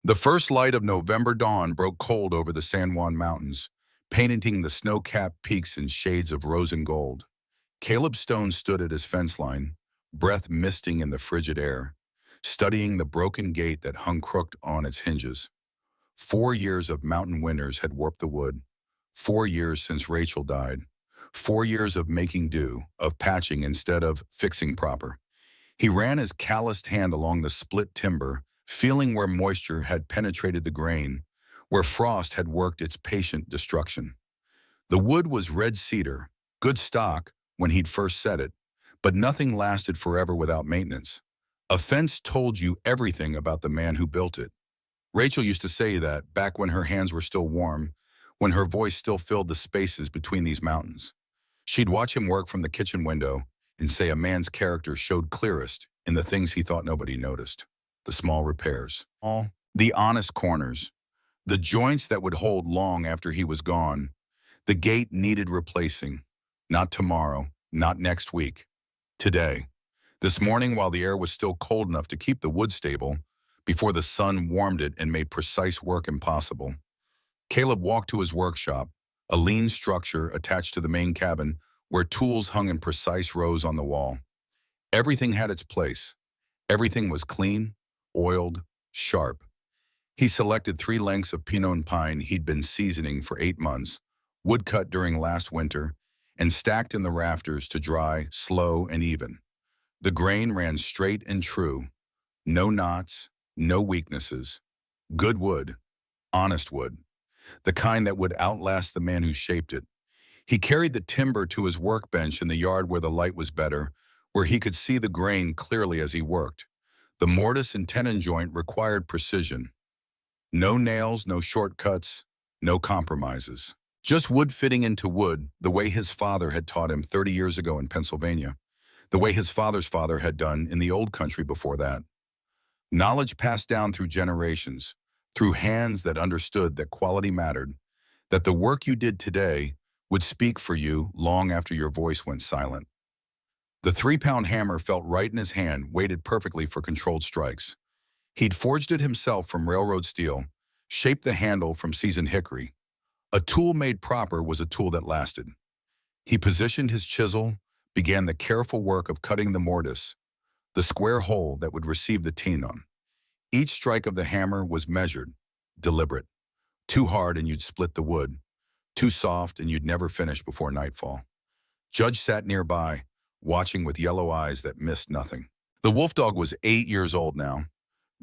The first light of November dawn broke cold over the San Juan Mountains, painting the snow-capped peaks in shades of rose and gold. Caleb Stone stood at his fence line, breath misting in the frigid air, studying the broken gate that hung crooked on its hinges. 4 years of mountain winters had warped the wood. 4 years since Rachel died. 4 years of making do, of patching instead of fixing proper. He ran his calloused hand along the split timber, feeling where moisture had penetrated the grain, where frost had worked its patient destruction. The wood was red cedar, good stock when he'd first set it, but nothing lasted forever without maintenance. A fence told you everything about the man who built it. Rachel used to say that back when her hands were still warm, when her voice still filled the spaces between these mountains. She'd watch him work from the kitchen window and say a man's character showed clearest in the things he thought nobody noticed. The small repairs. All the honest corners. The joints that would hold long after he was gone. The gate needed replacing. Not tomorrow, not next week. Today. This morning while the air was still cold enough to keep the wood stable, before the sun warmed it and made precise work impossible. Caleb walked to his workshop, a lean structure attached to the main cabin where tools hung in precise rows on the wall. Everything had its place. Everything was clean, oiled, sharp. He selected 3 lengths of Pinon pine he'd been seasoning for 8 months, woodcut during last winter, and stacked in the rafters to dry, slow and even. The grain ran straight and true. No knots, no weaknesses. Good wood, honest wood. The kind that would outlast the man who shaped it. He carried the timber to his workbench in the yard where the light was better, where he could see the grain clearly as he worked. The mortise and tenon joint required precision. No nails, no shortcuts, no compromises. Just wood fitting into wood, the way his father had taught him 30 years ago in Pennsylvania, the way his father's father had done in the old country before that. Knowledge passed down through generations, through hands that understood that quality mattered, that the work you did today would speak for you long after your voice went silent. The 3-pound hammer felt right in his hand, weighted perfectly for controlled strikes. He'd forged it himself from railroad steel, shaped the handle from seasoned hickory. A tool made proper was a tool that lasted. He positioned his chisel, began the careful work of cutting the mortise, the square hole that would receive the tenon. Each strike of the hammer was measured, deliberate. Too hard and you'd split the wood. Too soft and you'd never finish before nightfall. Judge sat nearby, watching with yellow eyes that missed nothing. The wolf dog was 8 years old now,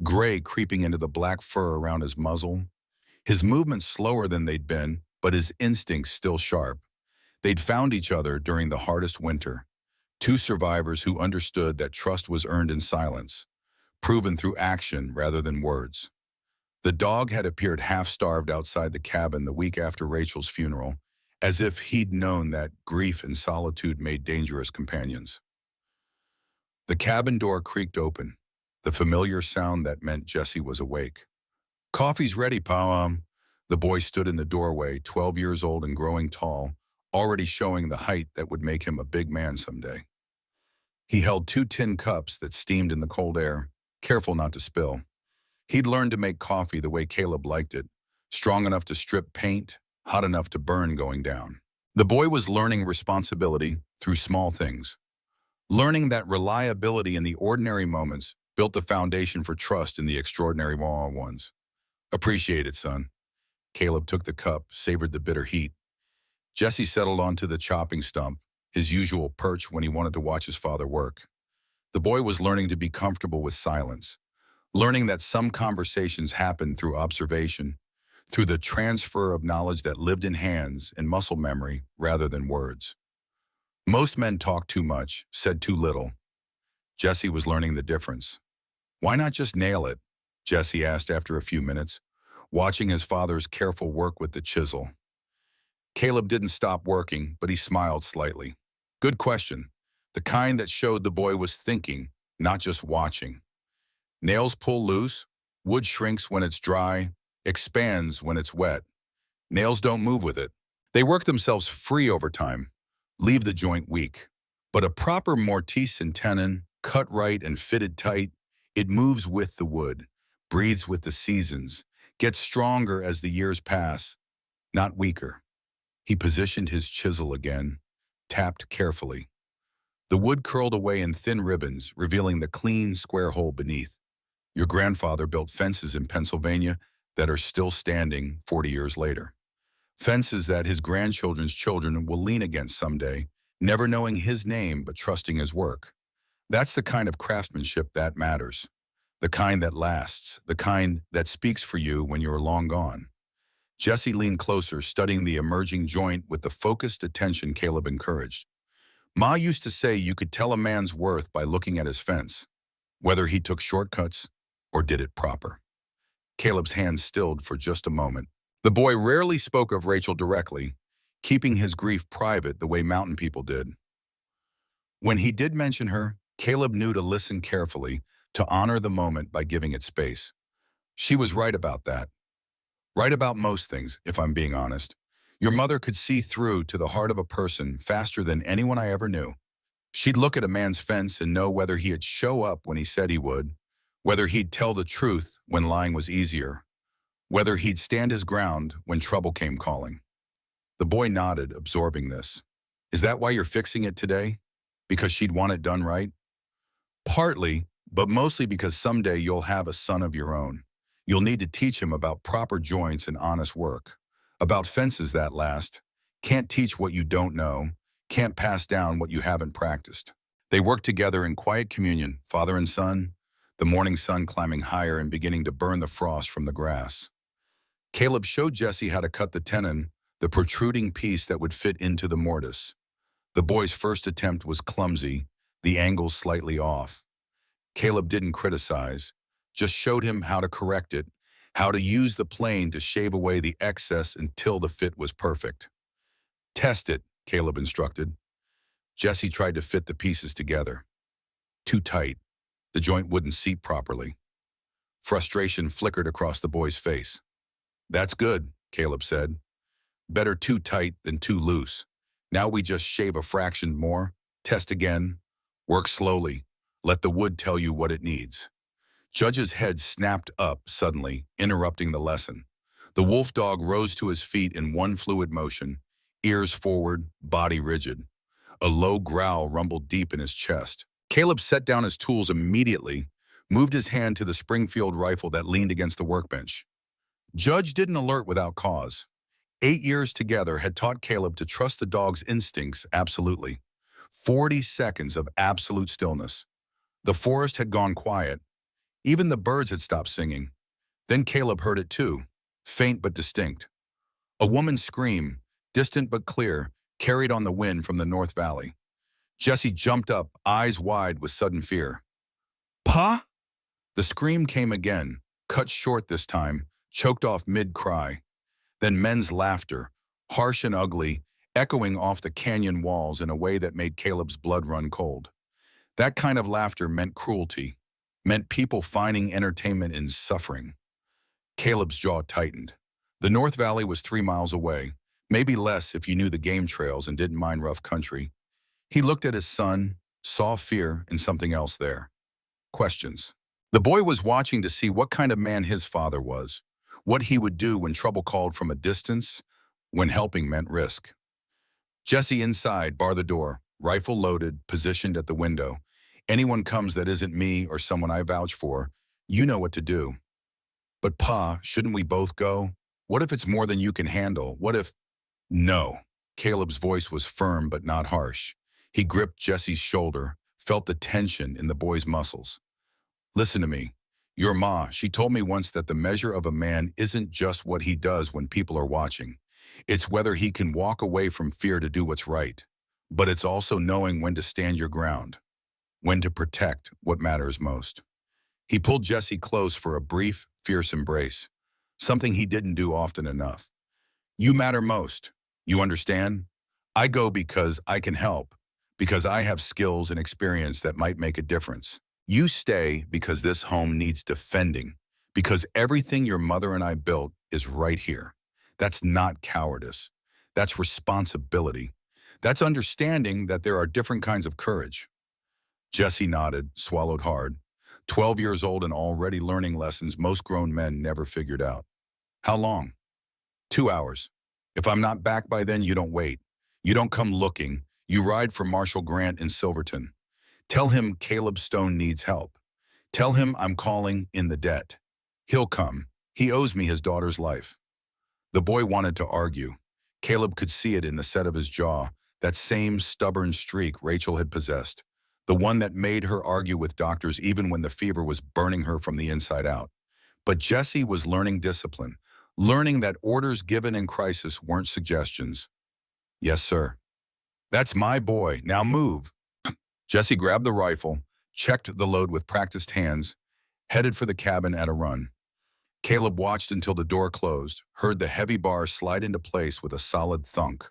gray creeping into the black fur around his muzzle. His movements slower than they'd been, but his instincts still sharp. They'd found each other during the hardest winter. 2 survivors who understood that trust was earned in silence, proven through action rather than words. The dog had appeared half-starved outside the cabin the week after Rachel's funeral, as if he'd known that grief and solitude made dangerous companions. The cabin door creaked open, the familiar sound that meant Jesse was awake. "Coffee's ready, Pa." The boy stood in the doorway, 12 years old and growing tall, already showing the height that would make him a big man someday. He held 2 tin cups that steamed in the cold air, careful not to spill. He'd learned to make coffee the way Caleb liked it, strong enough to strip paint, hot enough to burn going down. The boy was learning responsibility through small things, learning that reliability in the ordinary moments built the foundation for trust in the extraordinary ones. "Appreciate it, son." Caleb took the cup, savored the bitter heat. Jesse settled onto the chopping stump, his usual perch when he wanted to watch his father work. The boy was learning to be comfortable with silence, learning that some conversations happened through observation, through the transfer of knowledge that lived in hands and muscle memory rather than words. Most men talked too much, said too little. Jesse was learning the difference. "Why not just nail it?" Jesse asked after a few minutes, watching his father's careful work with the chisel. Caleb didn't stop working, but he smiled slightly. "Good question. The kind that showed the boy was thinking, not just watching. Nails pull loose, wood shrinks when it's dry, expands when it's wet. Nails don't move with it. They work themselves free over time, leave the joint weak. But a proper mortise and tenon, cut right and fitted tight, it moves with the wood, breathes with the seasons, gets stronger as the years pass, not weaker. He positioned his chisel again, tapped carefully. The wood curled away in thin ribbons, revealing the clean, square hole beneath. Your grandfather built fences in Pennsylvania that are still standing 40 years later. Fences that his grandchildren's children will lean against someday, never knowing his name but trusting his work. That's the kind of craftsmanship that matters. The kind that lasts, the kind that speaks for you when you're long gone. Jesse leaned closer, studying the emerging joint with the focused attention Caleb encouraged. Ma used to say you could tell a man's worth by looking at his fence, whether he took shortcuts or did it proper. Caleb's hands stilled for just a moment. The boy rarely spoke of Rachel directly, keeping his grief private the way mountain people did. When he did mention her, Caleb knew to listen carefully, to honor the moment by giving it space. She was right about that. Right about most things, if I'm being honest. Your mother could see through to the heart of a person faster than anyone I ever knew. She'd look at a man's fence and know whether he'd show up when he said he would, whether he'd tell the truth when lying was easier, whether he'd stand his ground when trouble came calling. The boy nodded, absorbing this. Is that why you're fixing it today? Because she'd want it done right? Partly, but mostly because someday you'll have a son of your own. You'll need to teach him about proper joints and honest work, about fences that last. Can't teach what you don't know, can't pass down what you haven't practiced. They worked together in quiet communion, father and son, the morning sun climbing higher and beginning to burn the frost from the grass. Caleb showed Jesse how to cut the tenon, the protruding piece that would fit into the mortise. The boy's first attempt was clumsy, the angles slightly off. Caleb didn't criticize, just showed him how to correct it, how to use the plane to shave away the excess until the fit was perfect. Test it, Caleb instructed. Jesse tried to fit the pieces together. Too tight. The joint wouldn't seat properly. Frustration flickered across the boy's face. That's good, Caleb said. Better too tight than too loose. Now we just shave a fraction more, test again, work slowly, let the wood tell you what it needs. Judge's head snapped up suddenly, interrupting the lesson. The wolf dog rose to his feet in one fluid motion, ears forward, body rigid. A low growl rumbled deep in his chest. Caleb set down his tools immediately, moved his hand to the Springfield rifle that leaned against the workbench. Judge didn't alert without cause. 8 years together had taught Caleb to trust the dog's instincts absolutely. 40 seconds of absolute stillness. The forest had gone quiet. Even the birds had stopped singing. Then Caleb heard it too, faint but distinct. A woman's scream, distant but clear, carried on the wind from the North Valley. Jesse jumped up, eyes wide with sudden fear. Pa? The scream came again, cut short this time, choked off mid-cry. Then men's laughter, harsh and ugly, echoing off the canyon walls in a way that made Caleb's blood run cold. That kind of laughter meant cruelty, meant people finding entertainment in suffering. Caleb's jaw tightened. The North Valley was 3 miles away, maybe less if you knew the game trails and didn't mind rough country. He looked at his son, saw fear and something else there. Questions. The boy was watching to see what kind of man his father was, what he would do when trouble called from a distance, when helping meant risk. Jesse inside, bar the door, rifle loaded, positioned at the window. Anyone comes that isn't me or someone I vouch for, you know what to do. But Pa, shouldn't we both go? What if it's more than you can handle? What if... No. Caleb's voice was firm but not harsh. He gripped Jesse's shoulder, felt the tension in the boy's muscles. Listen to me. Your ma, she told me once that the measure of a man isn't just what he does when people are watching. It's whether he can walk away from fear to do what's right. But it's also knowing when to stand your ground, when to protect what matters most. He pulled Jesse close for a brief, fierce embrace, something he didn't do often enough. You matter most. You understand? I go because I can help, because I have skills and experience that might make a difference. You stay because this home needs defending, because everything your mother and I built is right here. That's not cowardice. That's responsibility. That's understanding that there are different kinds of courage. Jesse nodded, swallowed hard. 12 years old and already learning lessons most grown men never figured out. How long? 2 hours. If I'm not back by then, you don't wait. You don't come looking. You ride for Marshal Grant in Silverton. Tell him Caleb Stone needs help. Tell him I'm calling in the debt. He'll come. He owes me his daughter's life. The boy wanted to argue. Caleb could see it in the set of his jaw, that same stubborn streak Rachel had possessed, the one that made her argue with doctors even when the fever was burning her from the inside out. But Jesse was learning discipline, learning that orders given in crisis weren't suggestions. Yes, sir. That's my boy. Now move. Jesse grabbed the rifle, checked the load with practiced hands, headed for the cabin at a run. Caleb watched until the door closed, heard the heavy bars slide into place with a solid thunk.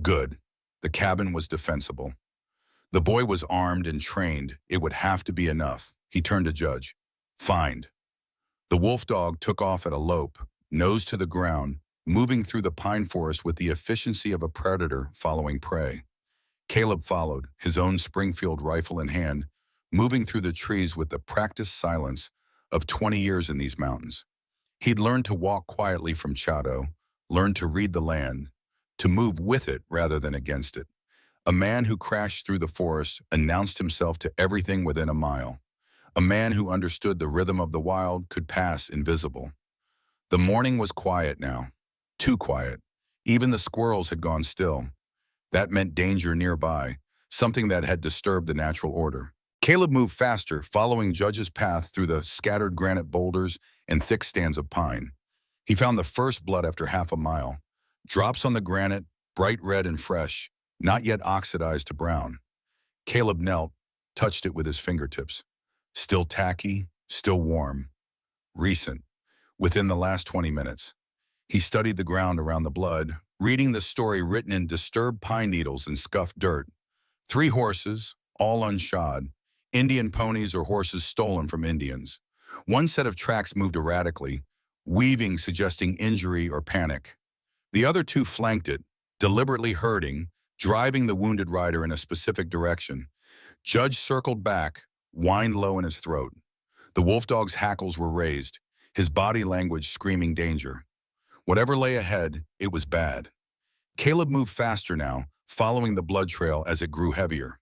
Good. The cabin was defensible. The boy was armed and trained. It would have to be enough. He turned to Judge. Find. The wolf dog took off at a lope, nose to the ground, moving through the pine forest with the efficiency of a predator following prey. Caleb followed, his own Springfield rifle in hand, moving through the trees with the practiced silence of 20 years in these mountains. He'd learned to walk quietly from Chado, learned to read the land, to move with it rather than against it. A man who crashed through the forest announced himself to everything within a mile. A man who understood the rhythm of the wild could pass invisible. The morning was quiet now, too quiet. Even the squirrels had gone still. That meant danger nearby, something that had disturbed the natural order. Caleb moved faster, following Judge's path through the scattered granite boulders and thick stands of pine. He found the first blood after half a mile. Drops on the granite, bright red and fresh, not yet oxidized to brown. Caleb knelt, touched it with his fingertips. Still tacky, still warm. Recent, within the last 20 minutes. He studied the ground around the blood, reading the story written in disturbed pine needles and scuffed dirt. 3 horses, all unshod. Indian ponies or horses stolen from Indians. One set of tracks moved erratically, weaving suggesting injury or panic. The other 2 flanked it, deliberately herding, driving the wounded rider in a specific direction. Judge circled back, whined low in his throat. The wolf dog's hackles were raised, his body language screaming danger. Whatever lay ahead, it was bad. Caleb moved faster now, following the blood trail as it grew heavier.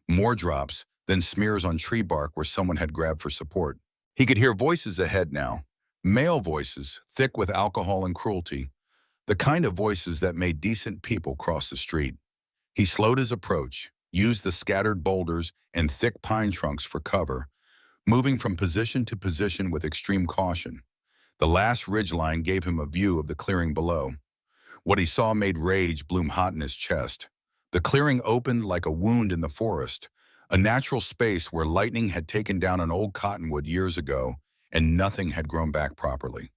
More drops, then smears on tree bark where someone had grabbed for support. He could hear voices ahead now, male voices, thick with alcohol and cruelty, the kind of voices that made decent people cross the street. He slowed his approach, used the scattered boulders and thick pine trunks for cover, moving from position to position with extreme caution. The last ridgeline gave him a view of the clearing below. What he saw made rage bloom hot in his chest. The clearing opened like a wound in the forest, a natural space where lightning had taken down an old cottonwood years ago and nothing had grown back properly.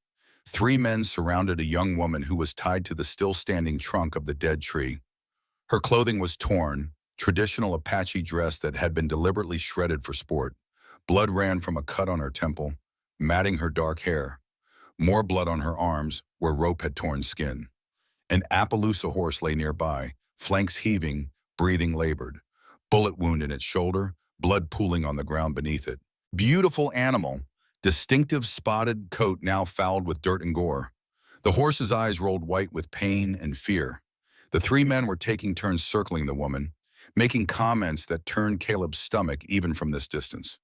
3 men surrounded a young woman who was tied to the still-standing trunk of the dead tree. Her clothing was torn, traditional Apache dress that had been deliberately shredded for sport. Blood ran from a cut on her temple, matting her dark hair. More blood on her arms where rope had torn skin. An Appaloosa horse lay nearby, flanks heaving, breathing labored. Bullet wound in its shoulder, blood pooling on the ground beneath it. Beautiful animal, distinctive spotted coat now fouled with dirt and gore. The horse's eyes rolled white with pain and fear. The 3 men were taking turns circling the woman, making comments that turned Caleb's stomach even from this distance.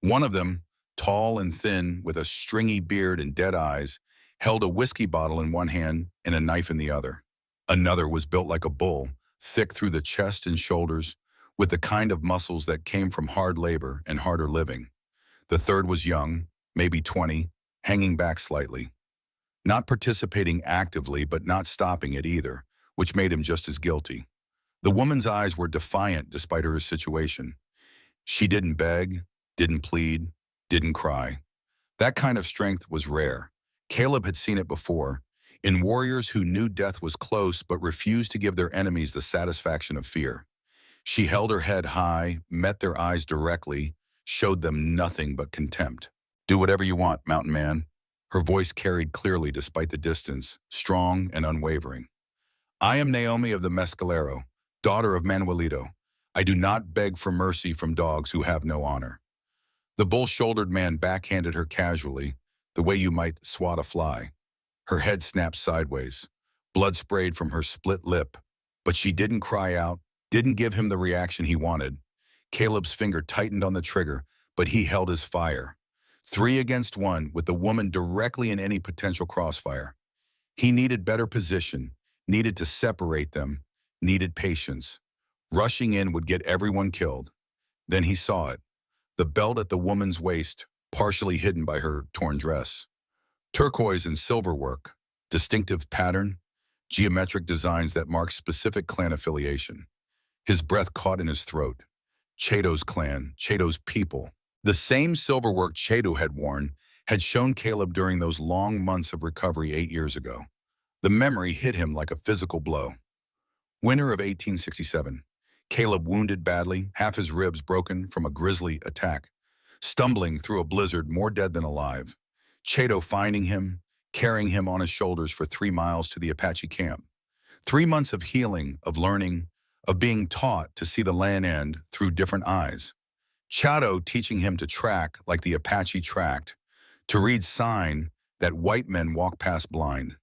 One of them, tall and thin, with a stringy beard and dead eyes, held a whiskey bottle in one hand and a knife in the other. Another was built like a bull, thick through the chest and shoulders, with the kind of muscles that came from hard labor and harder living. The third was young, maybe 20, hanging back slightly. Not participating actively, but not stopping it either, which made him just as guilty. The woman's eyes were defiant despite her situation. She didn't beg, didn't plead, didn't cry. That kind of strength was rare. Caleb had seen it before, in warriors who knew death was close but refused to give their enemies the satisfaction of fear. She held her head high, met their eyes directly, showed them nothing but contempt. Do whatever you want, mountain man. Her voice carried clearly despite the distance, strong and unwavering. I am Naomi of the Mescalero, daughter of Manuelito. I do not beg for mercy from dogs who have no honor. The bull-shouldered man backhanded her casually, the way you might swat a fly. Her head snapped sideways. Blood sprayed from her split lip, but she didn't cry out, didn't give him the reaction he wanted. Caleb's finger tightened on the trigger, but he held his fire. 3 against 1, with the woman directly in any potential crossfire. He needed better position, needed to separate them, needed patience. Rushing in would get everyone killed. Then he saw it. The belt at the woman's waist, partially hidden by her torn dress. Turquoise and silver work, distinctive pattern, geometric designs that mark specific clan affiliation. His breath caught in his throat. Chado's clan, Chado's people. The same silverwork Chado had worn had shown Caleb during those long months of recovery 8 years ago. The memory hit him like a physical blow. Winter of 1867. Caleb wounded badly, half his ribs broken from a grisly attack, stumbling through a blizzard more dead than alive. Chado finding him, carrying him on his shoulders for 3 miles to the Apache camp. 3 months of healing, of learning, of being taught to see the land end through different eyes. Chado teaching him to track like the Apache tracked, to read sign that white men walk past blind,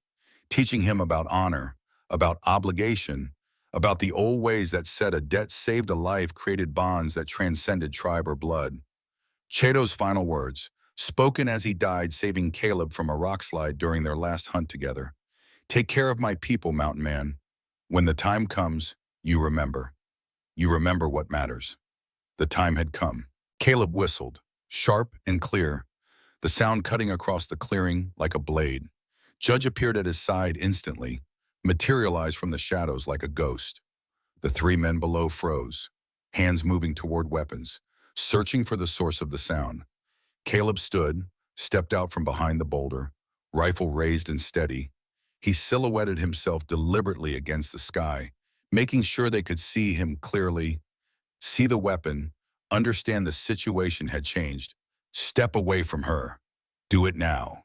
teaching him about honor, about obligation, about the old ways that said a debt saved a life created bonds that transcended tribe or blood. Chado's final words, spoken as he died saving Caleb from a rock slide during their last hunt together. Take care of my people, mountain man. When the time comes, you remember. You remember what matters. The time had come. Caleb whistled, sharp and clear, the sound cutting across the clearing like a blade. Judge appeared at his side instantly, materialized from the shadows like a ghost. The 3 men below froze, hands moving toward weapons, searching for the source of the sound. Caleb stood, stepped out from behind the boulder, rifle raised and steady. He silhouetted himself deliberately against the sky, making sure they could see him clearly, see the weapon, understand the situation had changed. Step away from her. Do it now.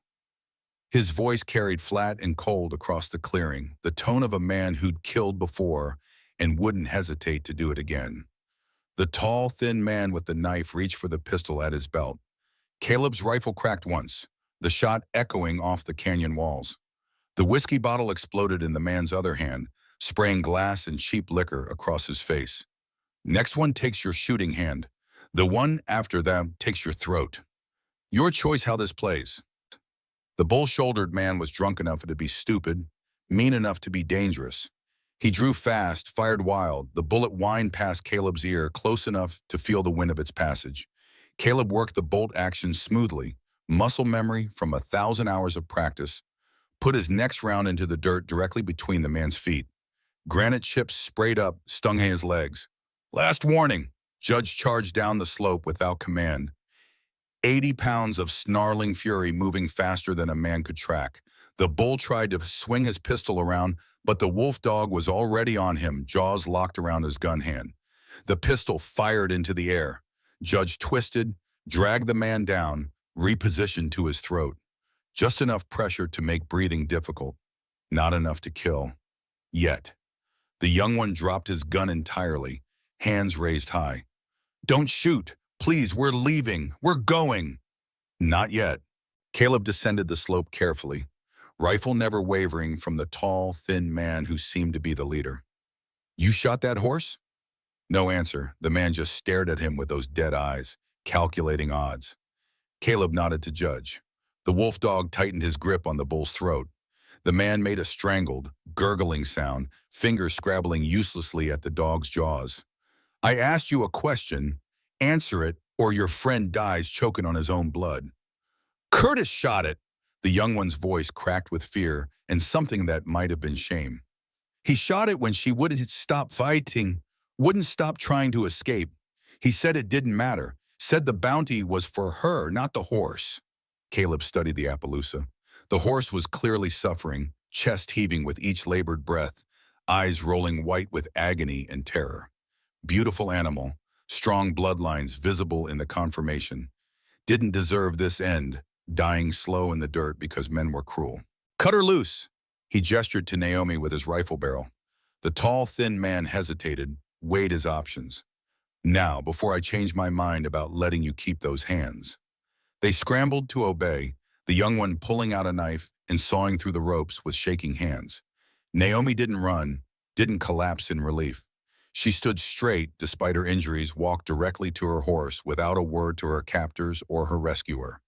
His voice carried flat and cold across the clearing, the tone of a man who'd killed before and wouldn't hesitate to do it again. The tall, thin man with the knife reached for the pistol at his belt. Caleb's rifle cracked once, the shot echoing off the canyon walls. The whiskey bottle exploded in the man's other hand, spraying glass and cheap liquor across his face. Next one takes your shooting hand. The one after them takes your throat. Your choice how this plays. The bull-shouldered man was drunk enough to be stupid, mean enough to be dangerous. He drew fast, fired wild. The bullet whined past Caleb's ear, close enough to feel the wind of its passage. Caleb worked the bolt action smoothly, muscle memory from 1,000 hours of practice, put his next round into the dirt directly between the man's feet. Granite chips sprayed up, stung his legs. Last warning. Judge charged down the slope without command. 80 pounds of snarling fury moving faster than a man could track. The bull tried to swing his pistol around, but the wolf dog was already on him, jaws locked around his gun hand. The pistol fired into the air. Judge twisted, dragged the man down, repositioned to his throat. Just enough pressure to make breathing difficult, not enough to kill. Yet. The young one dropped his gun entirely, hands raised high. Don't shoot. Please, we're leaving. We're going. Not yet. Caleb descended the slope carefully, rifle never wavering from the tall, thin man who seemed to be the leader. You shot that horse? No answer. The man just stared at him with those dead eyes, calculating odds. Caleb nodded to Judge. The wolf dog tightened his grip on the bull's throat. The man made a strangled, gurgling sound, fingers scrabbling uselessly at the dog's jaws. I asked you a question. Answer it, or your friend dies choking on his own blood. Curtis shot it. The young one's voice cracked with fear and something that might have been shame. He shot it when she wouldn't stop fighting, wouldn't stop trying to escape. He said it didn't matter, said the bounty was for her, not the horse. Caleb studied the Appaloosa. The horse was clearly suffering, chest heaving with each labored breath, eyes rolling white with agony and terror. Beautiful animal, strong bloodlines visible in the conformation. Didn't deserve this end, dying slow in the dirt because men were cruel. Cut her loose. He gestured to Naomi with his rifle barrel. The tall, thin man hesitated, weighed his options. Now, before I change my mind about letting you keep those hands. They scrambled to obey, the young one pulling out a knife and sawing through the ropes with shaking hands. Naomi didn't run, didn't collapse in relief. She stood straight despite her injuries, walked directly to her horse without a word to her captors or her rescuer.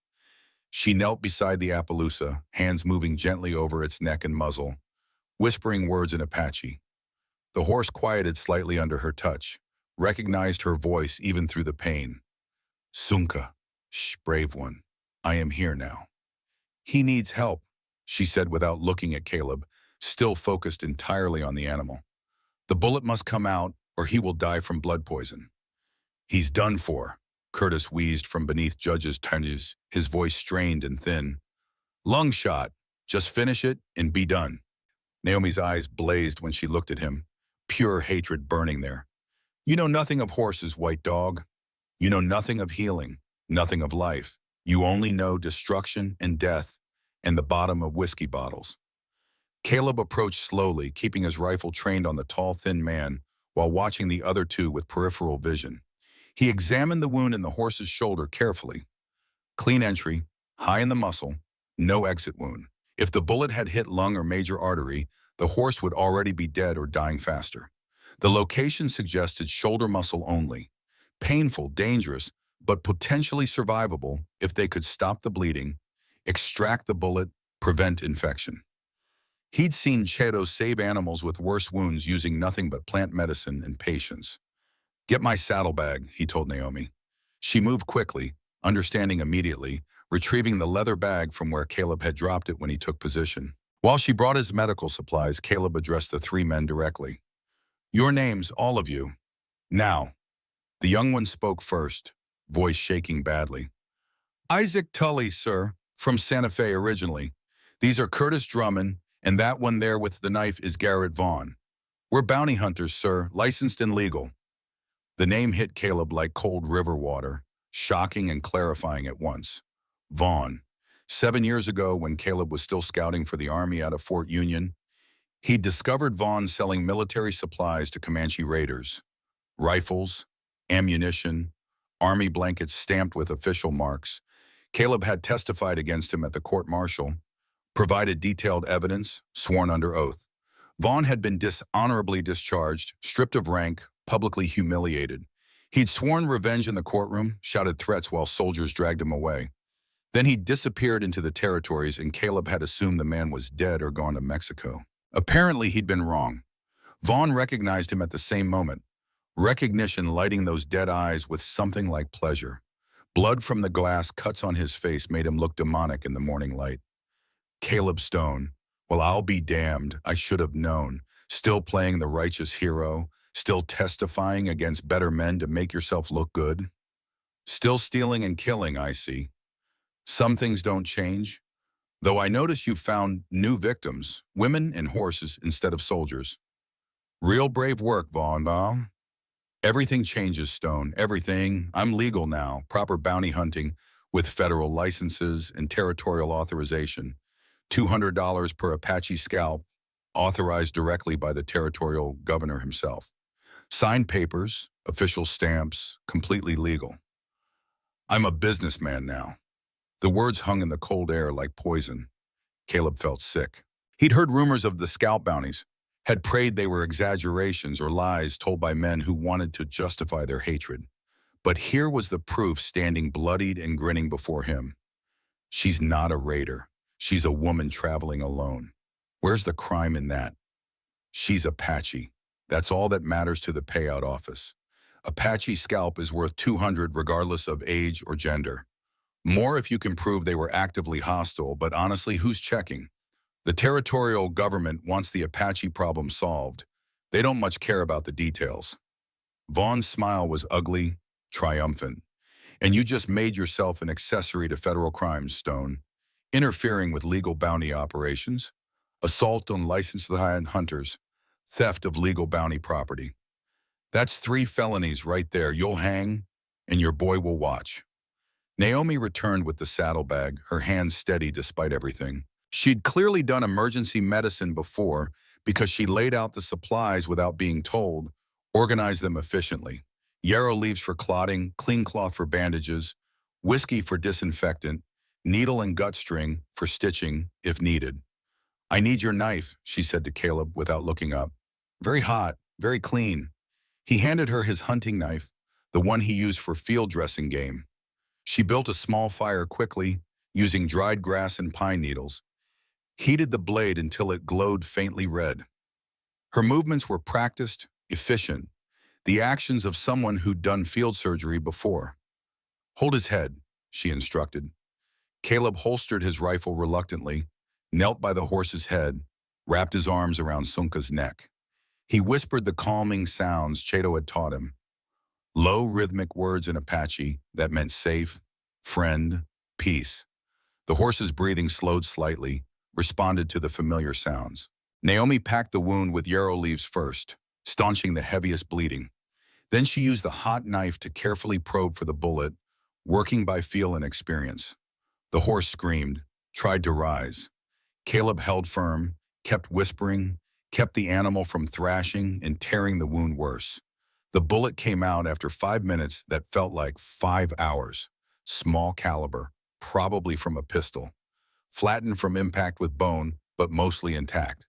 She knelt beside the Appaloosa, hands moving gently over its neck and muzzle, whispering words in Apache. The horse quieted slightly under her touch, recognized her voice even through the pain. Sunka, shh, brave one, I am here now. He needs help, she said without looking at Caleb, still focused entirely on the animal. The bullet must come out or he will die from blood poison. He's done for, Curtis wheezed from beneath Judge's tongues, his voice strained and thin. Lung shot, just finish it and be done. Naomi's eyes blazed when she looked at him, pure hatred burning there. You know nothing of horses, white dog. You know nothing of healing, nothing of life. You only know destruction and death and the bottom of whiskey bottles. Caleb approached slowly, keeping his rifle trained on the tall, thin man while watching the other two with peripheral vision. He examined the wound in the horse's shoulder carefully. Clean entry, high in the muscle, no exit wound. If the bullet had hit lung or major artery, the horse would already be dead or dying faster. The location suggested shoulder muscle only. Painful, dangerous, but potentially survivable if they could stop the bleeding, extract the bullet, prevent infection. He'd seen Chado save animals with worse wounds using nothing but plant medicine and patience. Get my saddlebag, he told Naomi. She moved quickly, understanding immediately, retrieving the leather bag from where Caleb had dropped it when he took position. While she brought his medical supplies, Caleb addressed the three men directly. Your names, all of you. Now. The young one spoke first, voice shaking badly. Isaac Tully, sir, from Santa Fe originally. These are Curtis Drummond, and that one there with the knife is Garrett Vaughn. We're bounty hunters, sir, licensed and legal. The name hit Caleb like cold river water, shocking and clarifying at once. Vaughn. 7 years ago, when Caleb was still scouting for the Army out of Fort Union, he'd discovered Vaughn selling military supplies to Comanche raiders. Rifles, ammunition, Army blankets stamped with official marks. Caleb had testified against him at the court-martial, provided detailed evidence, sworn under oath. Vaughn had been dishonorably discharged, stripped of rank, publicly humiliated. He'd sworn revenge in the courtroom, shouted threats while soldiers dragged him away. Then he disappeared into the territories and Caleb had assumed the man was dead or gone to Mexico. Apparently he'd been wrong. Vaughn recognized him at the same moment, recognition lighting those dead eyes with something like pleasure. Blood from the glass cuts on his face made him look demonic in the morning light. Caleb Stone, well, I'll be damned, I should have known. Still playing the righteous hero, still testifying against better men to make yourself look good. Still stealing and killing, I see. Some things don't change. Though I notice you found new victims, women and horses instead of soldiers. Real brave work, Vaughn. Everything changes, Stone, everything. I'm legal now, proper bounty hunting with federal licenses and territorial authorization. $200 per Apache scalp, authorized directly by the territorial governor himself. Signed papers, official stamps, completely legal. I'm a businessman now. The words hung in the cold air like poison. Caleb felt sick. He'd heard rumors of the scalp bounties, had prayed they were exaggerations or lies told by men who wanted to justify their hatred. But here was the proof standing bloodied and grinning before him. She's not a raider. She's a woman traveling alone. Where's the crime in that? She's Apache. That's all that matters to the payout office. Apache scalp is worth $200 regardless of age or gender. More if you can prove they were actively hostile, but honestly, who's checking? The territorial government wants the Apache problem solved. They don't much care about the details. Vaughn's smile was ugly, triumphant. And you just made yourself an accessory to federal crimes, Stone. Interfering with legal bounty operations, assault on licensed hunters, theft of legal bounty property. That's 3 felonies right there. You'll hang, and your boy will watch. Naomi returned with the saddlebag, her hands steady despite everything. She'd clearly done emergency medicine before because she laid out the supplies without being told, organized them efficiently. Yarrow leaves for clotting, clean cloth for bandages, whiskey for disinfectant, needle and gut string for stitching if needed. I need your knife, she said to Caleb without looking up. Very hot, very clean. He handed her his hunting knife, the one he used for field dressing game. She built a small fire quickly, using dried grass and pine needles, heated the blade until it glowed faintly red. Her movements were practiced, efficient, the actions of someone who'd done field surgery before. Hold his head, she instructed. Caleb holstered his rifle reluctantly, knelt by the horse's head, wrapped his arms around Sunka's neck. He whispered the calming sounds Chado had taught him. Low, rhythmic words in Apache that meant safe, friend, peace. The horse's breathing slowed slightly, responded to the familiar sounds. Naomi packed the wound with yarrow leaves first, staunching the heaviest bleeding. Then she used the hot knife to carefully probe for the bullet, working by feel and experience. The horse screamed, tried to rise. Caleb held firm, kept whispering, kept the animal from thrashing and tearing the wound worse. The bullet came out after 5 minutes that felt like 5 hours. Small caliber, probably from a pistol. Flattened from impact with bone, but mostly intact.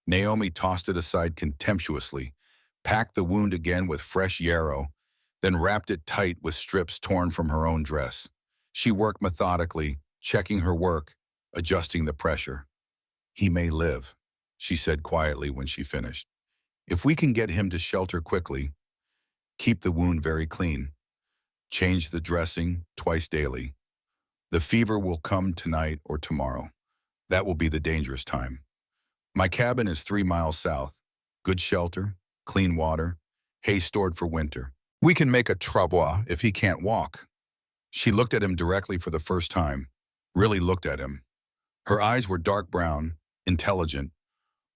Naomi tossed it aside contemptuously, packed the wound again with fresh yarrow, then wrapped it tight with strips torn from her own dress. She worked methodically, checking her work, adjusting the pressure. He may live, she said quietly when she finished. If we can get him to shelter quickly, keep the wound very clean, change the dressing twice daily. The fever will come tonight or tomorrow. That will be the dangerous time. My cabin is 3 miles south. Good shelter, clean water, hay stored for winter. We can make a travois if he can't walk. She looked at him directly for the first time, really looked at him. Her eyes were dark brown, intelligent,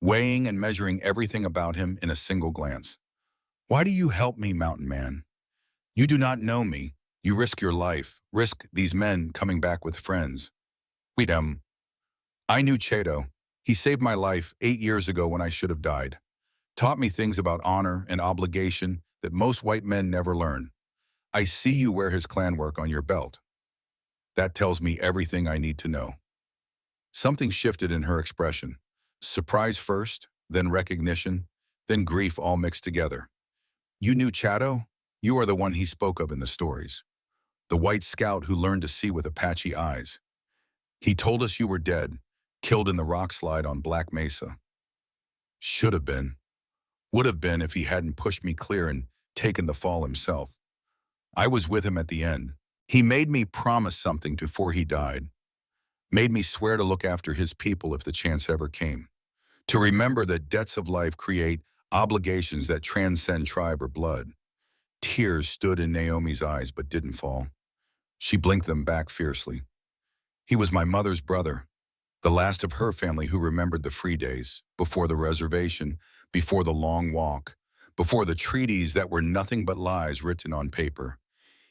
weighing and measuring everything about him in a single glance. Why do you help me, mountain man? You do not know me. You risk your life, risk these men coming back with friends. Wait, I knew Chado. He saved my life 8 years ago when I should have died. Taught me things about honor and obligation that most white men never learn. I see you wear his clan work on your belt. That tells me everything I need to know. Something shifted in her expression. Surprise first, then recognition, then grief all mixed together. You knew Chado? You are the one he spoke of in the stories. The white scout who learned to see with Apache eyes. He told us you were dead, killed in the rock slide on Black Mesa. Should have been. Would have been if he hadn't pushed me clear and taken the fall himself. I was with him at the end. He made me promise something before he died. Made me swear to look after his people if the chance ever came. To remember that debts of life create obligations that transcend tribe or blood. Tears stood in Naomi's eyes but didn't fall. She blinked them back fiercely. He was my mother's brother, the last of her family who remembered the free days, before the reservation, before the long walk, before the treaties that were nothing but lies written on paper.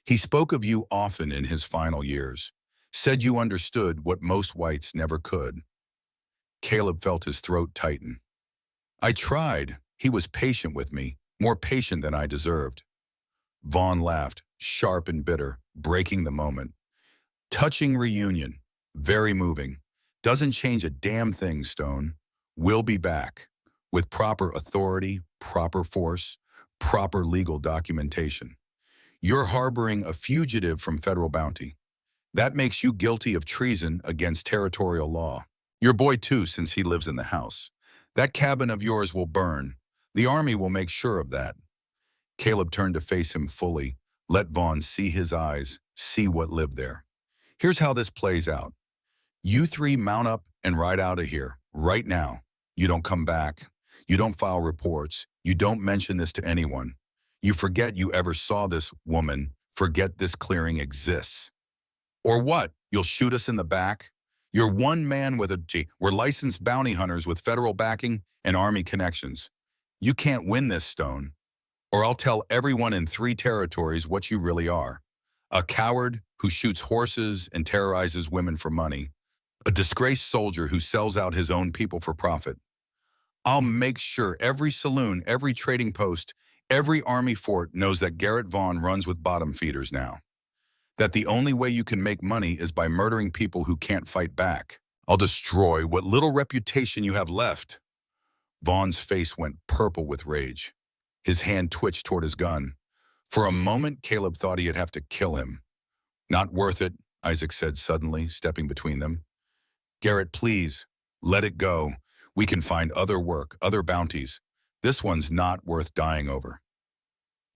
He spoke of you often in his final years, said you understood what most whites never could. Caleb felt his throat tighten. I tried. He was patient with me, more patient than I deserved. Vaughn laughed, sharp and bitter, breaking the moment. Touching reunion, very moving. Doesn't change a damn thing, Stone. We'll be back, with proper authority, proper force, proper legal documentation. You're harboring a fugitive from federal bounty. That makes you guilty of treason against territorial law. Your boy too, since he lives in the house. That cabin of yours will burn. The army will make sure of that. Caleb turned to face him fully, let Vaughn see his eyes, see what lived there. Here's how this plays out. You three mount up and ride out of here, right now. You don't come back. You don't file reports. You don't mention this to anyone. You forget you ever saw this woman, forget this clearing exists. Or what? You'll shoot us in the back? You're one man with a G. We're licensed bounty hunters with federal backing and army connections. You can't win this, Stone. Or I'll tell everyone in 3 territories what you really are. A coward who shoots horses and terrorizes women for money. A disgraced soldier who sells out his own people for profit. I'll make sure every saloon, every trading post, Every army fort knows that Garrett Vaughn runs with bottom feeders now. That the only way you can make money is by murdering people who can't fight back. I'll destroy what little reputation you have left. Vaughn's face went purple with rage. His hand twitched toward his gun. For a moment, Caleb thought he'd have to kill him. Not worth it, Isaac said suddenly, stepping between them. Garrett, please, let it go. We can find other work, other bounties. This one's not worth dying over.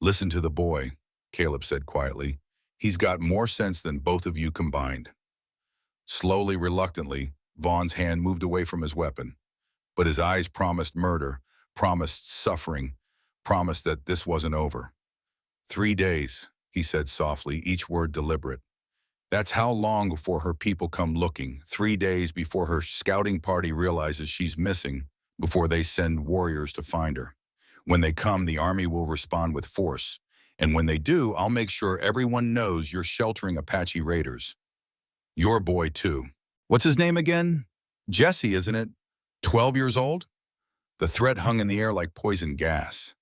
Listen to the boy, Caleb said quietly. He's got more sense than both of you combined. Slowly, reluctantly, Vaughn's hand moved away from his weapon. But his eyes promised murder, promised suffering, promised that this wasn't over. 3 days, he said softly, each word deliberate. That's how long before her people come looking, 3 days before her scouting party realizes she's missing, before they send warriors to find her. When they come, the army will respond with force. And when they do, I'll make sure everyone knows you're sheltering Apache raiders. Your boy, too. What's his name again? Jesse, isn't it? 12 years old? The threat hung in the air like poison gas.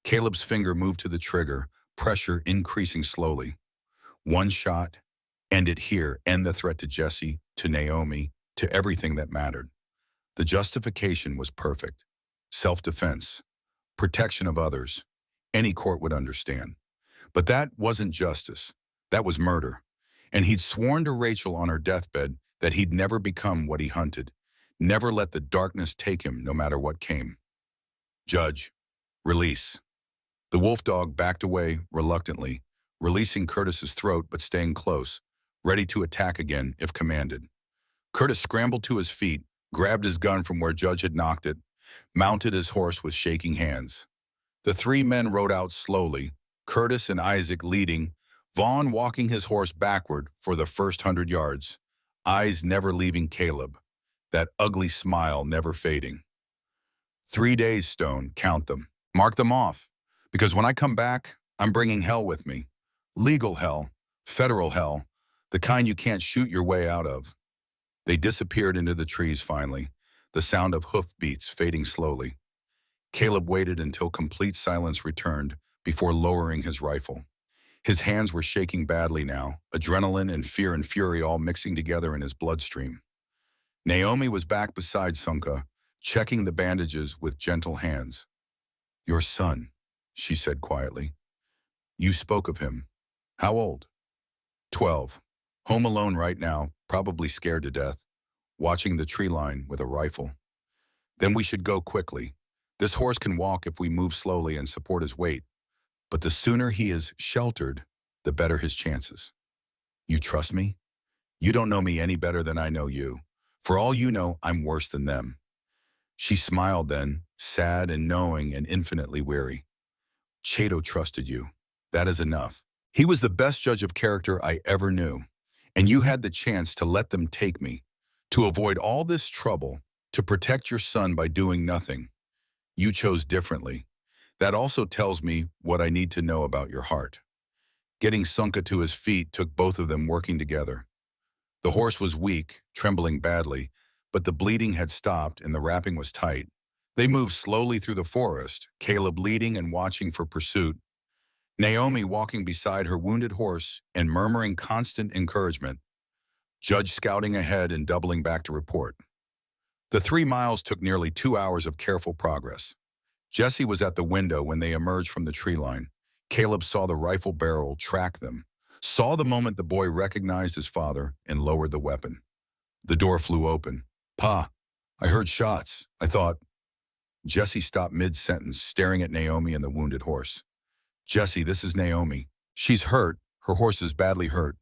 Caleb's finger moved to the trigger, pressure increasing slowly. One shot, end it here, end the threat to Jesse, to Naomi, to everything that mattered. The justification was perfect. Self-defense, protection of others. Any court would understand. But that wasn't justice. That was murder. And he'd sworn to Rachel on her deathbed that he'd never become what he hunted, never let the darkness take him no matter what came. Judge, release. The wolf dog backed away reluctantly, releasing Curtis's throat but staying close, ready to attack again if commanded. Curtis scrambled to his feet, grabbed his gun from where Judge had knocked it, mounted his horse with shaking hands. The 3 men rode out slowly, Curtis and Isaac leading, Vaughn walking his horse backward for the first 100 yards, eyes never leaving Caleb, that ugly smile never fading. 3 days, Stone, count them. Mark them off, because when I come back, I'm bringing hell with me. Legal hell, federal hell, the kind you can't shoot your way out of. They disappeared into the trees finally, the sound of hoofbeats fading slowly. Caleb waited until complete silence returned before lowering his rifle. His hands were shaking badly now, adrenaline and fear and fury all mixing together in his bloodstream. Naomi was back beside Sunka, checking the bandages with gentle hands. Your son, she said quietly. You spoke of him. How old? 12. Home alone right now, probably scared to death, watching the tree line with a rifle. Then we should go quickly. This horse can walk if we move slowly and support his weight. But the sooner he is sheltered, the better his chances. You trust me? You don't know me any better than I know you. For all you know, I'm worse than them. She smiled then, sad and knowing and infinitely weary. Chado trusted you. That is enough. He was the best judge of character I ever knew. And you had the chance to let them take me, to avoid all this trouble, to protect your son by doing nothing. You chose differently. That also tells me what I need to know about your heart. Getting Sunka to his feet took both of them working together. The horse was weak, trembling badly, but the bleeding had stopped and the wrapping was tight. They moved slowly through the forest, Caleb leading and watching for pursuit, Naomi walking beside her wounded horse and murmuring constant encouragement, Judge scouting ahead and doubling back to report. The 3 miles took nearly 2 hours of careful progress. Jesse was at the window when they emerged from the tree line. Caleb saw the rifle barrel track them, saw the moment the boy recognized his father and lowered the weapon. The door flew open. Pa, I heard shots. I thought. Jesse stopped mid-sentence, staring at Naomi and the wounded horse. Jesse, this is Naomi. She's hurt. Her horse is badly hurt.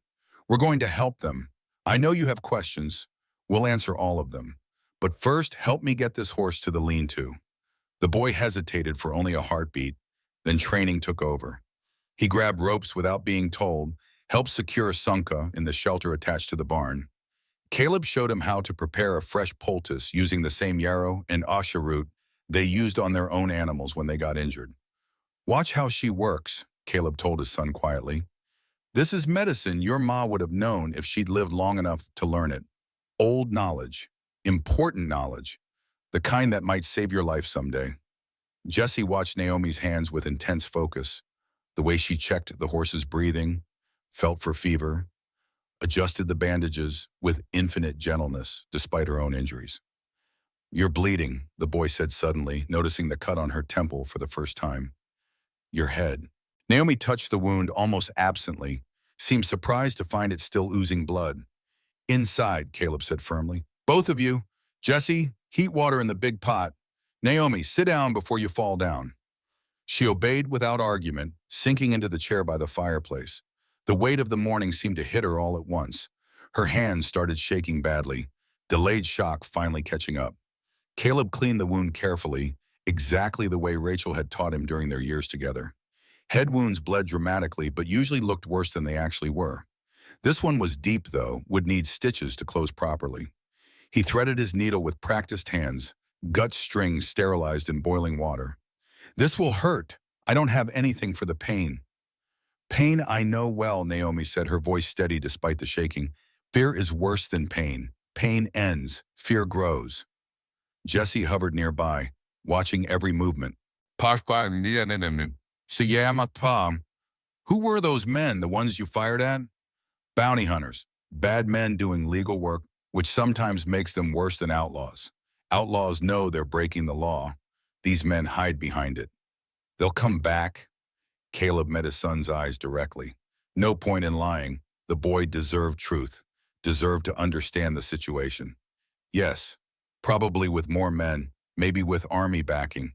We're going to help them. I know you have questions. We'll answer all of them. But first, help me get this horse to the lean-to. The boy hesitated for only a heartbeat, then training took over. He grabbed ropes without being told, helped secure Sunka in the shelter attached to the barn. Caleb showed him how to prepare a fresh poultice using the same yarrow and asha root they used on their own animals when they got injured. Watch how she works, Caleb told his son quietly. This is medicine your ma would have known if she'd lived long enough to learn it. Old knowledge, important knowledge, the kind that might save your life someday. Jesse watched Naomi's hands with intense focus, the way she checked the horse's breathing, felt for fever, adjusted the bandages with infinite gentleness despite her own injuries. "You're bleeding," the boy said suddenly, noticing the cut on her temple for the first time. "Your head." Naomi touched the wound almost absently, seemed surprised to find it still oozing blood. "Inside," Caleb said firmly. "Both of you. Jesse, heat water in the big pot. Naomi, sit down before you fall down." She obeyed without argument, sinking into the chair by the fireplace. The weight of the morning seemed to hit her all at once. Her hands started shaking badly, delayed shock finally catching up. Caleb cleaned the wound carefully, exactly the way Rachel had taught him during their years together. Head wounds bled dramatically, but usually looked worse than they actually were. This one was deep, though, would need stitches to close properly. He threaded his needle with practiced hands, gut strings sterilized in boiling water. "This will hurt. I don't have anything for the pain." "Pain I know well," Naomi said, her voice steady despite the shaking. "Fear is worse than pain. Pain ends. Fear grows." Jesse hovered nearby, watching every movement. "So yeah, my palm. Who were those men, the ones you fired at?" "Bounty hunters. Bad men doing legal work, which sometimes makes them worse than outlaws. Outlaws know they're breaking the law. These men hide behind it. They'll come back." Caleb met his son's eyes directly. No point in lying. The boy deserved truth, deserved to understand the situation. "Yes, probably with more men, maybe with army backing.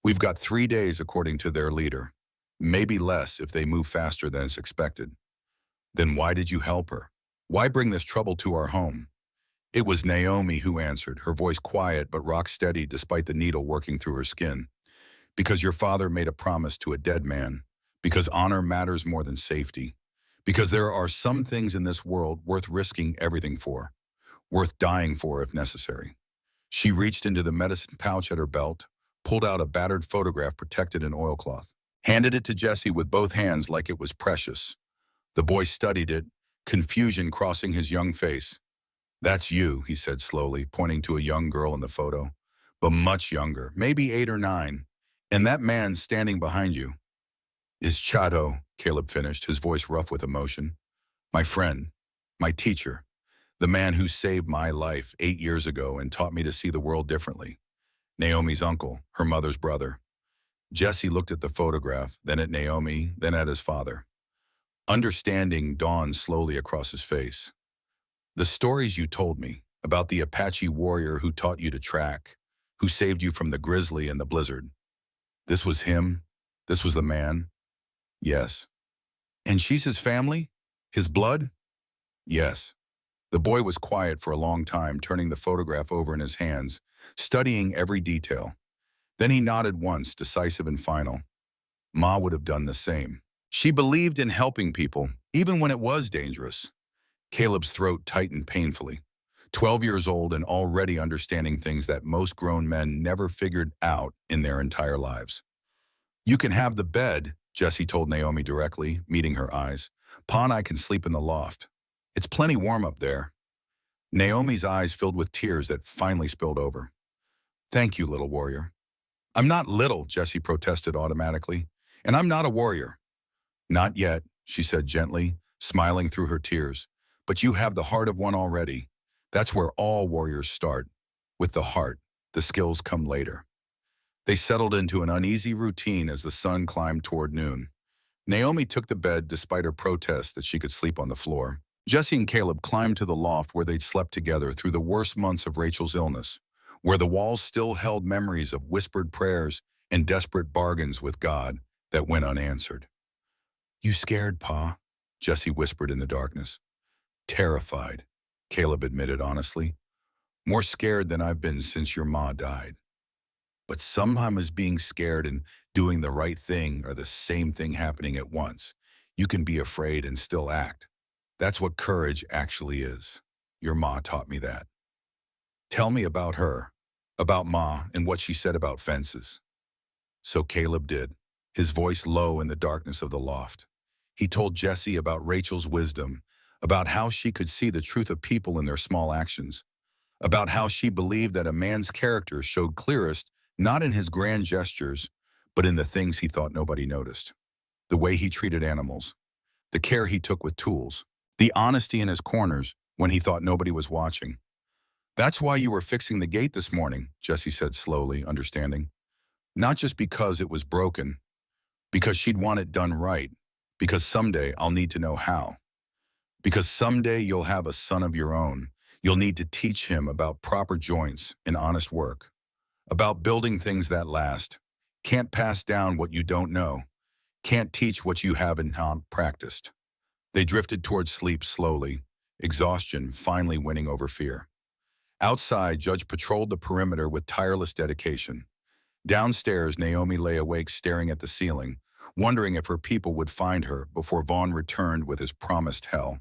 We've got 3 days according to their leader. Maybe less if they move faster than is expected." "Then why did you help her? Why bring this trouble to our home?" It was Naomi who answered, her voice quiet but rock steady despite the needle working through her skin. "Because your father made a promise to a dead man. Because honor matters more than safety. Because there are some things in this world worth risking everything for. Worth dying for if necessary." She reached into the medicine pouch at her belt, pulled out a battered photograph protected in oilcloth, handed it to Jesse with both hands like it was precious. The boy studied it, confusion crossing his young face. "That's you," he said slowly, pointing to a young girl in the photo, "but much younger, maybe 8 or 9. And that man standing behind you is Chado," Caleb finished, his voice rough with emotion. "My friend, my teacher, the man who saved my life 8 years ago and taught me to see the world differently. Naomi's uncle, her mother's brother." Jesse looked at the photograph, then at Naomi, then at his father. Understanding dawned slowly across his face. "The stories you told me about the Apache warrior who taught you to track, who saved you from the grizzly and the blizzard. This was him? This was the man?" "Yes." "And she's his family? His blood?" "Yes." The boy was quiet for a long time, turning the photograph over in his hands, studying every detail. Then he nodded once, decisive and final. "Ma would have done the same. She believed in helping people, even when it was dangerous." Caleb's throat tightened painfully. 12 years old and already understanding things that most grown men never figured out in their entire lives. "You can have the bed," Jesse told Naomi directly, meeting her eyes. "Pa and I can sleep in the loft. It's plenty warm up there." Naomi's eyes filled with tears that finally spilled over. "Thank you, little warrior." "I'm not little," Jesse protested automatically. "And I'm not a warrior." "Not yet," she said gently, smiling through her tears. "But you have the heart of one already. That's where all warriors start. With the heart, the skills come later." They settled into an uneasy routine as the sun climbed toward noon. Naomi took the bed despite her protest that she could sleep on the floor. Jesse and Caleb climbed to the loft where they'd slept together through the worst months of Rachel's illness, where the walls still held memories of whispered prayers and desperate bargains with God that went unanswered. "You scared, Pa?" Jesse whispered in the darkness. "Terrified," Caleb admitted honestly. "More scared than I've been since your ma died. But sometimes being scared and doing the right thing are the same thing happening at once. You can be afraid and still act. That's what courage actually is. Your ma taught me that." "Tell me about her, about Ma, and what she said about fences." So Caleb did, his voice low in the darkness of the loft. He told Jesse about Rachel's wisdom, about how she could see the truth of people in their small actions, about how she believed that a man's character showed clearest Not in his grand gestures, but in the things he thought nobody noticed. The way he treated animals, the care he took with tools, the honesty in his corners when he thought nobody was watching. "That's why you were fixing the gate this morning," Jessie said slowly, understanding. Not just because it was broken, because she'd want it done right, because someday I'll need to know how. Because someday you'll have a son of your own. You'll need to teach him about proper joints and honest work, about building things that last. Can't pass down what you don't know. Can't teach what you haven't practiced. They drifted towards sleep slowly, exhaustion finally winning over fear. Outside, Judge patrolled the perimeter with tireless dedication. Downstairs, Naomi lay awake staring at the ceiling, wondering if her people would find her before Vaughn returned with his promised hell.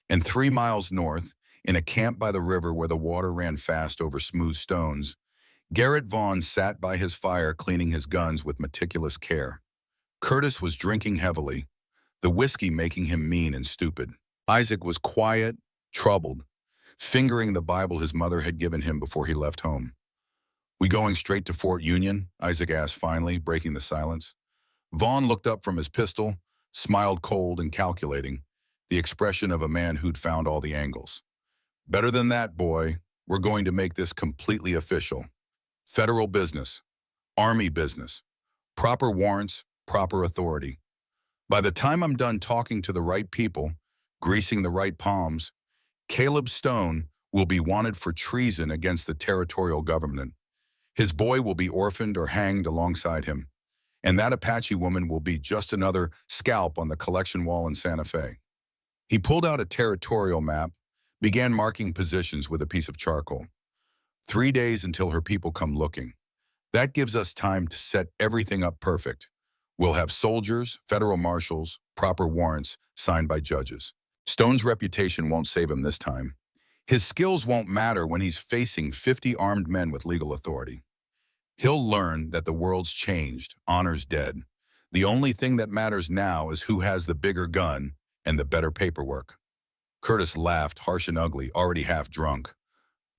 And 3 miles north, in a camp by the river where the water ran fast over smooth stones, Garrett Vaughn sat by his fire cleaning his guns with meticulous care. Curtis was drinking heavily, the whiskey making him mean and stupid. Isaac was quiet, troubled, fingering the Bible his mother had given him before he left home. "We going straight to Fort Union?" Isaac asked finally, breaking the silence. Vaughn looked up from his pistol, smiled cold and calculating, the expression of a man who'd found all the angles. "Better than that, boy. We're going to make this completely official. Federal business, Army business, proper warrants, proper authority. By the time I'm done talking to the right people, greasing the right palms, Caleb Stone will be wanted for treason against the territorial government. His boy will be orphaned or hanged alongside him, and that Apache woman will be just another scalp on the collection wall in Santa Fe." He pulled out a territorial map, began marking positions with a piece of charcoal. 3 days until her people come looking. That gives us time to set everything up perfect. We'll have soldiers, federal marshals, proper warrants signed by judges. Stone's reputation won't save him this time. His skills won't matter when he's facing 50 armed men with legal authority. He'll learn that the world's changed, honor's dead. The only thing that matters now is who has the bigger gun and the better paperwork. Curtis laughed, harsh and ugly, already half drunk.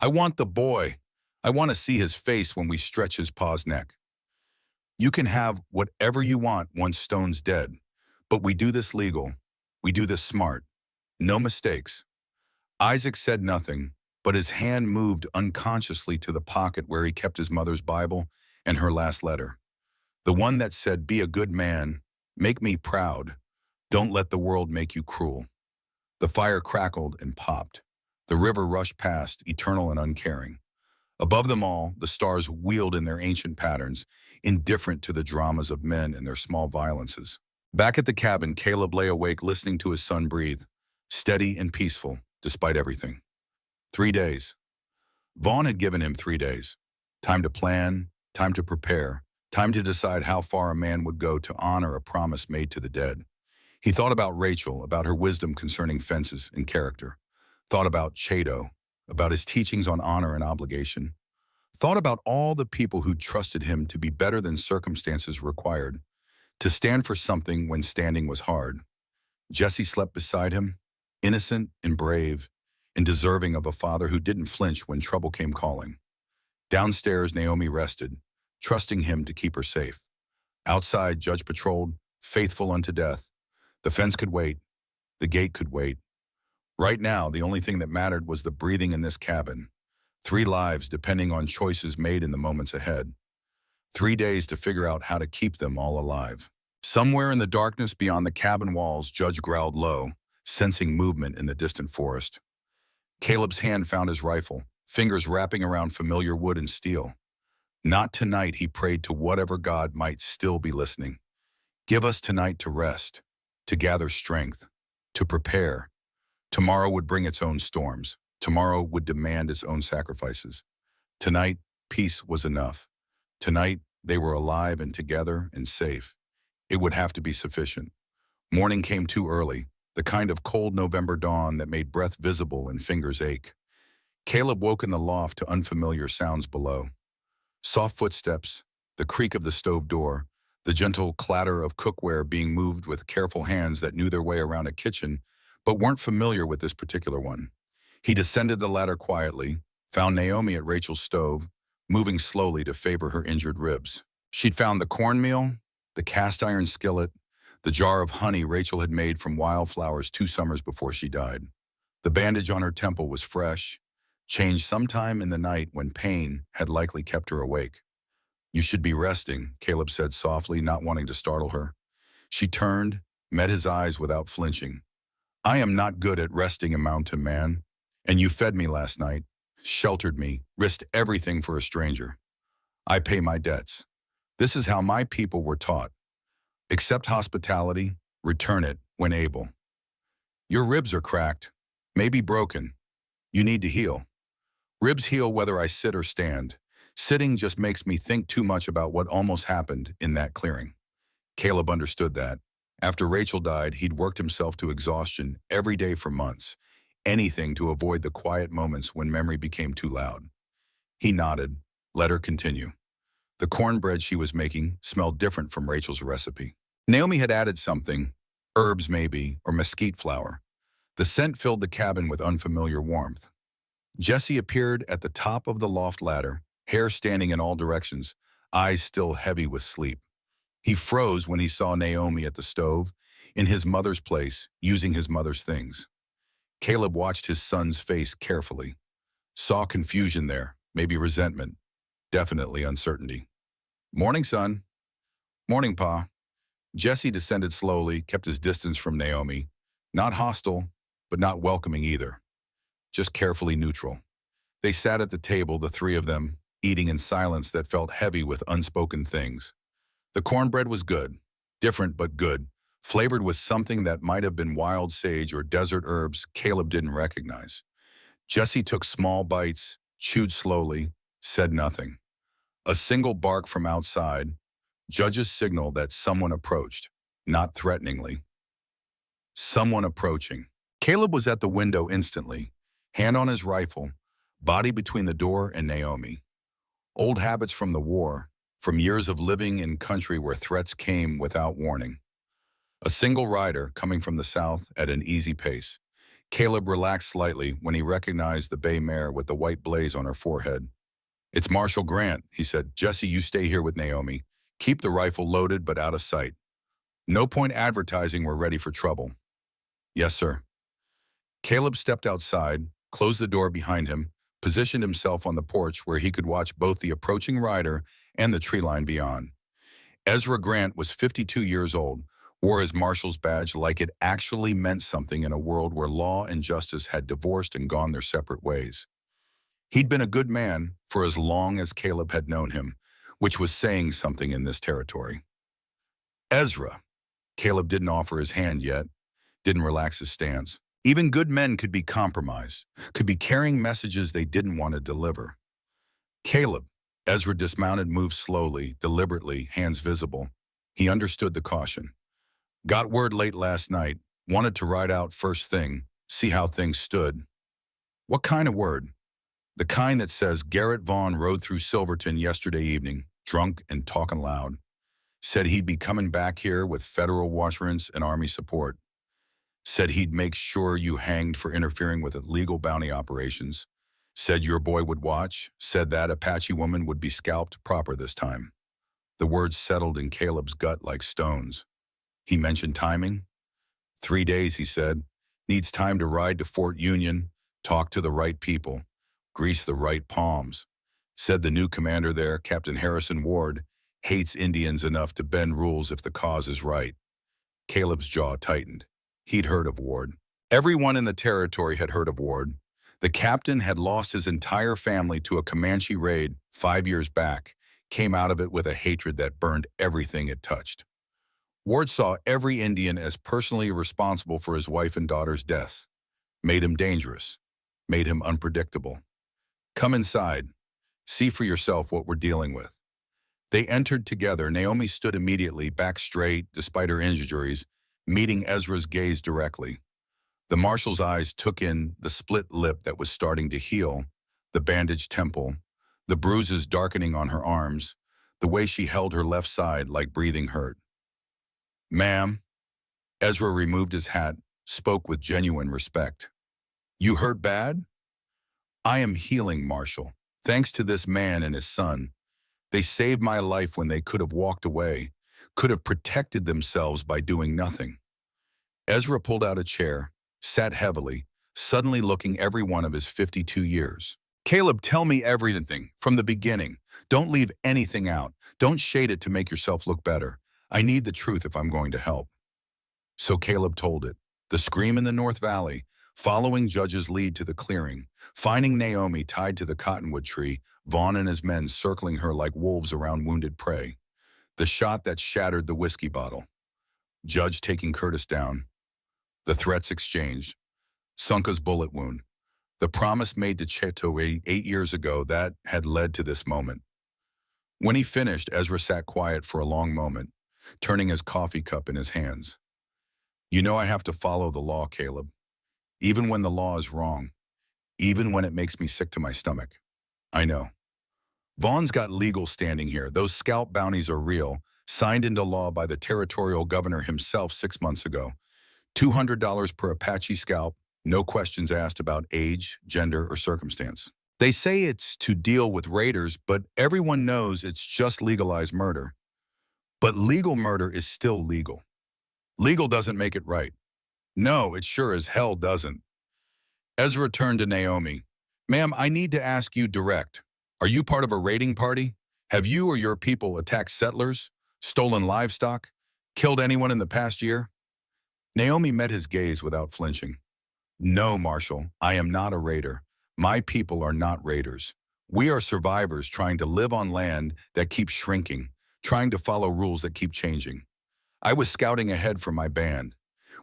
"I want the boy. I want to see his face when we stretch his paw's neck. You can have whatever you want once Stone's dead, but we do this legal. We do this smart. No mistakes." Isaac said nothing, but his hand moved unconsciously to the pocket where he kept his mother's Bible and her last letter. The one that said, "Be a good man, make me proud, don't let the world make you cruel." The fire crackled and popped. The river rushed past, eternal and uncaring. Above them all, the stars wheeled in their ancient patterns, indifferent to the dramas of men and their small violences. Back at the cabin, Caleb lay awake listening to his son breathe, steady and peaceful, despite everything. 3 days. Vaughn had given him 3 days. Time to plan, time to prepare, time to decide how far a man would go to honor a promise made to the dead. He thought about Rachel, about her wisdom concerning fences and character. Thought about Chado, about his teachings on honor and obligation. Thought about all the people who trusted him to be better than circumstances required, to stand for something when standing was hard. Jessie slept beside him, innocent and brave, and deserving of a father who didn't flinch when trouble came calling. Downstairs, Naomi rested, trusting him to keep her safe. Outside, Judge patrolled, faithful unto death. The fence could wait. The gate could wait. Right now, the only thing that mattered was the breathing in this cabin. 3 lives depending on choices made in the moments ahead. 3 days to figure out how to keep them all alive. Somewhere in the darkness beyond the cabin walls, Judge growled low, sensing movement in the distant forest. Caleb's hand found his rifle, fingers wrapping around familiar wood and steel. Not tonight, he prayed to whatever God might still be listening. Give us tonight to rest, to gather strength, to prepare. Tomorrow would bring its own storms. Tomorrow would demand its own sacrifices. Tonight, peace was enough. Tonight, they were alive and together and safe. It would have to be sufficient. Morning came too early, the kind of cold November dawn that made breath visible and fingers ache. Caleb woke in the loft to unfamiliar sounds below. Soft footsteps, the creak of the stove door, the gentle clatter of cookware being moved with careful hands that knew their way around a kitchen but weren't familiar with this particular one. He descended the ladder quietly, found Naomi at Rachel's stove, moving slowly to favor her injured ribs. She'd found the cornmeal, the cast iron skillet, the jar of honey Rachel had made from wildflowers 2 summers before she died. The bandage on her temple was fresh, changed sometime in the night when pain had likely kept her awake. "You should be resting," Caleb said softly, not wanting to startle her. She turned, met his eyes without flinching. "I am not good at resting a mountain man. And you fed me last night, sheltered me, risked everything for a stranger. I pay my debts. This is how my people were taught. Accept hospitality, return it when able. Your ribs are cracked, maybe broken. You need to heal. Ribs heal whether I sit or stand. Sitting just makes me think too much about what almost happened in that clearing." Caleb understood that. After Rachel died, he'd worked himself to exhaustion every day for months, anything to avoid the quiet moments when memory became too loud. He nodded, let her continue. The cornbread she was making smelled different from Rachel's recipe. Naomi had added something, herbs maybe, or mesquite flower. The scent filled the cabin with unfamiliar warmth. Jesse appeared at the top of the loft ladder, hair standing in all directions, eyes still heavy with sleep. He froze when he saw Naomi at the stove, in his mother's place, using his mother's things. Caleb watched his son's face carefully. Saw confusion there, maybe resentment, definitely uncertainty. "Morning, son." "Morning, Pa." Jesse descended slowly, kept his distance from Naomi. Not hostile, but not welcoming either. Just carefully neutral. They sat at the table, the three of them, eating in silence that felt heavy with unspoken things. The cornbread was good, different but good, flavored with something that might have been wild sage or desert herbs Caleb didn't recognize. Jesse took small bites, chewed slowly, said nothing. A single bark from outside, Judge's signal that someone approached, not threateningly. Someone approaching. Caleb was at the window instantly, hand on his rifle, body between the door and Naomi. Old habits from the war, from years of living in country where threats came without warning. A single rider coming from the south at an easy pace. Caleb relaxed slightly when he recognized the bay mare with the white blaze on her forehead. "It's Marshal Grant," he said. "Jesse, you stay here with Naomi. Keep the rifle loaded but out of sight. No point advertising we're ready for trouble." "Yes, sir." Caleb stepped outside, closed the door behind him, positioned himself on the porch where he could watch both the approaching rider and the tree line beyond. Ezra Grant was 52 years old, wore his marshal's badge like it actually meant something in a world where law and justice had divorced and gone their separate ways. He'd been a good man for as long as Caleb had known him, which was saying something in this territory. "Ezra." Caleb didn't offer his hand yet, didn't relax his stance. Even good men could be compromised, could be carrying messages they didn't want to deliver. "Caleb." Ezra dismounted, moved slowly, deliberately, hands visible. He understood the caution. "Got word late last night, wanted to ride out first thing, see how things stood." "What kind of word?" "The kind that says Garrett Vaughn rode through Silverton yesterday evening, drunk and talking loud. Said he'd be coming back here with federal warrants and Army support. Said he'd make sure you hanged for interfering with illegal bounty operations. Said your boy would watch. Said that Apache woman would be scalped proper this time." The words settled in Caleb's gut like stones. He mentioned timing. 3 days, he said. Needs time to ride to Fort Union, talk to the right people, grease the right palms. Said the new commander there, Captain Harrison Ward, hates Indians enough to bend rules if the cause is right. Caleb's jaw tightened. He'd heard of Ward. Everyone in the territory had heard of Ward. The captain had lost his entire family to a Comanche raid 5 years back, came out of it with a hatred that burned everything it touched. Ward saw every Indian as personally responsible for his wife and daughter's deaths. Made him dangerous. Made him unpredictable. "Come inside. See for yourself what we're dealing with." They entered together. Naomi stood immediately, back straight, despite her injuries, meeting Ezra's gaze directly. The marshal's eyes took in the split lip that was starting to heal, the bandaged temple, the bruises darkening on her arms, the way she held her left side like breathing hurt. "Ma'am." Ezra removed his hat, spoke with genuine respect. "You hurt bad?" "I am healing, Marshal." Thanks to this man and his son, they saved my life when they could have walked away, could have protected themselves by doing nothing. Ezra pulled out a chair, sat heavily, suddenly looking every one of his 52 years. Caleb, tell me everything, from the beginning. Don't leave anything out. Don't shade it to make yourself look better. I need the truth if I'm going to help. So Caleb told it. The scream in the North Valley, following Judge's lead to the clearing, finding Naomi tied to the cottonwood tree, Vaughn and his men circling her like wolves around wounded prey. The shot that shattered the whiskey bottle. Judge taking Curtis down. The threats exchanged. Sunka's bullet wound. The promise made to Chado 8 years ago that had led to this moment. When he finished, Ezra sat quiet for a long moment, turning his coffee cup in his hands. You know I have to follow the law, Caleb. Even when the law is wrong. Even when it makes me sick to my stomach. I know. Vaughn's got legal standing here. Those scalp bounties are real, signed into law by the territorial governor himself 6 months ago. $200 per Apache scalp, no questions asked about age, gender, or circumstance. They say it's to deal with raiders, but everyone knows it's just legalized murder. But legal murder is still legal. Legal doesn't make it right. No, it sure as hell doesn't. Ezra turned to Naomi. Ma'am, I need to ask you direct. Are you part of a raiding party? Have you or your people attacked settlers, stolen livestock, killed anyone in the past year? Naomi met his gaze without flinching. No, Marshal, I am not a raider. My people are not raiders. We are survivors trying to live on land that keeps shrinking, trying to follow rules that keep changing. I was scouting ahead for my band.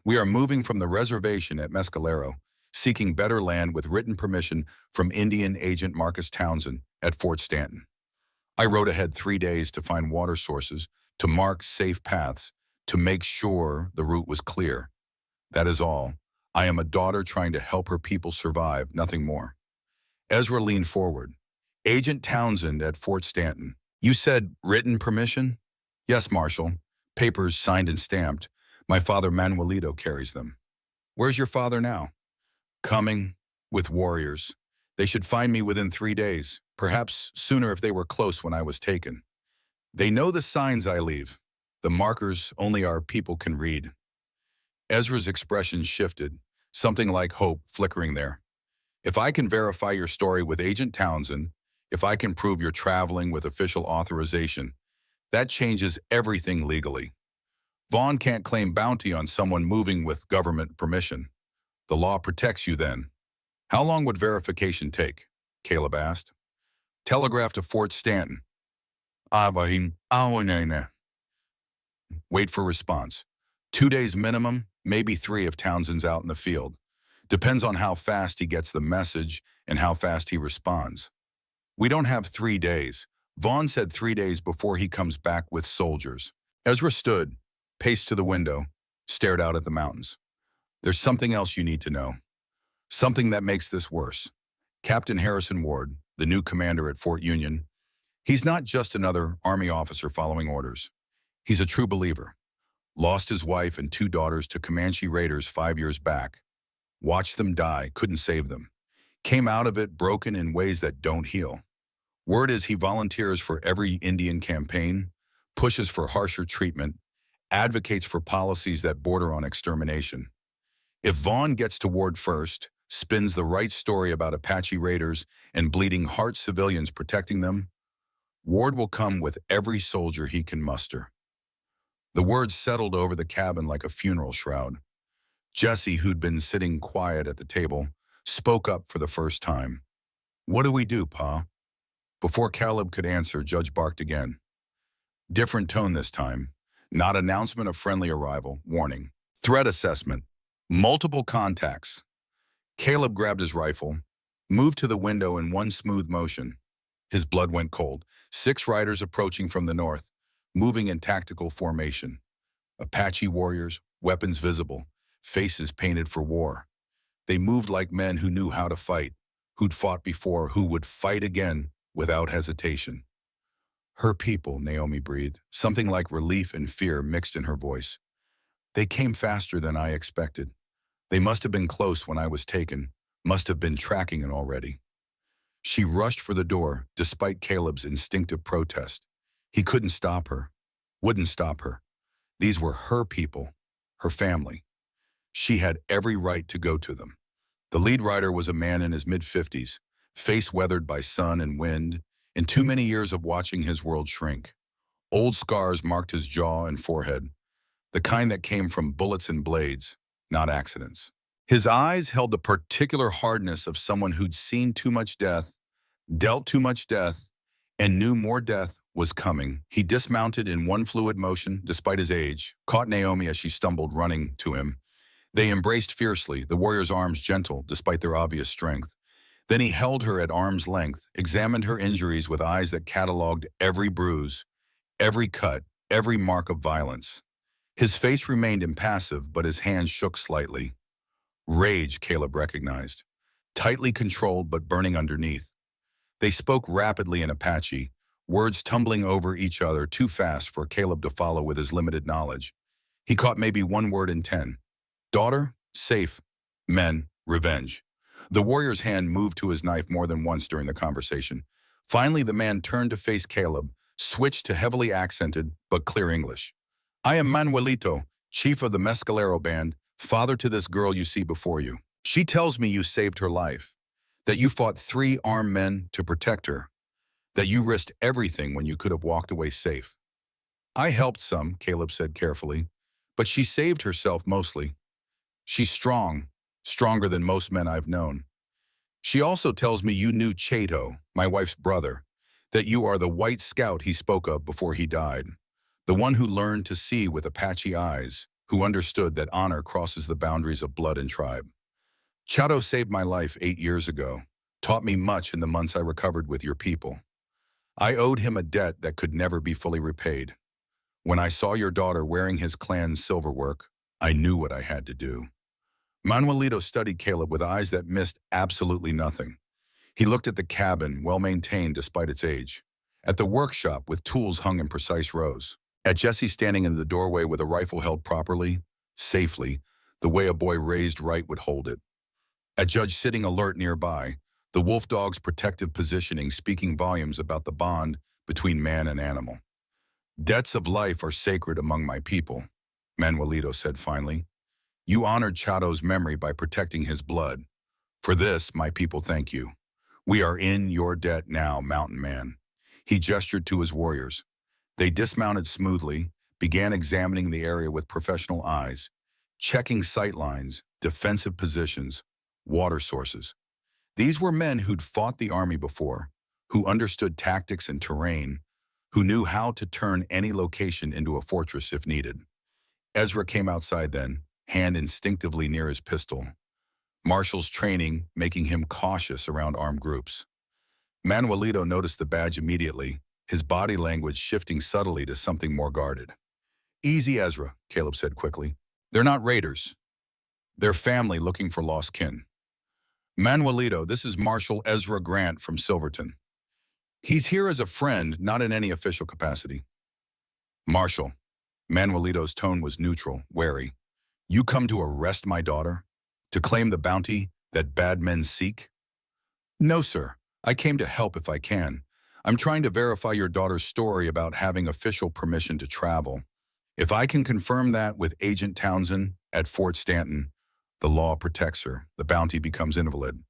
We are moving from the reservation at Mescalero, seeking better land with written permission from Indian Agent Marcus Townsend at Fort Stanton. I rode ahead 3 days to find water sources, to mark safe paths, to make sure the route was clear. That is all. I am a daughter trying to help her people survive, nothing more. Ezra leaned forward. Agent Townsend at Fort Stanton. You said written permission? Yes, Marshal. Papers signed and stamped. My father Manuelito carries them. Where's your father now? Coming, with warriors. They should find me within 3 days, perhaps sooner if they were close when I was taken. They know the signs I leave, the markers only our people can read. Ezra's expression shifted, something like hope flickering there. If I can verify your story with Agent Townsend, if I can prove you're traveling with official authorization, that changes everything legally. Vaughn can't claim bounty on someone moving with government permission. The law protects you then. How long would verification take? Caleb asked. Telegraph to Fort Stanton. Wait for response. 2 days minimum, maybe 3 if Townsend's out in the field. Depends on how fast he gets the message and how fast he responds. We don't have 3 days. Vaughn said 3 days before he comes back with soldiers. Ezra stood, paced to the window, stared out at the mountains. There's something else you need to know. Something that makes this worse. Captain Harrison Ward, the new commander at Fort Union, he's not just another Army officer following orders. He's a true believer. Lost his wife and 2 daughters to Comanche raiders 5 years back. Watched them die, couldn't save them. Came out of it broken in ways that don't heal. Word is he volunteers for every Indian campaign, pushes for harsher treatment, advocates for policies that border on extermination. If Vaughn gets to Ward first, spins the right story about Apache raiders and bleeding heart civilians protecting them, Ward will come with every soldier he can muster. The words settled over the cabin like a funeral shroud. Jesse, who'd been sitting quiet at the table, spoke up for the first time. What do we do, Pa? Before Caleb could answer, Judge barked again. Different tone this time. Not announcement of friendly arrival, warning. Threat assessment. Multiple contacts. Caleb grabbed his rifle, moved to the window in one smooth motion. His blood went cold. 6 riders approaching from the north, moving in tactical formation. Apache warriors, weapons visible, faces painted for war. They moved like men who knew how to fight, who'd fought before, who would fight again without hesitation. Her people, Naomi breathed, something like relief and fear mixed in her voice. They came faster than I expected. They must have been close when I was taken, must have been tracking it already. She rushed for the door, despite Caleb's instinctive protest. He couldn't stop her, wouldn't stop her. These were her people, her family. She had every right to go to them. The lead rider was a man in his mid-50s, face weathered by sun and wind, and too many years of watching his world shrink. Old scars marked his jaw and forehead, the kind that came from bullets and blades, not accidents. His eyes held the particular hardness of someone who'd seen too much death, dealt too much death, and knew more death was coming. He dismounted in one fluid motion, despite his age, caught Naomi as she stumbled running to him. They embraced fiercely, the warrior's arms gentle, despite their obvious strength. Then he held her at arm's length, examined her injuries with eyes that cataloged every bruise, every cut, every mark of violence. His face remained impassive, but his hands shook slightly. Rage, Caleb recognized, tightly controlled but burning underneath. They spoke rapidly in Apache, words tumbling over each other too fast for Caleb to follow with his limited knowledge. He caught maybe one word in 10. Daughter, safe. Men, revenge. The warrior's hand moved to his knife more than once during the conversation. Finally, the man turned to face Caleb, switched to heavily accented but clear English. I am Manuelito, chief of the Mescalero band, father to this girl you see before you. She tells me you saved her life, that you fought 3 armed men to protect her, that you risked everything when you could have walked away safe. I helped some, Caleb said carefully, but she saved herself mostly. She's strong, stronger than most men I've known. She also tells me you knew Chado, my wife's brother, that you are the white scout he spoke of before he died, the one who learned to see with Apache eyes, who understood that honor crosses the boundaries of blood and tribe. Chado saved my life 8 years ago, taught me much in the months I recovered with your people. I owed him a debt that could never be fully repaid. When I saw your daughter wearing his clan's silverwork, I knew what I had to do. Manuelito studied Caleb with eyes that missed absolutely nothing. He looked at the cabin, well-maintained despite its age, at the workshop with tools hung in precise rows, at Jesse standing in the doorway with a rifle held properly, safely, the way a boy raised right would hold it, at Judge sitting alert nearby, the wolf dog's protective positioning speaking volumes about the bond between man and animal. Debts of life are sacred among my people, Manuelito said finally. You honored Chado's memory by protecting his blood. For this, my people thank you. We are in your debt now, Mountain Man. He gestured to his warriors. They dismounted smoothly, began examining the area with professional eyes, checking sight lines, defensive positions, water sources. These were men who'd fought the army before, who understood tactics and terrain, who knew how to turn any location into a fortress if needed. Ezra came outside then, hand instinctively near his pistol. Marshall's training making him cautious around armed groups. Manuelito noticed the badge immediately, his body language shifting subtly to something more guarded. Easy, Ezra, Caleb said quickly. They're not raiders. They're family looking for lost kin. Manuelito, this is Marshal Ezra Grant from Silverton. He's here as a friend, not in any official capacity. Marshal, Manuelito's tone was neutral, wary. You come to arrest my daughter? To claim the bounty that bad men seek? No, sir. I came to help if I can. I'm trying to verify your daughter's story about having official permission to travel. If I can confirm that with Agent Townsend at Fort Stanton, the law protects her. The bounty becomes invalid.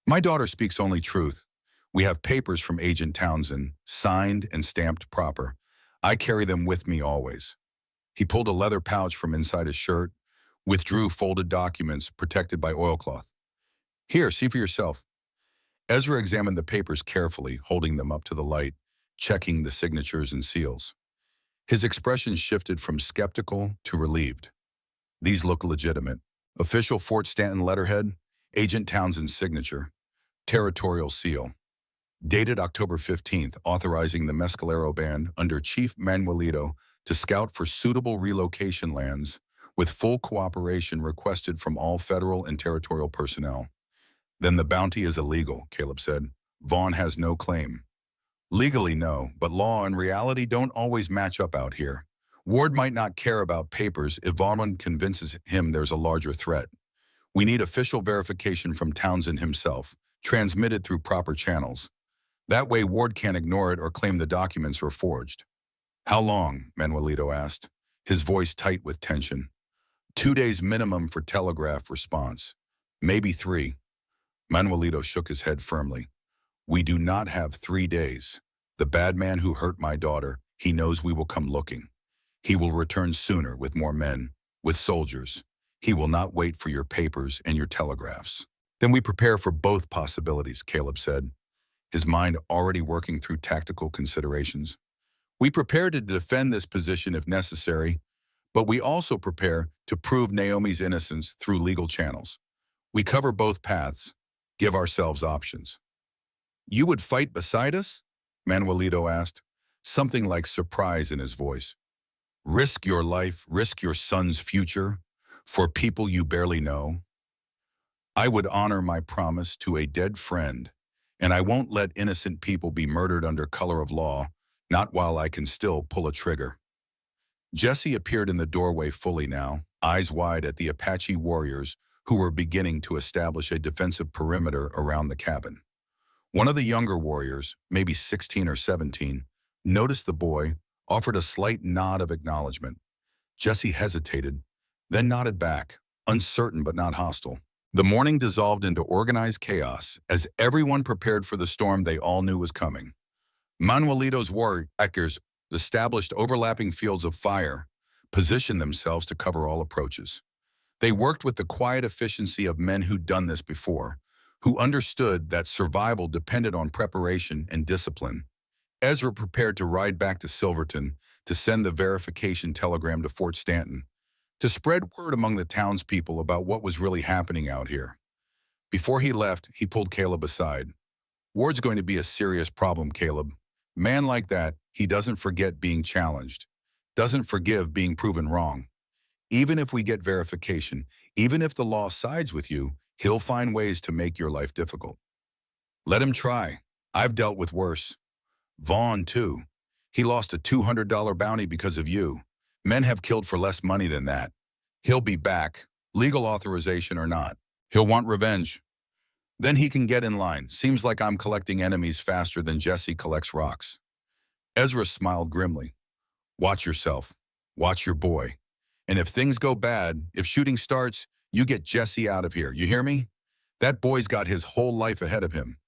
My daughter speaks only truth. We have papers from Agent Townsend, signed and stamped proper. I carry them with me always. He pulled a leather pouch from inside his shirt, withdrew folded documents protected by oilcloth. Here, see for yourself. Ezra examined the papers carefully, holding them up to the light, checking the signatures and seals. His expression shifted from skeptical to relieved. These look legitimate. Official Fort Stanton letterhead, Agent Townsend's signature, territorial seal. Dated October 15th, authorizing the Mescalero Band under Chief Manuelito to scout for suitable relocation lands, with full cooperation requested from all federal and territorial personnel. Then the bounty is illegal, Caleb said. Vaughn has no claim. Legally, no, but law and reality don't always match up out here. Ward might not care about papers if Vaughn convinces him there's a larger threat. We need official verification from Townsend himself, transmitted through proper channels. That way Ward can't ignore it or claim the documents are forged. How long? Manuelito asked, his voice tight with tension. 2 days minimum for telegraph response. Maybe 3. Manuelito shook his head firmly. We do not have 3 days. The bad man who hurt my daughter, he knows we will come looking. He will return sooner with more men, with soldiers. He will not wait for your papers and your telegraphs. Then we prepare for both possibilities, Caleb said, his mind already working through tactical considerations. We prepare to defend this position if necessary, but we also prepare to prove Naomi's innocence through legal channels. We cover both paths, give ourselves options. You would fight beside us? Manuelito asked, something like surprise in his voice. Risk your life, risk your son's future, for people you barely know? I would honor my promise to a dead friend, and I won't let innocent people be murdered under color of law, not while I can still pull a trigger. Jesse appeared in the doorway fully now, eyes wide at the Apache warriors who were beginning to establish a defensive perimeter around the cabin. One of the younger warriors, maybe 16 or 17, noticed the boy, offered a slight nod of acknowledgement. Jesse hesitated, then nodded back, uncertain but not hostile. The morning dissolved into organized chaos as everyone prepared for the storm they all knew was coming. Manuelito's warriors established overlapping fields of fire, positioned themselves to cover all approaches. They worked with the quiet efficiency of men who'd done this before, who understood that survival depended on preparation and discipline. Ezra prepared to ride back to Silverton to send the verification telegram to Fort Stanton, to spread word among the townspeople about what was really happening out here. Before he left, he pulled Caleb aside. Ward's going to be a serious problem, Caleb. Man like that, he doesn't forget being challenged, doesn't forgive being proven wrong. Even if we get verification, even if the law sides with you, he'll find ways to make your life difficult. Let him try. I've dealt with worse. Vaughn, too. He lost a $200 bounty because of you. Men have killed for less money than that. He'll be back, legal authorization or not. He'll want revenge. Then he can get in line. Seems like I'm collecting enemies faster than Jesse collects rocks. Ezra smiled grimly. Watch yourself. Watch your boy. And if things go bad, if shooting starts, you get Jesse out of here. You hear me? That boy's got his whole life ahead of him.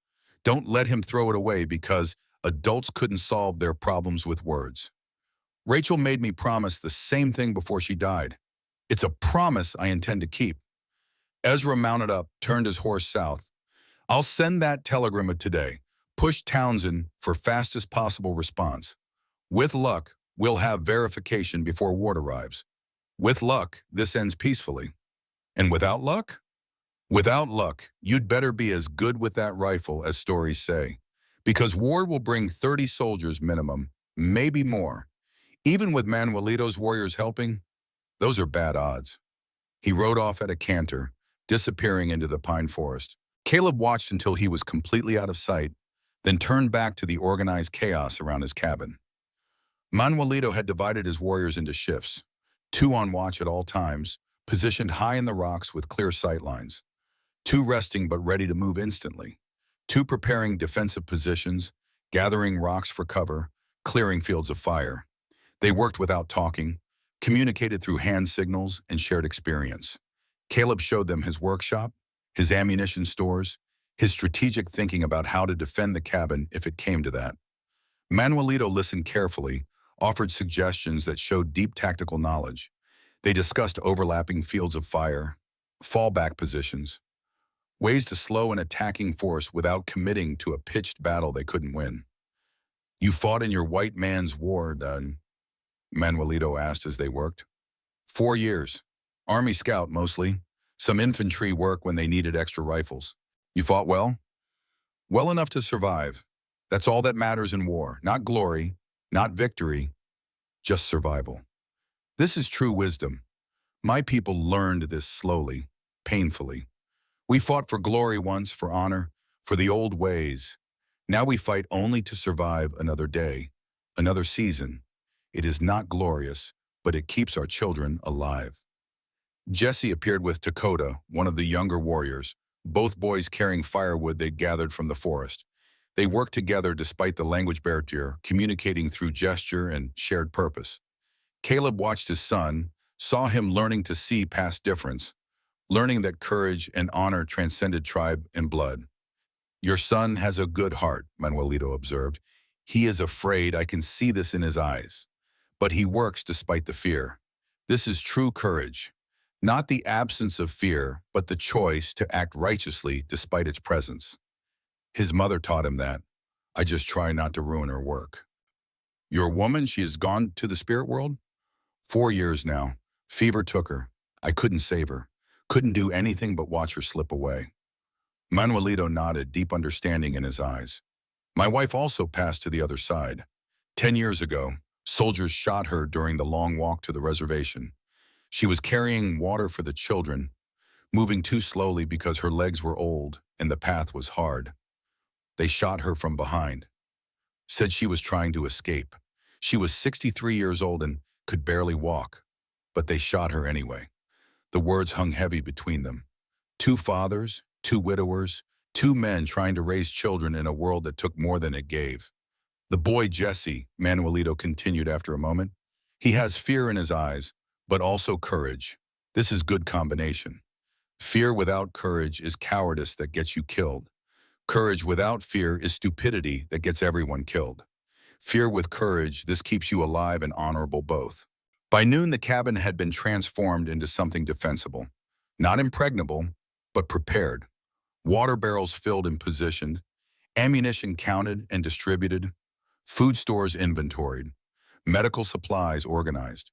Don't let him throw it away because adults couldn't solve their problems with words. Rachel made me promise the same thing before she died. It's a promise I intend to keep. Ezra mounted up, turned his horse south. I'll send that telegram today. Push Townsend for fastest possible response. With luck, we'll have verification before Ward arrives. With luck, this ends peacefully. And without luck? Without luck, you'd better be as good with that rifle as stories say. Because Ward will bring 30 soldiers minimum, maybe more. Even with Manuelito's warriors helping, those are bad odds. He rode off at a canter, disappearing into the pine forest. Caleb watched until he was completely out of sight, then turned back to the organized chaos around his cabin. Manuelito had divided his warriors into shifts, 2 on watch at all times, positioned high in the rocks with clear sight lines, 2 resting but ready to move instantly, 2 preparing defensive positions, gathering rocks for cover, clearing fields of fire. They worked without talking, communicated through hand signals and shared experience. Caleb showed them his workshop, his ammunition stores, his strategic thinking about how to defend the cabin if it came to that. Manuelito listened carefully, offered suggestions that showed deep tactical knowledge. They discussed overlapping fields of fire, fallback positions, ways to slow an attacking force without committing to a pitched battle they couldn't win. You fought in your white man's war, then? Manuelito asked as they worked. 4 years. Army scout mostly. Some infantry work when they needed extra rifles. You fought well? Well enough to survive. That's all that matters in war. Not glory, not victory, just survival. This is true wisdom. My people learned this slowly, painfully. We fought for glory once, for honor, for the old ways. Now we fight only to survive another day, another season. It is not glorious, but it keeps our children alive. Jesse appeared with Dakota, one of the younger warriors, both boys carrying firewood they'd gathered from the forest. They worked together despite the language barrier, communicating through gesture and shared purpose. Caleb watched his son, saw him learning to see past difference, learning that courage and honor transcended tribe and blood. Your son has a good heart, Manuelito observed. He is afraid, I can see this in his eyes. But he works despite the fear. This is true courage. Not the absence of fear, but the choice to act righteously despite its presence. His mother taught him that. I just try not to ruin her work. Your woman, she has gone to the spirit world? 4 years now. Fever took her. I couldn't save her. Couldn't do anything but watch her slip away. Manuelito nodded, deep understanding in his eyes. My wife also passed to the other side. 10 years ago, soldiers shot her during the long walk to the reservation. She was carrying water for the children, moving too slowly because her legs were old and the path was hard. They shot her from behind. Said she was trying to escape. She was 63 years old and could barely walk. But they shot her anyway. The words hung heavy between them. Two fathers, two widowers, two men trying to raise children in a world that took more than it gave. The boy Jesse, Manuelito continued after a moment, he has fear in his eyes, but also courage. This is good combination. Fear without courage is cowardice that gets you killed. Courage without fear is stupidity that gets everyone killed. Fear with courage, this keeps you alive and honorable both. By noon, the cabin had been transformed into something defensible. Not impregnable, but prepared. Water barrels filled and positioned, ammunition counted and distributed, food stores inventoried, medical supplies organized.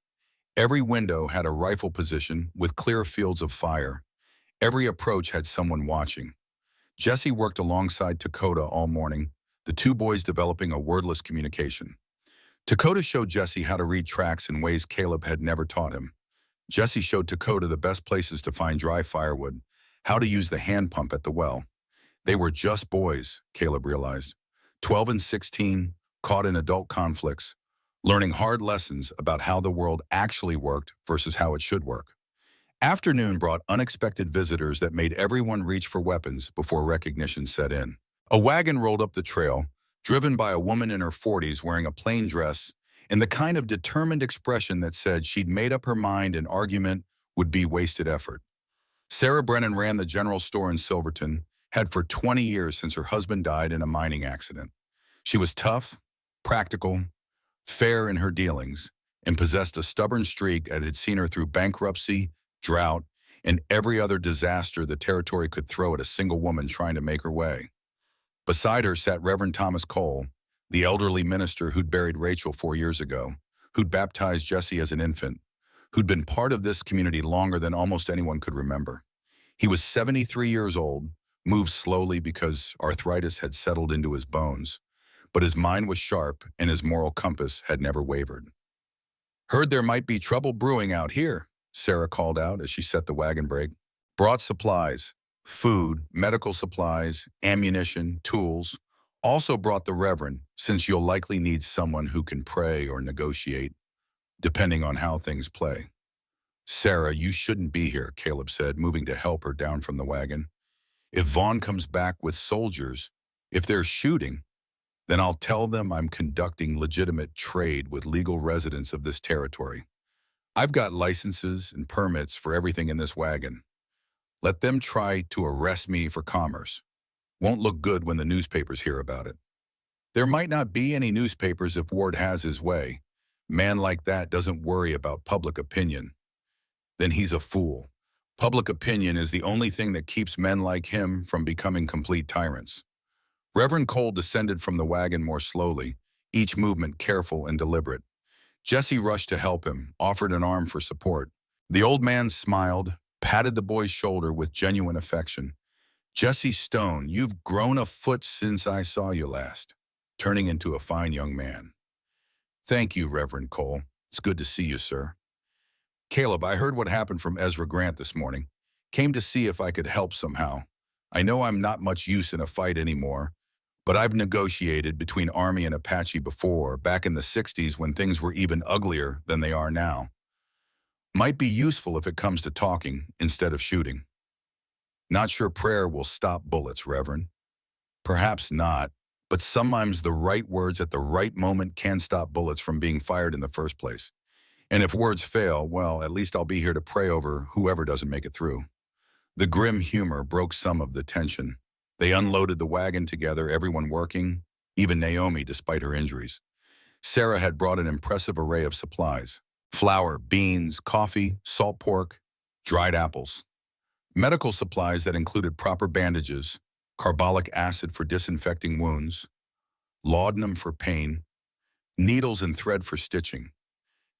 Every window had a rifle position with clear fields of fire. Every approach had someone watching. Jesse worked alongside Dakota all morning, the two boys developing a wordless communication. Dakota showed Jesse how to read tracks in ways Caleb had never taught him. Jesse showed Dakota the best places to find dry firewood, how to use the hand pump at the well. They were just boys, Caleb realized. 12 and 16, caught in adult conflicts, learning hard lessons about how the world actually worked versus how it should work. Afternoon brought unexpected visitors that made everyone reach for weapons before recognition set in. A wagon rolled up the trail, driven by a woman in her 40s wearing a plain dress and the kind of determined expression that said she'd made up her mind an argument would be wasted effort. Sarah Brennan ran the general store in Silverton, had for 20 years since her husband died in a mining accident. She was tough, practical, fair in her dealings, and possessed a stubborn streak that had seen her through bankruptcy, drought, and every other disaster the territory could throw at a single woman trying to make her way. Beside her sat Reverend Thomas Cole, the elderly minister who'd buried Rachel 4 years ago, who'd baptized Jesse as an infant, who'd been part of this community longer than almost anyone could remember. He was 73 years old, moved slowly because arthritis had settled into his bones, but his mind was sharp and his moral compass had never wavered. Heard there might be trouble brewing out here, Sarah called out as she set the wagon brake. Brought supplies, food, medical supplies, ammunition, tools. Also brought the Reverend, since you'll likely need someone who can pray or negotiate, depending on how things play. Sarah, you shouldn't be here, Caleb said, moving to help her down from the wagon. If Vaughn comes back with soldiers, if they're shooting, then I'll tell them I'm conducting legitimate trade with legal residents of this territory. I've got licenses and permits for everything in this wagon. Let them try to arrest me for commerce. Won't look good when the newspapers hear about it. There might not be any newspapers if Ward has his way. Man like that doesn't worry about public opinion. Then he's a fool. Public opinion is the only thing that keeps men like him from becoming complete tyrants. Reverend Cole descended from the wagon more slowly, each movement careful and deliberate. Jesse rushed to help him, offered an arm for support. The old man smiled, patted the boy's shoulder with genuine affection. Jesse Stone, you've grown a foot since I saw you last, turning into a fine young man. Thank you, Reverend Cole. It's good to see you, sir. Caleb, I heard what happened from Ezra Grant this morning. Came to see if I could help somehow. I know I'm not much use in a fight anymore, but I've negotiated between Army and Apache before, back in the 60s when things were even uglier than they are now. Might be useful if it comes to talking instead of shooting. Not sure prayer will stop bullets, Reverend. Perhaps not, but sometimes the right words at the right moment can stop bullets from being fired in the first place. And if words fail, well, at least I'll be here to pray over whoever doesn't make it through. The grim humor broke some of the tension. They unloaded the wagon together, everyone working, even Naomi despite her injuries. Sarah had brought an impressive array of supplies: flour, beans, coffee, salt pork, dried apples. Medical supplies that included proper bandages, carbolic acid for disinfecting wounds, laudanum for pain, needles and thread for stitching,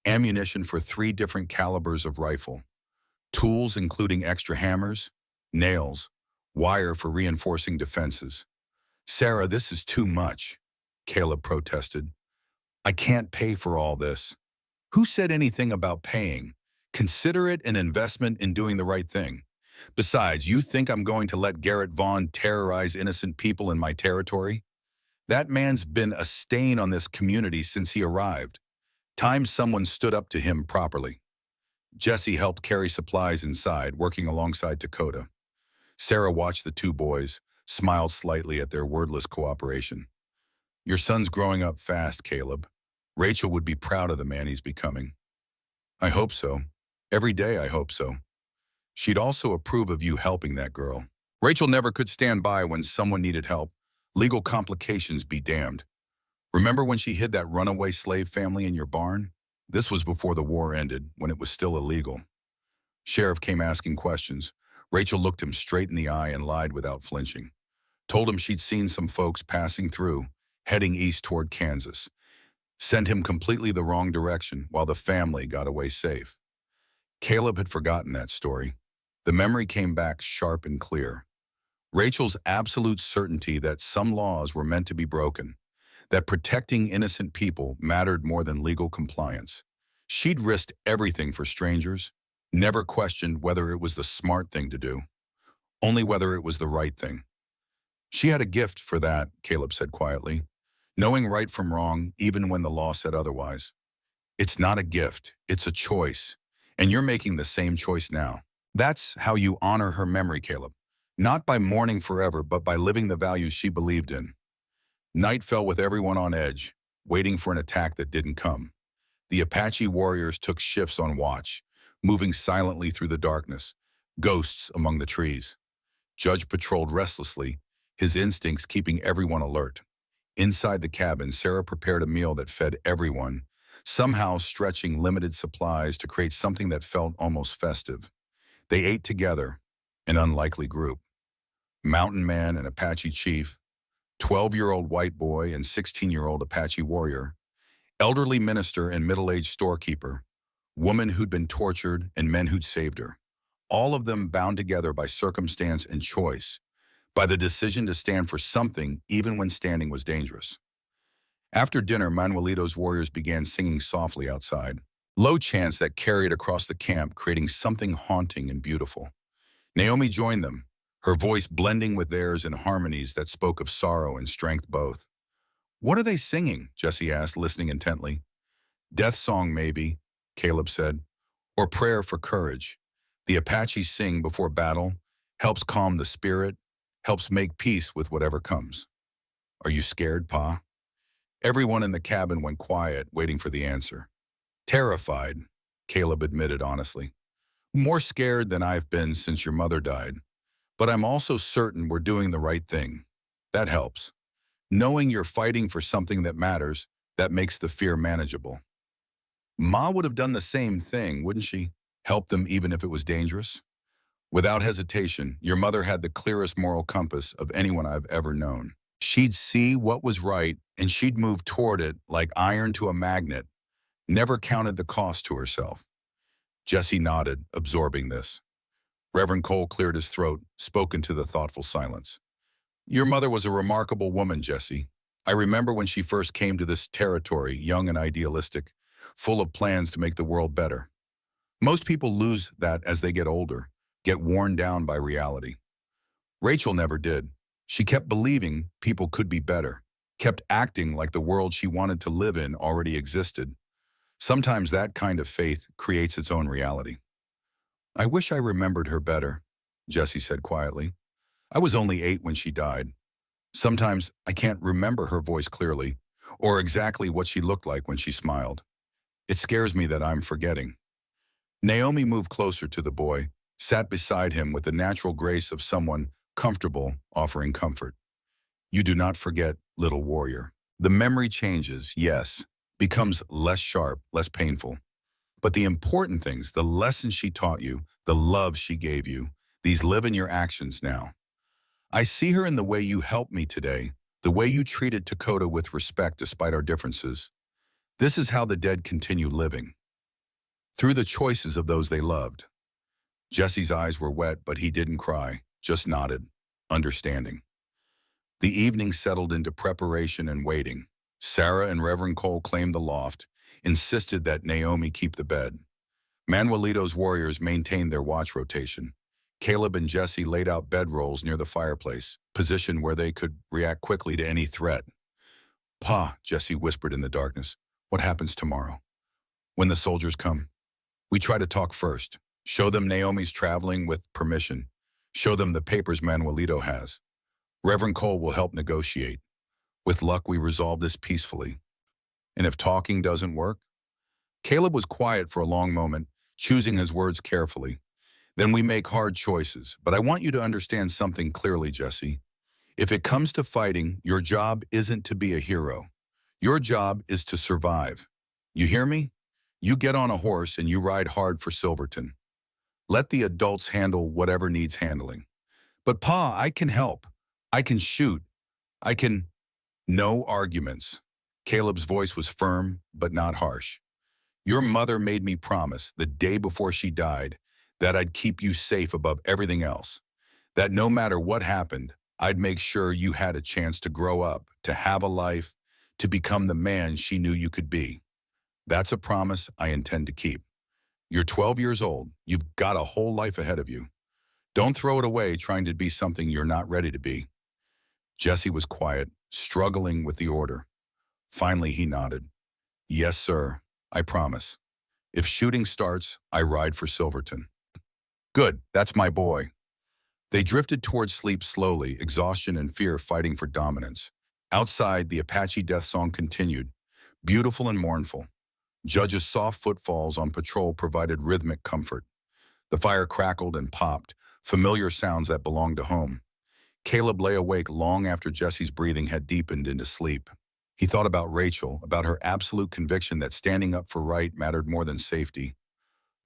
ammunition for 3 different calibers of rifle, tools including extra hammers, nails, wire for reinforcing defenses. Sarah, this is too much, Caleb protested. I can't pay for all this. Who said anything about paying? Consider it an investment in doing the right thing. Besides, you think I'm going to let Garrett Vaughn terrorize innocent people in my territory? That man's been a stain on this community since he arrived. Time someone stood up to him properly. Jesse helped carry supplies inside, working alongside Dakota. Sarah watched the 2 boys, smiled slightly at their wordless cooperation. Your son's growing up fast, Caleb. Rachel would be proud of the man he's becoming. I hope so. Every day I hope so. She'd also approve of you helping that girl. Rachel never could stand by when someone needed help. Legal complications be damned. Remember when she hid that runaway slave family in your barn? This was before the war ended, when it was still illegal. Sheriff came asking questions. Rachel looked him straight in the eye and lied without flinching. Told him she'd seen some folks passing through, heading east toward Kansas. Sent him completely the wrong direction while the family got away safe. Caleb had forgotten that story. The memory came back sharp and clear. Rachel's absolute certainty that some laws were meant to be broken, that protecting innocent people mattered more than legal compliance. She'd risked everything for strangers, never questioned whether it was the smart thing to do, only whether it was the right thing. She had a gift for that, Caleb said quietly, knowing right from wrong even when the law said otherwise. It's not a gift, it's a choice, and you're making the same choice now. That's how you honor her memory, Caleb. Not by mourning forever, but by living the values she believed in. Night fell with everyone on edge, waiting for an attack that didn't come. The Apache warriors took shifts on watch, moving silently through the darkness, ghosts among the trees. Judge patrolled restlessly, his instincts keeping everyone alert. Inside the cabin, Sarah prepared a meal that fed everyone, somehow stretching limited supplies to create something that felt almost festive. They ate together, an unlikely group. Mountain man and Apache chief, 12-year-old white boy and 16-year-old Apache warrior, elderly minister and middle-aged storekeeper, woman who'd been tortured and men who'd saved her. All of them bound together by circumstance and choice, by the decision to stand for something even when standing was dangerous. After dinner, Manuelito's warriors began singing softly outside, low chants that carried across the camp, creating something haunting and beautiful. Naomi joined them, her voice blending with theirs in harmonies that spoke of sorrow and strength both. What are they singing? Jesse asked, listening intently. Death song, maybe, Caleb said, or prayer for courage. The Apaches sing before battle, helps calm the spirit, helps make peace with whatever comes. Are you scared, Pa? Everyone in the cabin went quiet, waiting for the answer. Terrified, Caleb admitted honestly. More scared than I've been since your mother died. But I'm also certain we're doing the right thing. That helps. Knowing you're fighting for something that matters, that makes the fear manageable. Ma would have done the same thing, wouldn't she? Help them even if it was dangerous? Without hesitation, your mother had the clearest moral compass of anyone I've ever known. She'd see what was right, and she'd move toward it like iron to a magnet, never counted the cost to herself. Jesse nodded, absorbing this. Reverend Cole cleared his throat, spoke into the thoughtful silence. Your mother was a remarkable woman, Jesse. I remember when she first came to this territory, young and idealistic, full of plans to make the world better. Most people lose that as they get older, get worn down by reality. Rachel never did. She kept believing people could be better, kept acting like the world she wanted to live in already existed. Sometimes that kind of faith creates its own reality. I wish I remembered her better. Jesse said quietly. I was only 8 when she died. Sometimes I can't remember her voice clearly, or exactly what she looked like when she smiled. It scares me that I'm forgetting. Naomi moved closer to the boy, sat beside him with the natural grace of someone comfortable offering comfort. You do not forget, little warrior. The memory changes, yes, becomes less sharp, less painful. But the important things, the lessons she taught you, the love she gave you, these live in your actions now. I see her in the way you helped me today, the way you treated Dakota with respect despite our differences. This is how the dead continue living, through the choices of those they loved. Jesse's eyes were wet, but he didn't cry, just nodded, understanding. The evening settled into preparation and waiting. Sarah and Reverend Cole claimed the loft, insisted that Naomi keep the bed. Manuelito's warriors maintained their watch rotation. Caleb and Jesse laid out bedrolls near the fireplace, positioned where they could react quickly to any threat. Pa, Jesse whispered in the darkness, what happens tomorrow? When the soldiers come? We try to talk first. Show them Naomi's traveling with permission. Show them the papers Manuelito has. Reverend Cole will help negotiate. With luck, we resolve this peacefully. And if talking doesn't work? Caleb was quiet for a long moment, choosing his words carefully. Then we make hard choices. But I want you to understand something clearly, Jesse. If it comes to fighting, your job isn't to be a hero. Your job is to survive. You hear me? You get on a horse and you ride hard for Silverton. Let the adults handle whatever needs handling. But Pa, I can help. I can shoot. I can... No arguments. Caleb's voice was firm, but not harsh. Your mother made me promise, the day before she died, that I'd keep you safe above everything else. That no matter what happened, I'd make sure you had a chance to grow up, to have a life, to become the man she knew you could be. That's a promise I intend to keep. You're 12 years old. You've got a whole life ahead of you. Don't throw it away trying to be something you're not ready to be. Jesse was quiet, struggling with the order. Finally, he nodded. Yes, sir, I promise. If shooting starts, I ride for Silverton. Good, that's my boy. They drifted towards sleep slowly, exhaustion and fear fighting for dominance. Outside, the Apache death song continued, beautiful and mournful. Judge's soft footfalls on patrol provided rhythmic comfort. The fire crackled and popped, familiar sounds that belonged to home. Caleb lay awake long after Jesse's breathing had deepened into sleep. He thought about Rachel, about her absolute conviction that standing up for right mattered more than safety.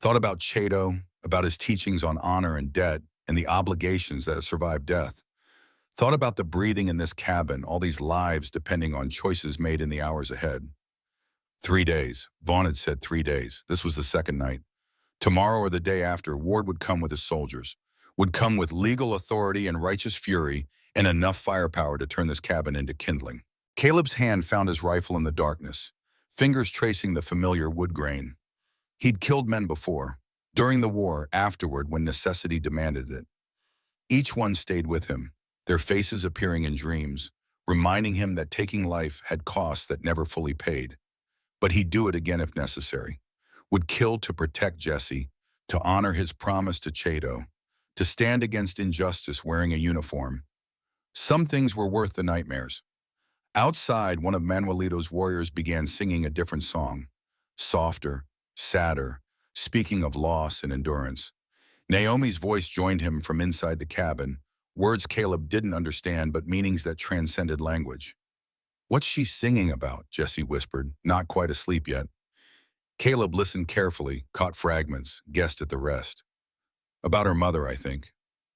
Thought about Chado, about his teachings on honor and debt and the obligations that have survived death. Thought about the breathing in this cabin, all these lives depending on choices made in the hours ahead. 3 days. Vaughn had said 3 days. This was the second night. Tomorrow or the day after, Ward would come with his soldiers, would come with legal authority and righteous fury and enough firepower to turn this cabin into kindling. Caleb's hand found his rifle in the darkness, fingers tracing the familiar wood grain. He'd killed men before, during the war, afterward when necessity demanded it. Each one stayed with him, their faces appearing in dreams, reminding him that taking life had costs that never fully paid. But he'd do it again if necessary, would kill to protect Jesse, to honor his promise to Chado, to stand against injustice wearing a uniform. Some things were worth the nightmares. Outside, one of Manuelito's warriors began singing a different song, softer, sadder, speaking of loss and endurance. Naomi's voice joined him from inside the cabin, words Caleb didn't understand but meanings that transcended language. What's she singing about? Jesse whispered, not quite asleep yet. Caleb listened carefully, caught fragments, guessed at the rest. About her mother, I think.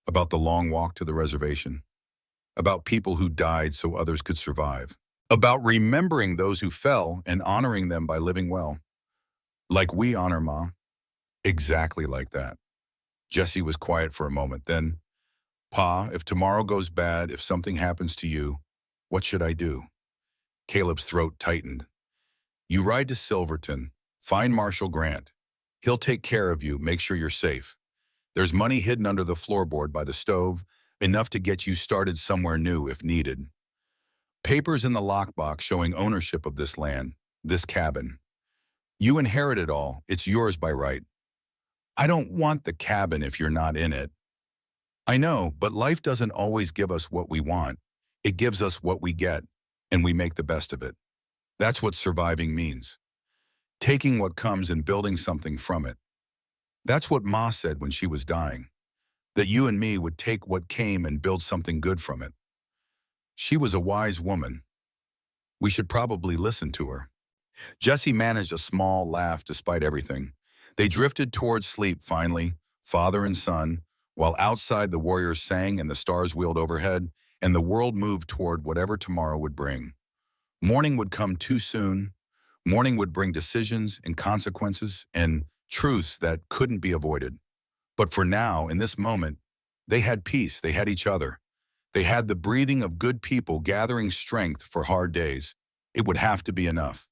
About the long walk to the reservation. About people who died so others could survive. About remembering those who fell and honoring them by living well. Like we honor Ma. Exactly like that. Jesse was quiet for a moment. Then, Pa, if tomorrow goes bad, if something happens to you, what should I do? Caleb's throat tightened. You ride to Silverton. Find Marshal Grant. He'll take care of you, make sure you're safe. There's money hidden under the floorboard by the stove, enough to get you started somewhere new if needed. Papers in the lockbox showing ownership of this land, this cabin. You inherit it all, it's yours by right. I don't want the cabin if you're not in it. I know, but life doesn't always give us what we want. It gives us what we get, and we make the best of it. That's what surviving means. Taking what comes and building something from it. That's what Ma said when she was dying, that you and me would take what came and build something good from it. She was a wise woman. We should probably listen to her. Jesse managed a small laugh despite everything. They drifted towards sleep finally, father and son, while outside the warriors sang and the stars wheeled overhead, and the world moved toward whatever tomorrow would bring. Morning would come too soon. Morning would bring decisions and consequences and truths that couldn't be avoided. But for now, in this moment, they had peace, they had each other. They had the breathing of good people gathering strength for hard days. It would have to be enough.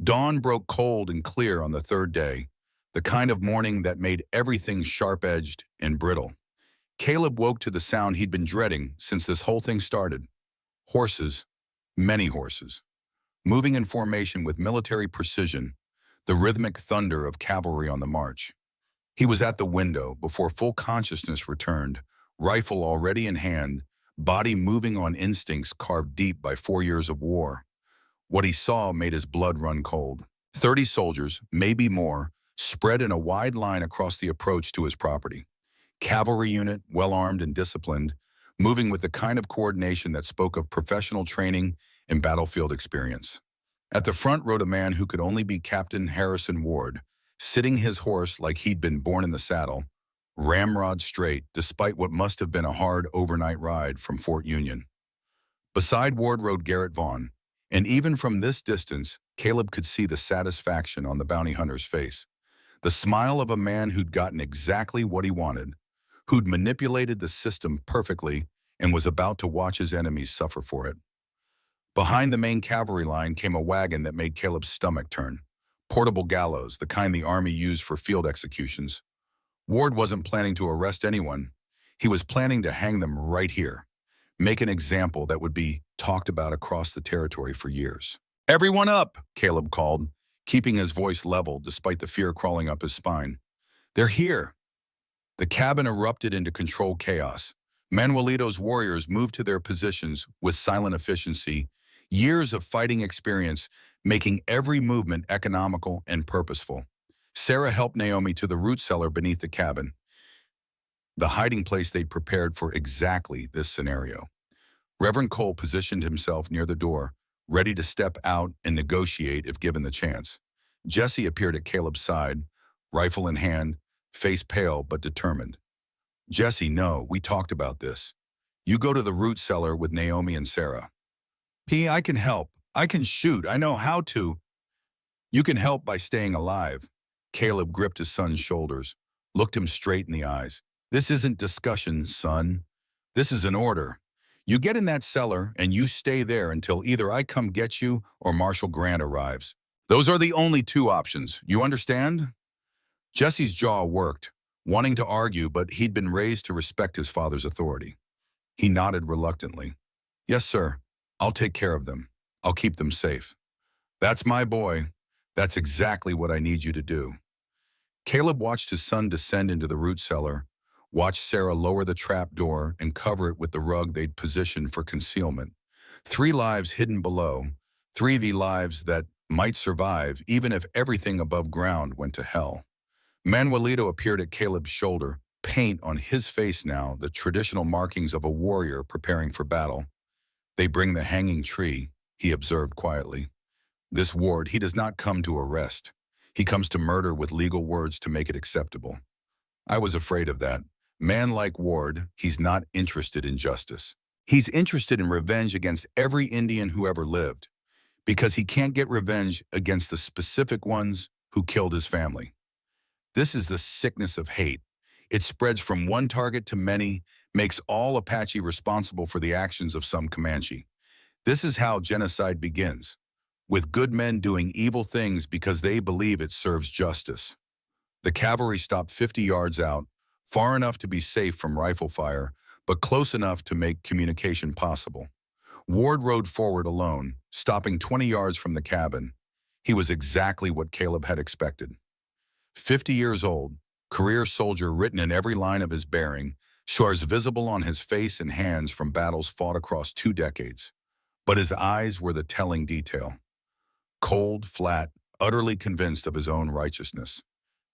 Dawn broke cold and clear on the third day, the kind of morning that made everything sharp-edged and brittle. Caleb woke to the sound he'd been dreading since this whole thing started. Horses, many horses, moving in formation with military precision, the rhythmic thunder of cavalry on the march. He was at the window before full consciousness returned, rifle already in hand, body moving on instincts carved deep by 4 years of war. What he saw made his blood run cold. 30 soldiers, maybe more, spread in a wide line across the approach to his property. Cavalry unit, well-armed and disciplined, moving with the kind of coordination that spoke of professional training and battlefield experience. At the front rode a man who could only be Captain Harrison Ward, sitting his horse like he'd been born in the saddle, ramrod straight, despite what must have been a hard overnight ride from Fort Union. Beside Ward rode Garrett Vaughn, and even from this distance, Caleb could see the satisfaction on the bounty hunter's face. The smile of a man who'd gotten exactly what he wanted, who'd manipulated the system perfectly and was about to watch his enemies suffer for it. Behind the main cavalry line came a wagon that made Caleb's stomach turn. Portable gallows, the kind the army used for field executions. Ward wasn't planning to arrest anyone. He was planning to hang them right here, make an example that would be talked about across the territory for years. "Everyone up," Caleb called, keeping his voice level despite the fear crawling up his spine. "They're here." The cabin erupted into controlled chaos. Manuelito's warriors moved to their positions with silent efficiency, years of fighting experience making every movement economical and purposeful. Sarah helped Naomi to the root cellar beneath the cabin, the hiding place they'd prepared for exactly this scenario. Reverend Cole positioned himself near the door, ready to step out and negotiate if given the chance. Jesse appeared at Caleb's side, rifle in hand, face pale but determined. "Jesse, no, we talked about this. You go to the root cellar with Naomi and Sarah." "I can help. I can shoot. I know how to." "You can help by staying alive." Caleb gripped his son's shoulders, looked him straight in the eyes. "This isn't discussion, son. This is an order. You get in that cellar and you stay there until either I come get you or Marshal Grant arrives. Those are the only two options. You understand?" Jesse's jaw worked, wanting to argue, but he'd been raised to respect his father's authority. He nodded reluctantly. "Yes, sir. I'll take care of them. I'll keep them safe." "That's my boy. That's exactly what I need you to do." Caleb watched his son descend into the root cellar, watched Sarah lower the trap door and cover it with the rug they'd positioned for concealment. 3 lives hidden below, 3 the lives that might survive even if everything above ground went to hell. Manuelito appeared at Caleb's shoulder, paint on his face now, the traditional markings of a warrior preparing for battle. "They bring the hanging tree," he observed quietly. "This Ward, he does not come to arrest. He comes to murder with legal words to make it acceptable." I was afraid of that. Man like Ward, he's not interested in justice. He's interested in revenge against every Indian who ever lived, because he can't get revenge against the specific ones who killed his family. This is the sickness of hate. It spreads from one target to many, makes all Apache responsible for the actions of some Comanche. This is how genocide begins, with good men doing evil things because they believe it serves justice. The cavalry stopped 50 yards out, far enough to be safe from rifle fire, but close enough to make communication possible. Ward rode forward alone, stopping 20 yards from the cabin. He was exactly what Caleb had expected. 50 years old, career soldier written in every line of his bearing, scars visible on his face and hands from battles fought across 2 decades. But his eyes were the telling detail. Cold, flat, utterly convinced of his own righteousness.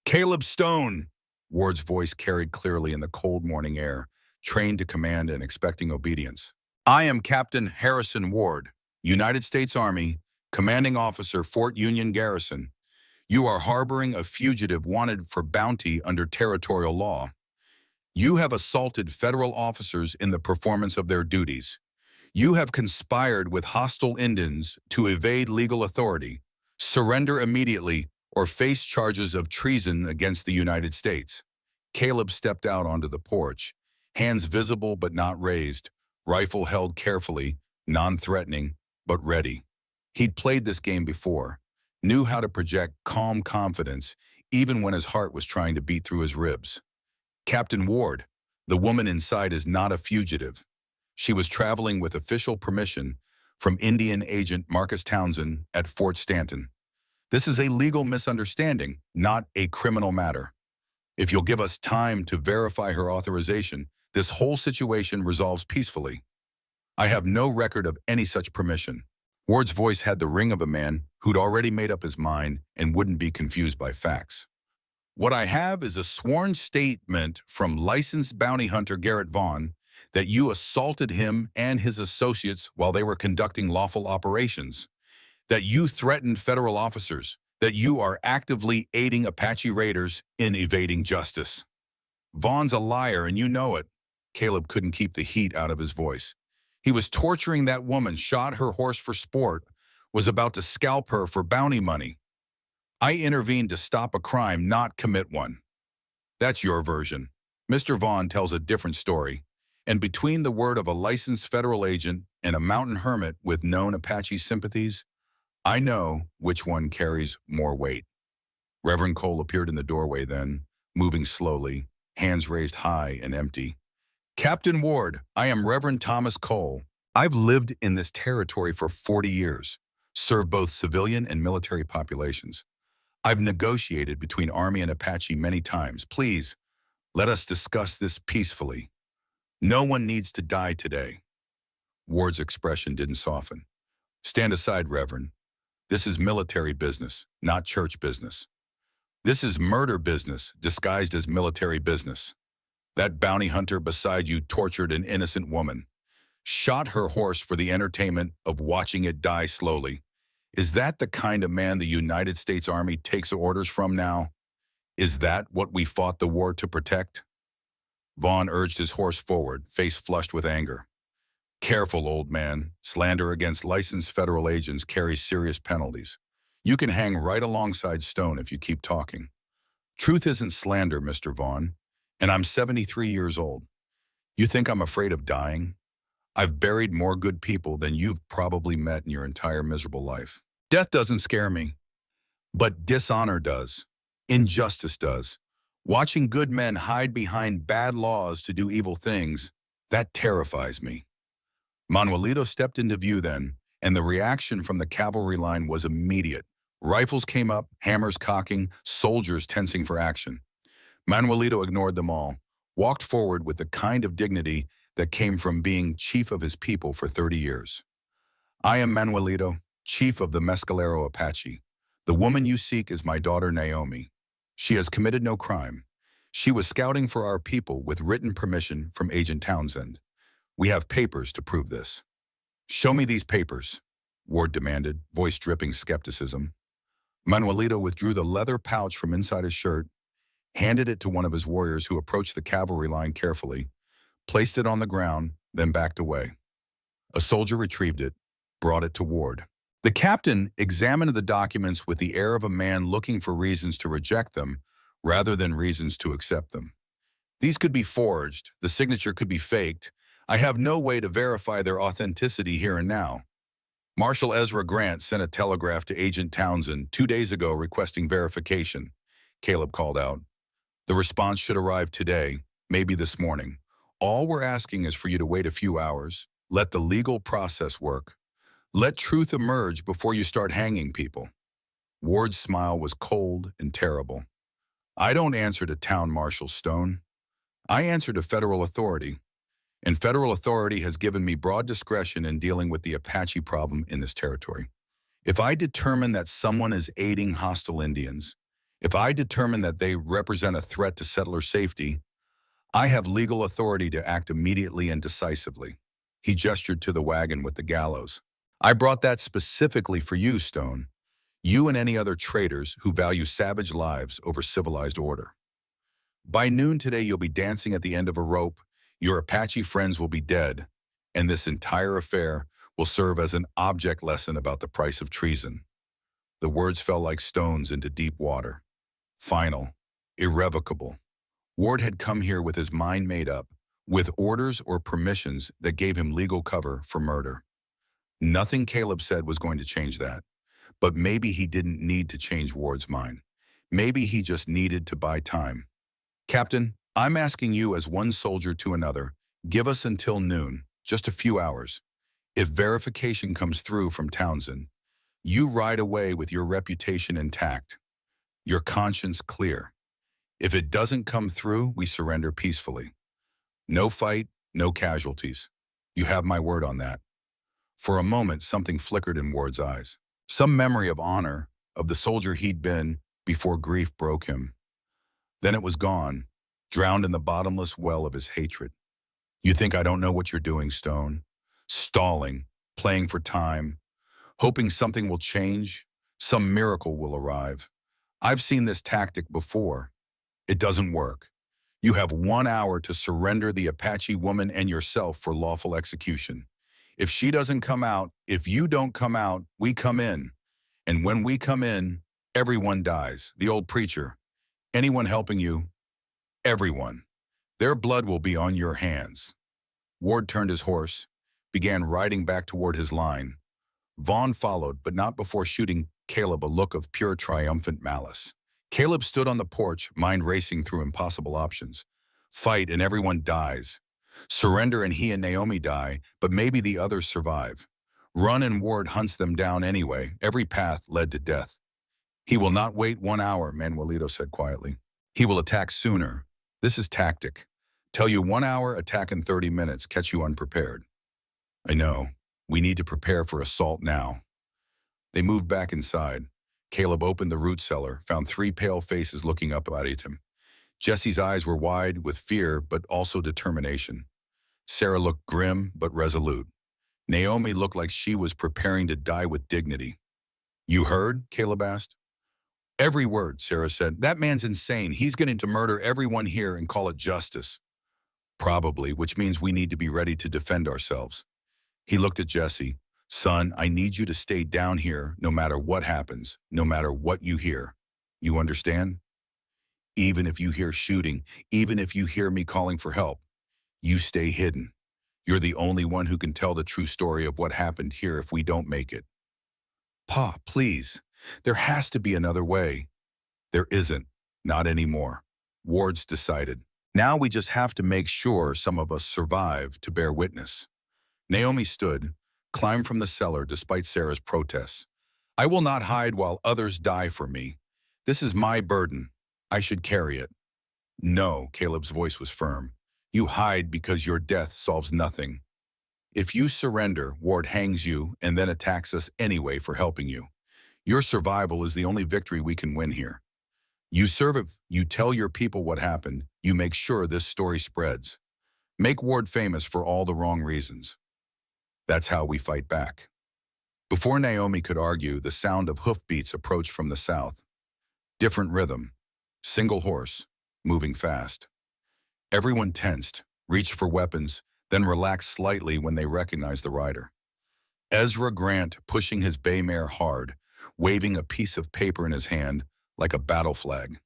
"Caleb Stone!" Ward's voice carried clearly in the cold morning air, trained to command and expecting obedience. "I am Captain Harrison Ward, United States Army, Commanding Officer, Fort Union Garrison. You are harboring a fugitive wanted for bounty under territorial law. You have assaulted federal officers in the performance of their duties. You have conspired with hostile Indians to evade legal authority. Surrender immediately or face charges of treason against the United States." Caleb stepped out onto the porch, hands visible but not raised, rifle held carefully, non-threatening, but ready. He'd played this game before, knew how to project calm confidence even when his heart was trying to beat through his ribs. "Captain Ward, the woman inside is not a fugitive. She was traveling with official permission from Indian agent Marcus Townsend at Fort Stanton. This is a legal misunderstanding, not a criminal matter. If you'll give us time to verify her authorization, this whole situation resolves peacefully. I have no record of any such permission." Ward's voice had the ring of a man who'd already made up his mind and wouldn't be confused by facts. "What I have is a sworn statement from licensed bounty hunter Garrett Vaughn that you assaulted him and his associates while they were conducting lawful operations, that you threatened federal officers, that you are actively aiding Apache raiders in evading justice. Vaughn's a liar and you know it." Caleb couldn't keep the heat out of his voice. "He was torturing that woman, shot her horse for sport, was about to scalp her for bounty money. I intervened to stop a crime, not commit one." "That's your version. Mr. Vaughn tells a different story. And between the word of a licensed federal agent and a mountain hermit with known Apache sympathies, I know which one carries more weight." Reverend Cole appeared in the doorway then, moving slowly, hands raised high and empty. "Captain Ward, I am Reverend Thomas Cole. I've lived in this territory for 40 years, served both civilian and military populations. I've negotiated between Army and Apache many times. Please, let us discuss this peacefully. No one needs to die today." Ward's expression didn't soften. "Stand aside, Reverend. This is military business, not church business. This is murder business disguised as military business. That bounty hunter beside you tortured an innocent woman, shot her horse for the entertainment of watching it die slowly. Is that the kind of man the United States Army takes orders from now? Is that what we fought the war to protect?" Vaughn urged his horse forward, face flushed with anger. "Careful, old man. Slander against licensed federal agents carries serious penalties. You can hang right alongside Stone if you keep talking. Truth isn't slander, Mr. Vaughn, and I'm 73 years old. You think I'm afraid of dying? I've buried more good people than you've probably met in your entire miserable life. Death doesn't scare me, but dishonor does. Injustice does. Watching good men hide behind bad laws to do evil things, that terrifies me." Manuelito stepped into view then, and the reaction from the cavalry line was immediate. Rifles came up, hammers cocking, soldiers tensing for action. Manuelito ignored them all, walked forward with the kind of dignity that came from being chief of his people for 30 years. "I am Manuelito, chief of the Mescalero Apache. The woman you seek is my daughter Naomi. She has committed no crime. She was scouting for our people with written permission from Agent Townsend. We have papers to prove this." "Show me these papers," Ward demanded, voice dripping skepticism. Manuelito withdrew the leather pouch from inside his shirt, handed it to one of his warriors who approached the cavalry line carefully, placed it on the ground, then backed away. A soldier retrieved it, brought it to Ward. The captain examined the documents with the air of a man looking for reasons to reject them rather than reasons to accept them. "These could be forged, the signature could be faked. I have no way to verify their authenticity here and now. Marshal Ezra Grant sent a telegraph to Agent Townsend 2 days ago requesting verification," Caleb called out. "The response should arrive today, maybe this morning. All we're asking is for you to wait a few hours, let the legal process work. Let truth emerge before you start hanging people." Ward's smile was cold and terrible. "I don't answer to Town Marshal Stone. I answer to federal authority, and federal authority has given me broad discretion in dealing with the Apache problem in this territory. If I determine that someone is aiding hostile Indians, if I determine that they represent a threat to settler safety, I have legal authority to act immediately and decisively. He gestured to the wagon with the gallows. I brought that specifically for you, Stone. You and any other traitors who value savage lives over civilized order. By noon today, you'll be dancing at the end of a rope, your Apache friends will be dead, and this entire affair will serve as an object lesson about the price of treason. The words fell like stones into deep water. Final. Irrevocable. Ward had come here with his mind made up, with orders or permissions that gave him legal cover for murder. Nothing Caleb said was going to change that, but maybe he didn't need to change Ward's mind. Maybe he just needed to buy time. Captain, I'm asking you as one soldier to another, give us until noon, just a few hours. If verification comes through from Townsend, you ride away with your reputation intact, your conscience clear. If it doesn't come through, we surrender peacefully. No fight, no casualties. You have my word on that. For a moment, something flickered in Ward's eyes. Some memory of honor, of the soldier he'd been before grief broke him. Then it was gone, drowned in the bottomless well of his hatred. You think I don't know what you're doing, Stone? Stalling, playing for time, hoping something will change, some miracle will arrive. I've seen this tactic before. It doesn't work. You have 1 hour to surrender the Apache woman and yourself for lawful execution. If she doesn't come out, if you don't come out, we come in. And when we come in, everyone dies. The old preacher. Anyone helping you, everyone. Their blood will be on your hands. Ward turned his horse, began riding back toward his line. Vaughn followed, but not before shooting Caleb a look of pure triumphant malice. Caleb stood on the porch, mind racing through impossible options. Fight and everyone dies. Surrender and he and Naomi die, but maybe the others survive. Run and Ward hunts them down anyway. Every path led to death. He will not wait 1 hour, Manuelito said quietly. He will attack sooner. This is tactic. Tell you 1 hour, attack in 30 minutes, catch you unprepared. I know. We need to prepare for assault now. They moved back inside. Caleb opened the root cellar, found 3 pale faces looking up at him. Jesse's eyes were wide with fear, but also determination. Sarah looked grim, but resolute. Naomi looked like she was preparing to die with dignity. You heard? Caleb asked. Every word, Sarah said. That man's insane. He's going to murder everyone here and call it justice. Probably, which means we need to be ready to defend ourselves. He looked at Jesse. Son, I need you to stay down here no matter what happens, no matter what you hear. You understand? Even if you hear shooting, even if you hear me calling for help, you stay hidden. You're the only one who can tell the true story of what happened here if we don't make it. Pa, please. There has to be another way. There isn't. Not anymore. Ward's decided. Now we just have to make sure some of us survive to bear witness. Naomi stood, climbed from the cellar despite Sarah's protests. I will not hide while others die for me. This is my burden. I should carry it. No, Caleb's voice was firm. You hide because your death solves nothing. If you surrender, Ward hangs you and then attacks us anyway for helping you. Your survival is the only victory we can win here. You serve, you tell your people what happened, you make sure this story spreads. Make Ward famous for all the wrong reasons. That's how we fight back. Before Naomi could argue, the sound of hoofbeats approached from the south. Different rhythm. Single horse, moving fast. Everyone tensed, reached for weapons, then relaxed slightly when they recognized the rider. Ezra Grant pushing his bay mare hard, waving a piece of paper in his hand like a battle flag.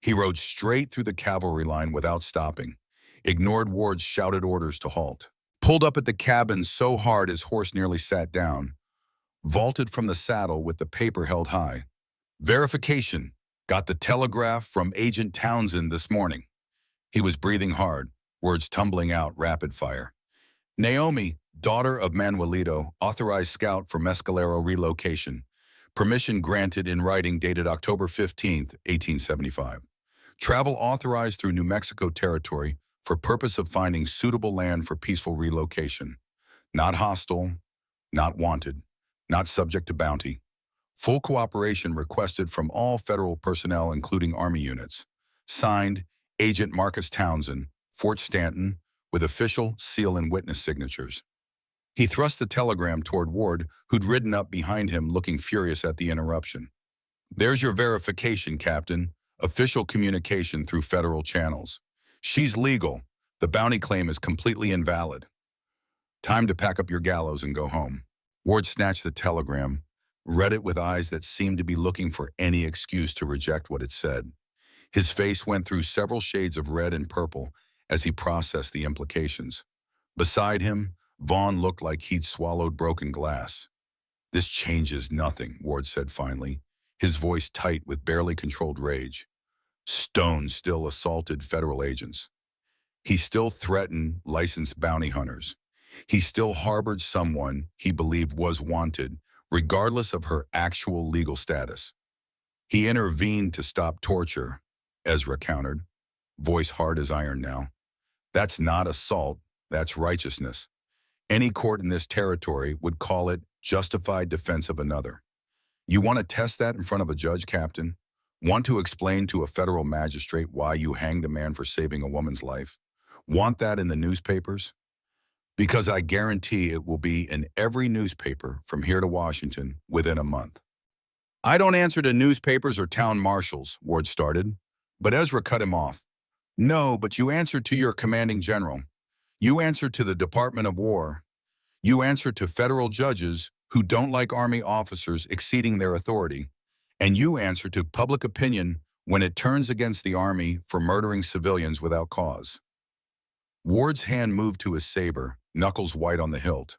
He rode straight through the cavalry line without stopping, ignored Ward's shouted orders to halt, pulled up at the cabin so hard his horse nearly sat down, vaulted from the saddle with the paper held high. Verification. Got the telegraph from Agent Townsend this morning. He was breathing hard, words tumbling out rapid fire. Naomi, daughter of Manuelito, authorized scout for Mescalero relocation. Permission granted in writing dated October 15, 1875. Travel authorized through New Mexico territory for purpose of finding suitable land for peaceful relocation. Not hostile, not wanted, not subject to bounty. Full cooperation requested from all federal personnel, including Army units. Signed, Agent Marcus Townsend, Fort Stanton, with official seal and witness signatures. He thrust the telegram toward Ward, who'd ridden up behind him looking furious at the interruption. There's your verification, Captain. Official communication through federal channels. She's legal. The bounty claim is completely invalid. Time to pack up your gallows and go home. Ward snatched the telegram, read it with eyes that seemed to be looking for any excuse to reject what it said. His face went through several shades of red and purple as he processed the implications. Beside him, Vaughn looked like he'd swallowed broken glass. This changes nothing, Ward said finally, his voice tight with barely controlled rage. Stone still assaulted federal agents. He still threatened licensed bounty hunters. He still harbored someone he believed was wanted, regardless of her actual legal status. He intervened to stop torture, Ezra countered, voice hard as iron now. That's not assault, that's righteousness. Any court in this territory would call it justified defense of another. You want to test that in front of a judge, Captain? Want to explain to a federal magistrate why you hanged a man for saving a woman's life? Want that in the newspapers? Because I guarantee it will be in every newspaper from here to Washington within a month. I don't answer to newspapers or town marshals, Ward started, but Ezra cut him off. No, but you answer to your commanding general. You answer to the Department of War. You answer to federal judges who don't like Army officers exceeding their authority. And you answer to public opinion when it turns against the Army for murdering civilians without cause. Ward's hand moved to his saber, knuckles white on the hilt.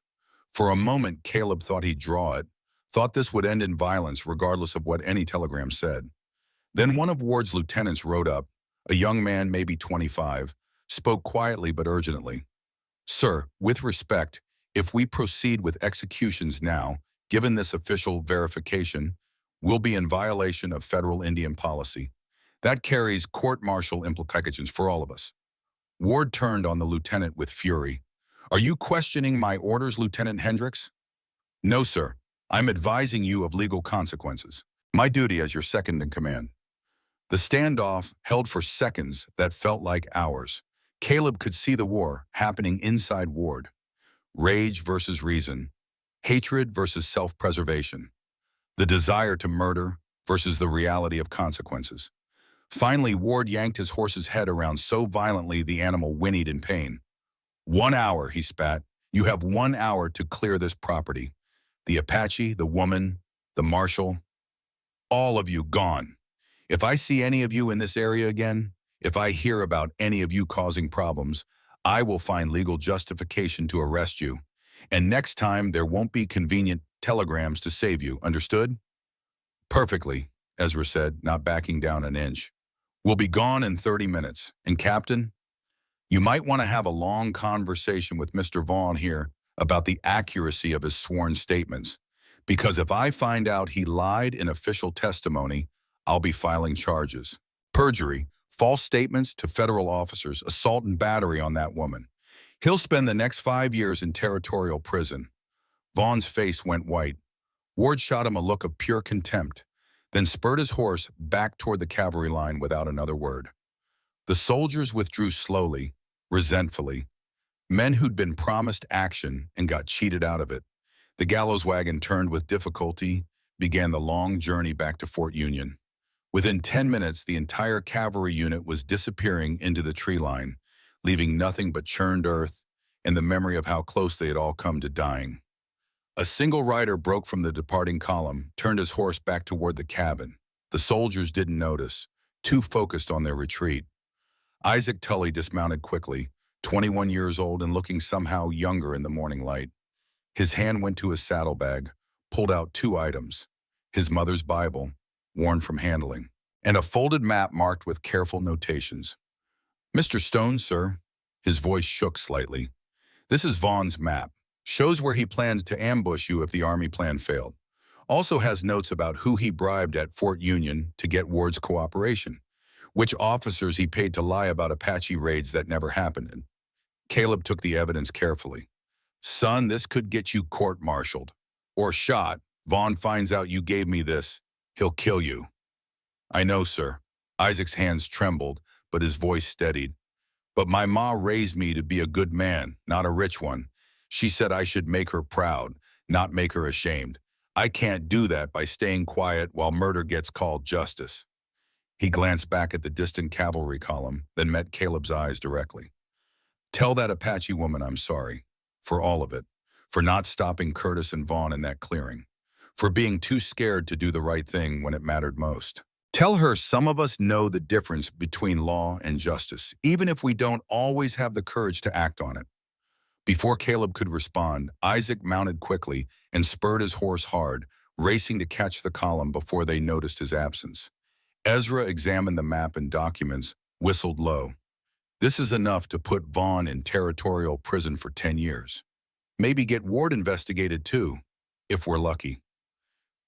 For a moment, Caleb thought he'd draw it, thought this would end in violence regardless of what any telegram said. Then one of Ward's lieutenants rode up, a young man maybe 25, spoke quietly but urgently. Sir, with respect, if we proceed with executions now, given this official verification, we'll be in violation of federal Indian policy. That carries court-martial implications for all of us. Ward turned on the lieutenant with fury. Are you questioning my orders, Lieutenant Hendricks? No, sir. I'm advising you of legal consequences. My duty as your second in command. The standoff held for seconds that felt like hours. Caleb could see the war happening inside Ward. Rage versus reason. Hatred versus self-preservation. The desire to murder versus the reality of consequences. Finally, Ward yanked his horse's head around so violently the animal whinnied in pain. 1 hour, he spat. You have 1 hour to clear this property. The Apache, the woman, the marshal, all of you gone. If I see any of you in this area again, if I hear about any of you causing problems, I will find legal justification to arrest you. And next time, there won't be convenient telegrams to save you, understood? Perfectly, Ezra said, not backing down an inch. We'll be gone in 30 minutes. And Captain, you might want to have a long conversation with Mr. Vaughn here about the accuracy of his sworn statements. Because if I find out he lied in official testimony, I'll be filing charges. Perjury, false statements to federal officers, assault and battery on that woman. He'll spend the next 5 years in territorial prison. Vaughn's face went white. Ward shot him a look of pure contempt, then spurred his horse back toward the cavalry line without another word. The soldiers withdrew slowly, resentfully. Men who'd been promised action and got cheated out of it. The gallows wagon turned with difficulty, began the long journey back to Fort Union. Within 10 minutes, the entire cavalry unit was disappearing into the tree line, leaving nothing but churned earth and the memory of how close they had all come to dying. A single rider broke from the departing column, turned his horse back toward the cabin. The soldiers didn't notice, too focused on their retreat. Isaac Tully dismounted quickly, 21 years old and looking somehow younger in the morning light. His hand went to his saddlebag, pulled out 2 items, his mother's Bible, worn from handling, and a folded map marked with careful notations. Mr. Stone, sir. His voice shook slightly. This is Vaughn's map. Shows where he planned to ambush you if the Army plan failed. Also has notes about who he bribed at Fort Union to get Ward's cooperation. which officers he paid to lie about Apache raids that never happened. And Caleb took the evidence carefully. Son, this could get you court-martialed. Or shot. Vaughn finds out you gave me this. He'll kill you. I know, sir. Isaac's hands trembled, but his voice steadied. But my ma raised me to be a good man, not a rich one. She said I should make her proud, not make her ashamed. I can't do that by staying quiet while murder gets called justice. He glanced back at the distant cavalry column, then met Caleb's eyes directly. Tell that Apache woman I'm sorry. For all of it. For not stopping Curtis and Vaughn in that clearing. For being too scared to do the right thing when it mattered most. Tell her some of us know the difference between law and justice, even if we don't always have the courage to act on it. Before Caleb could respond, Isaac mounted quickly and spurred his horse hard, racing to catch the column before they noticed his absence. Ezra examined the map and documents, whistled low. This is enough to put Vaughn in territorial prison for 10 years. Maybe get Ward investigated too, if we're lucky.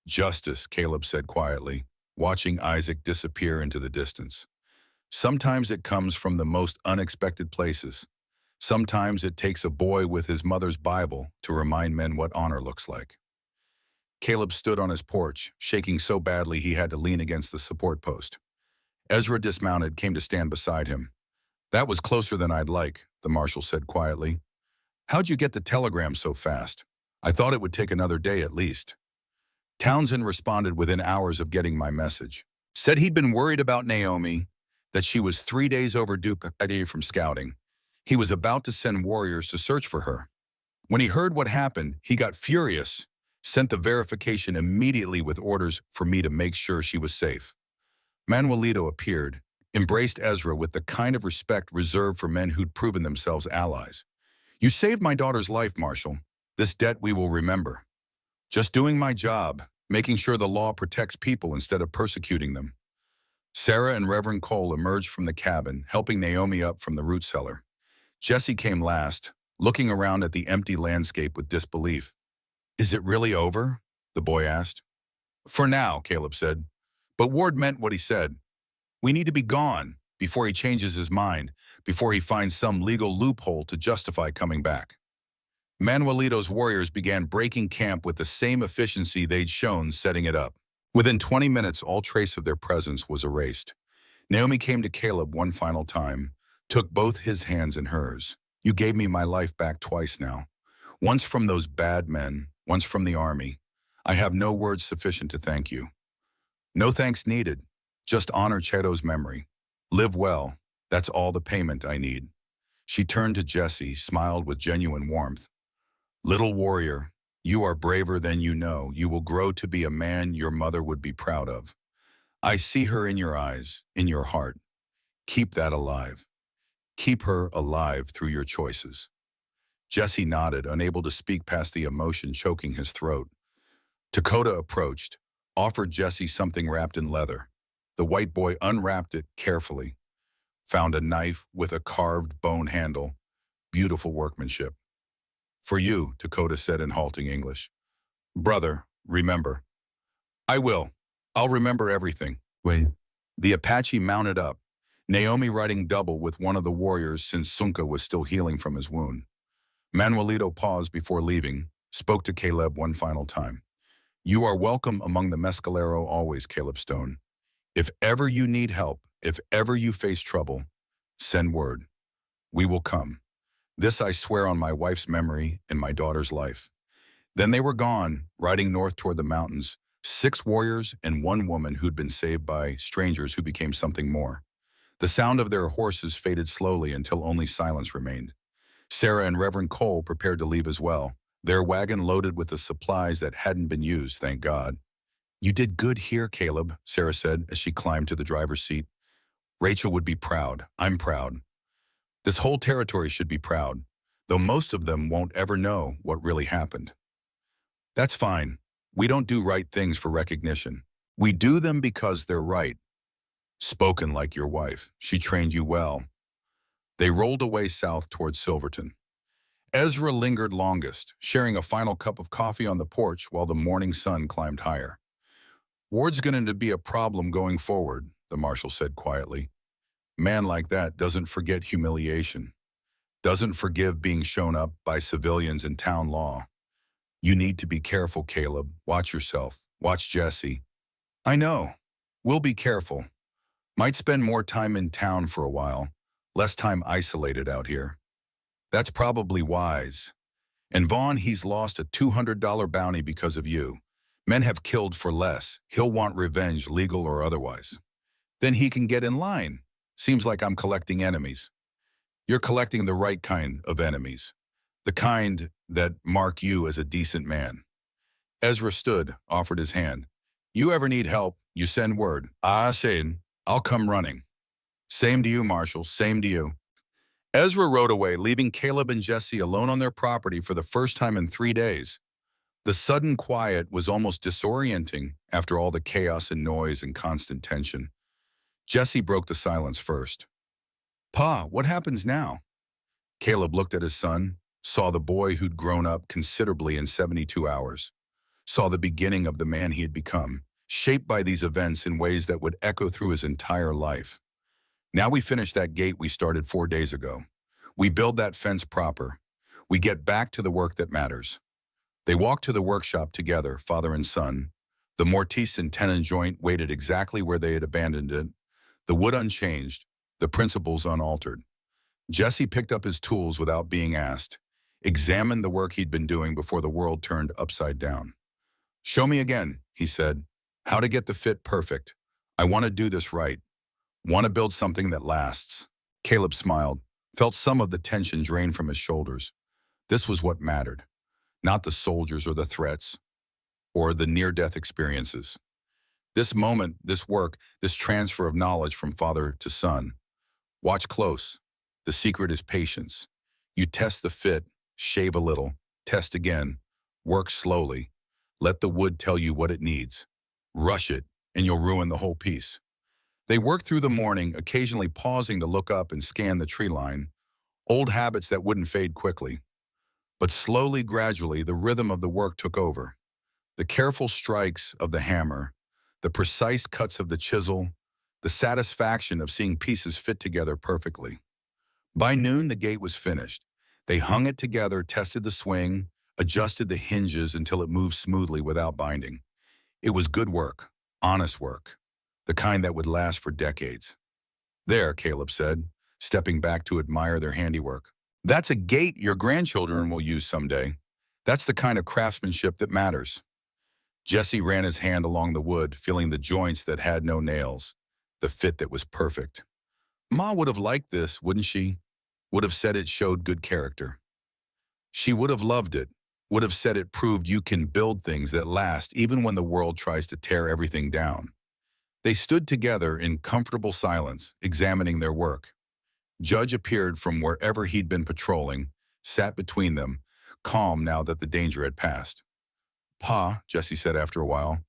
Justice, Caleb said quietly, watching Isaac disappear into the distance. Sometimes it comes from the most unexpected places. Sometimes it takes a boy with his mother's Bible to remind men what honor looks like. Caleb stood on his porch, shaking so badly he had to lean against the support post. Ezra dismounted, came to stand beside him. That was closer than I'd like, the marshal said quietly. How'd you get the telegram so fast? I thought it would take another day at least. Townsend responded within hours of getting my message. Said he'd been worried about Naomi, that she was 3 days overdue from scouting. He was about to send warriors to search for her. When he heard what happened, he got furious, sent the verification immediately with orders for me to make sure she was safe. Manuelito appeared, embraced Ezra with the kind of respect reserved for men who'd proven themselves allies. You saved my daughter's life, Marshal. This debt we will remember. Just doing my job, making sure the law protects people instead of persecuting them. Sarah and Reverend Cole emerged from the cabin, helping Naomi up from the root cellar. Jesse came last, looking around at the empty landscape with disbelief. Is it really over? The boy asked. For now, Caleb said. But Ward meant what he said. We need to be gone before he changes his mind, before he finds some legal loophole to justify coming back. Manuelito's warriors began breaking camp with the same efficiency they'd shown setting it up. Within 20 minutes, all trace of their presence was erased. Naomi came to Caleb one final time, took both his hands in hers. You gave me my life back twice now. Once from those bad men, once from the army. I have no words sufficient to thank you. No thanks needed. Just honor Chado's memory. Live well. That's all the payment I need. She turned to Jesse, smiled with genuine warmth. Little warrior, you are braver than you know. You will grow to be a man your mother would be proud of. I see her in your eyes, in your heart. Keep that alive. Keep her alive through your choices. Jesse nodded, unable to speak past the emotion choking his throat. Dakota approached, offered Jesse something wrapped in leather. The white boy unwrapped it carefully. Found a knife with a carved bone handle. Beautiful workmanship. For you, Dakota said in halting English. Brother, remember. I will. I'll remember everything. Wait. The Apache mounted up, Naomi riding double with one of the warriors since Sunka was still healing from his wound. Manuelito paused before leaving, spoke to Caleb one final time. You are welcome among the Mescalero always, Caleb Stone. If ever you need help, if ever you face trouble, send word. We will come. This I swear on my wife's memory and my daughter's life. Then they were gone, riding north toward the mountains, 6 warriors and 1 woman who'd been saved by strangers who became something more. The sound of their horses faded slowly until only silence remained. Sarah and Reverend Cole prepared to leave as well, their wagon loaded with the supplies that hadn't been used, thank God. You did good here, Caleb, Sarah said as she climbed to the driver's seat. Rachel would be proud. I'm proud. This whole territory should be proud, though most of them won't ever know what really happened. That's fine. We don't do right things for recognition. We do them because they're right. Spoken like your wife. She trained you well. They rolled away south towards Silverton. Ezra lingered longest, sharing a final cup of coffee on the porch while the morning sun climbed higher. Ward's going to be a problem going forward, the marshal said quietly. Man like that doesn't forget humiliation, doesn't forgive being shown up by civilians in town law. You need to be careful, Caleb. Watch yourself. Watch Jesse. I know. We'll be careful. Might spend more time in town for a while, less time isolated out here. That's probably wise. And Vaughn, he's lost a $200 bounty because of you. Men have killed for less. He'll want revenge, legal or otherwise. Then he can get in line. Seems like I'm collecting enemies. You're collecting the right kind of enemies. The kind that mark you as a decent man. Ezra stood, offered his hand. You ever need help, you send word. Ah, Satan, I'll come running. Same to you, Marshal, same to you. Ezra rode away, leaving Caleb and Jesse alone on their property for the first time in 3 days. The sudden quiet was almost disorienting after all the chaos and noise and constant tension. Jesse broke the silence first. Pa, what happens now? Caleb looked at his son, saw the boy who'd grown up considerably in 72 hours, saw the beginning of the man he had become, shaped by these events in ways that would echo through his entire life. Now we finish that gate we started 4 days ago. We build that fence proper. We get back to the work that matters. They walked to the workshop together, father and son. The mortise and tenon joint waited exactly where they had abandoned it, the wood unchanged, the principles unaltered. Jesse picked up his tools without being asked, examined the work he'd been doing before the world turned upside down. Show me again, he said, how to get the fit perfect. I want to do this right. Want to build something that lasts. Caleb smiled, felt some of the tension drain from his shoulders. This was what mattered, not the soldiers or the threats, or the near-death experiences. This moment, this work, this transfer of knowledge from father to son. Watch close. The secret is patience. You test the fit, shave a little, test again, work slowly. Let the wood tell you what it needs. Rush it, and you'll ruin the whole piece. They worked through the morning, occasionally pausing to look up and scan the tree line, old habits that wouldn't fade quickly. But slowly, gradually, the rhythm of the work took over. The careful strikes of the hammer, the precise cuts of the chisel, the satisfaction of seeing pieces fit together perfectly. By noon, the gate was finished. They hung it together, tested the swing, adjusted the hinges until it moved smoothly without binding. It was good work, honest work, the kind that would last for decades. There, Caleb said, stepping back to admire their handiwork. That's a gate your grandchildren will use someday. That's the kind of craftsmanship that matters. Jesse ran his hand along the wood, feeling the joints that had no nails, the fit that was perfect. Ma would have liked this, wouldn't she? Would have said it showed good character. She would have loved it, would have said it proved you can build things that last even when the world tries to tear everything down. They stood together in comfortable silence, examining their work. Judge appeared from wherever he'd been patrolling, sat between them, calm now that the danger had passed. Pa, Jesse said after a while,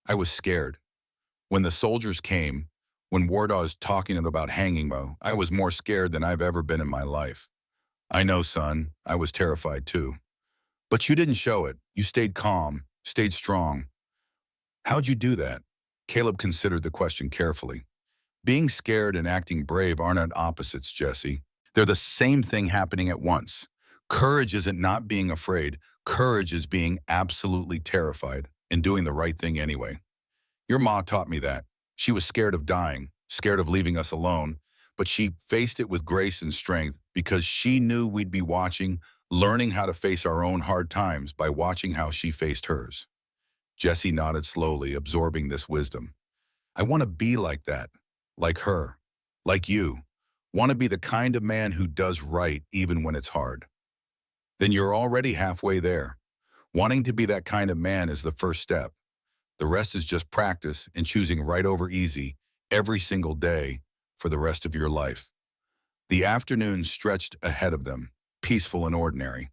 I was scared. When the soldiers came, when Wardaw was talking about hanging Mo, I was more scared than I've ever been in my life. I know, son, I was terrified too. But you didn't show it. You stayed calm, stayed strong. How'd you do that? Caleb considered the question carefully. Being scared and acting brave aren't opposites, Jesse. They're the same thing happening at once. Courage isn't not being afraid. Courage is being absolutely terrified and doing the right thing anyway. Your ma taught me that. She was scared of dying, scared of leaving us alone, but she faced it with grace and strength because she knew we'd be watching, learning how to face our own hard times by watching how she faced hers. Jesse nodded slowly, absorbing this wisdom. I want to be like that, like her, like you. Want to be the kind of man who does right even when it's hard. Then you're already halfway there. Wanting to be that kind of man is the first step. The rest is just practice and choosing right over easy every single day for the rest of your life. The afternoon stretched ahead of them, peaceful and ordinary.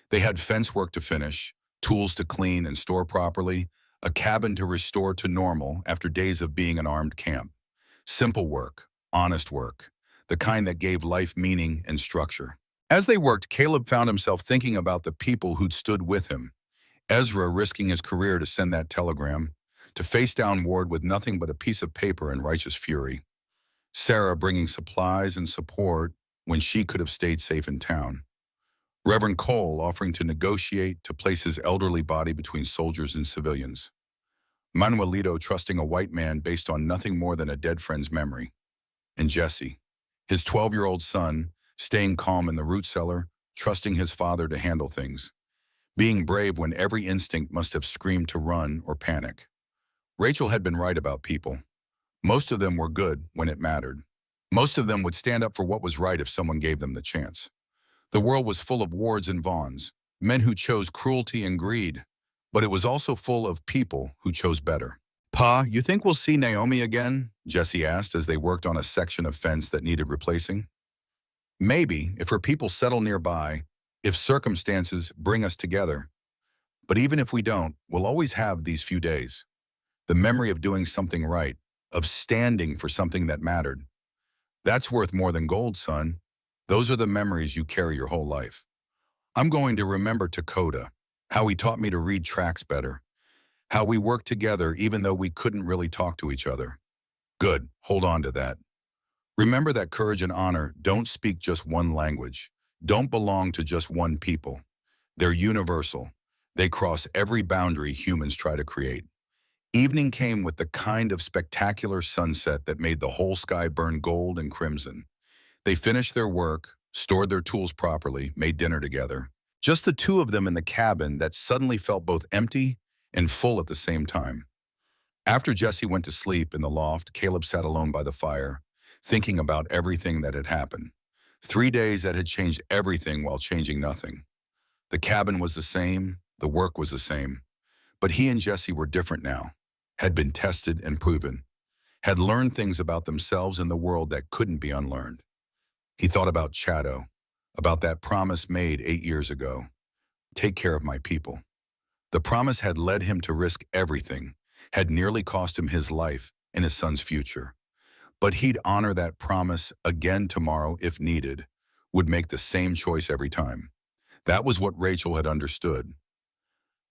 They had fence work to finish, tools to clean and store properly, a cabin to restore to normal after days of being an armed camp. Simple work, honest work, the kind that gave life meaning and structure. As they worked, Caleb found himself thinking about the people who'd stood with him. Ezra risking his career to send that telegram, to face down Ward with nothing but a piece of paper and righteous fury. Sarah bringing supplies and support when she could have stayed safe in town. Reverend Cole offering to negotiate to place his elderly body between soldiers and civilians. Manuelito trusting a white man based on nothing more than a dead friend's memory. And Jesse, his 12-year-old son, staying calm in the root cellar, trusting his father to handle things. Being brave when every instinct must have screamed to run or panic. Rachel had been right about people. Most of them were good when it mattered. Most of them would stand up for what was right if someone gave them the chance. The world was full of Wards and Vaughns, men who chose cruelty and greed, but it was also full of people who chose better. "Pa, you think we'll see Naomi again?" Jesse asked as they worked on a section of fence that needed replacing. "Maybe, if her people settle nearby, if circumstances bring us together. But even if we don't, we'll always have these few days. The memory of doing something right, of standing for something that mattered. That's worth more than gold, son. Those are the memories you carry your whole life. I'm going to remember Dakota, how he taught me to read tracks better, how we worked together even though we couldn't really talk to each other." Good, hold on to that. Remember that courage and honor don't speak just one language, don't belong to just one people. They're universal. They cross every boundary humans try to create. Evening came with the kind of spectacular sunset that made the whole sky burn gold and crimson. They finished their work, stored their tools properly, made dinner together. Just the two of them in the cabin that suddenly felt both empty and full at the same time. After Jesse went to sleep in the loft, Caleb sat alone by the fire, thinking about everything that had happened. 3 days that had changed everything while changing nothing. The cabin was the same, the work was the same, but he and Jesse were different now, had been tested and proven, had learned things about themselves and the world that couldn't be unlearned. He thought about Chado, about that promise made 8 years ago. Take care of my people. The promise had led him to risk everything, had nearly cost him his life and his son's future. But he'd honor that promise again tomorrow if needed, would make the same choice every time. That was what Rachel had understood.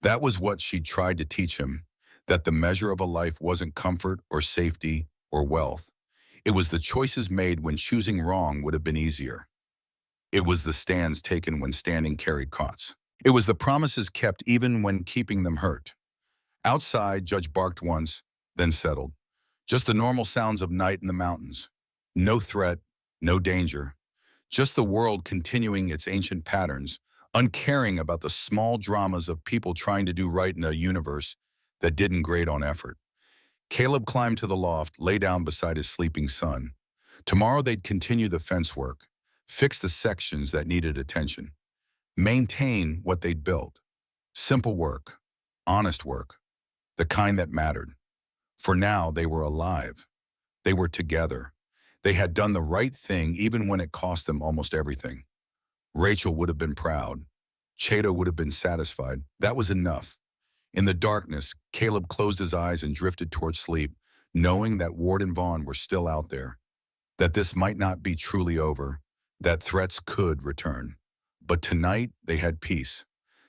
That was what she'd tried to teach him, that the measure of a life wasn't comfort or safety or wealth. It was the choices made when choosing wrong would have been easier. It was the stands taken when standing carried costs. It was the promises kept even when keeping them hurt. Outside, Judge barked once, then settled. Just the normal sounds of night in the mountains. No threat, no danger. Just the world continuing its ancient patterns, uncaring about the small dramas of people trying to do right in a universe that didn't grade on effort. Caleb climbed to the loft, lay down beside his sleeping son. Tomorrow they'd continue the fence work, fix the sections that needed attention, maintain what they'd built. Simple work, honest work, the kind that mattered. For now, they were alive. They were together. They had done the right thing even when it cost them almost everything. Rachel would have been proud. Chado would have been satisfied. That was enough. In the darkness, Caleb closed his eyes and drifted toward sleep, knowing that Ward and Vaughn were still out there, that this might not be truly over, that threats could return. But tonight, they had peace.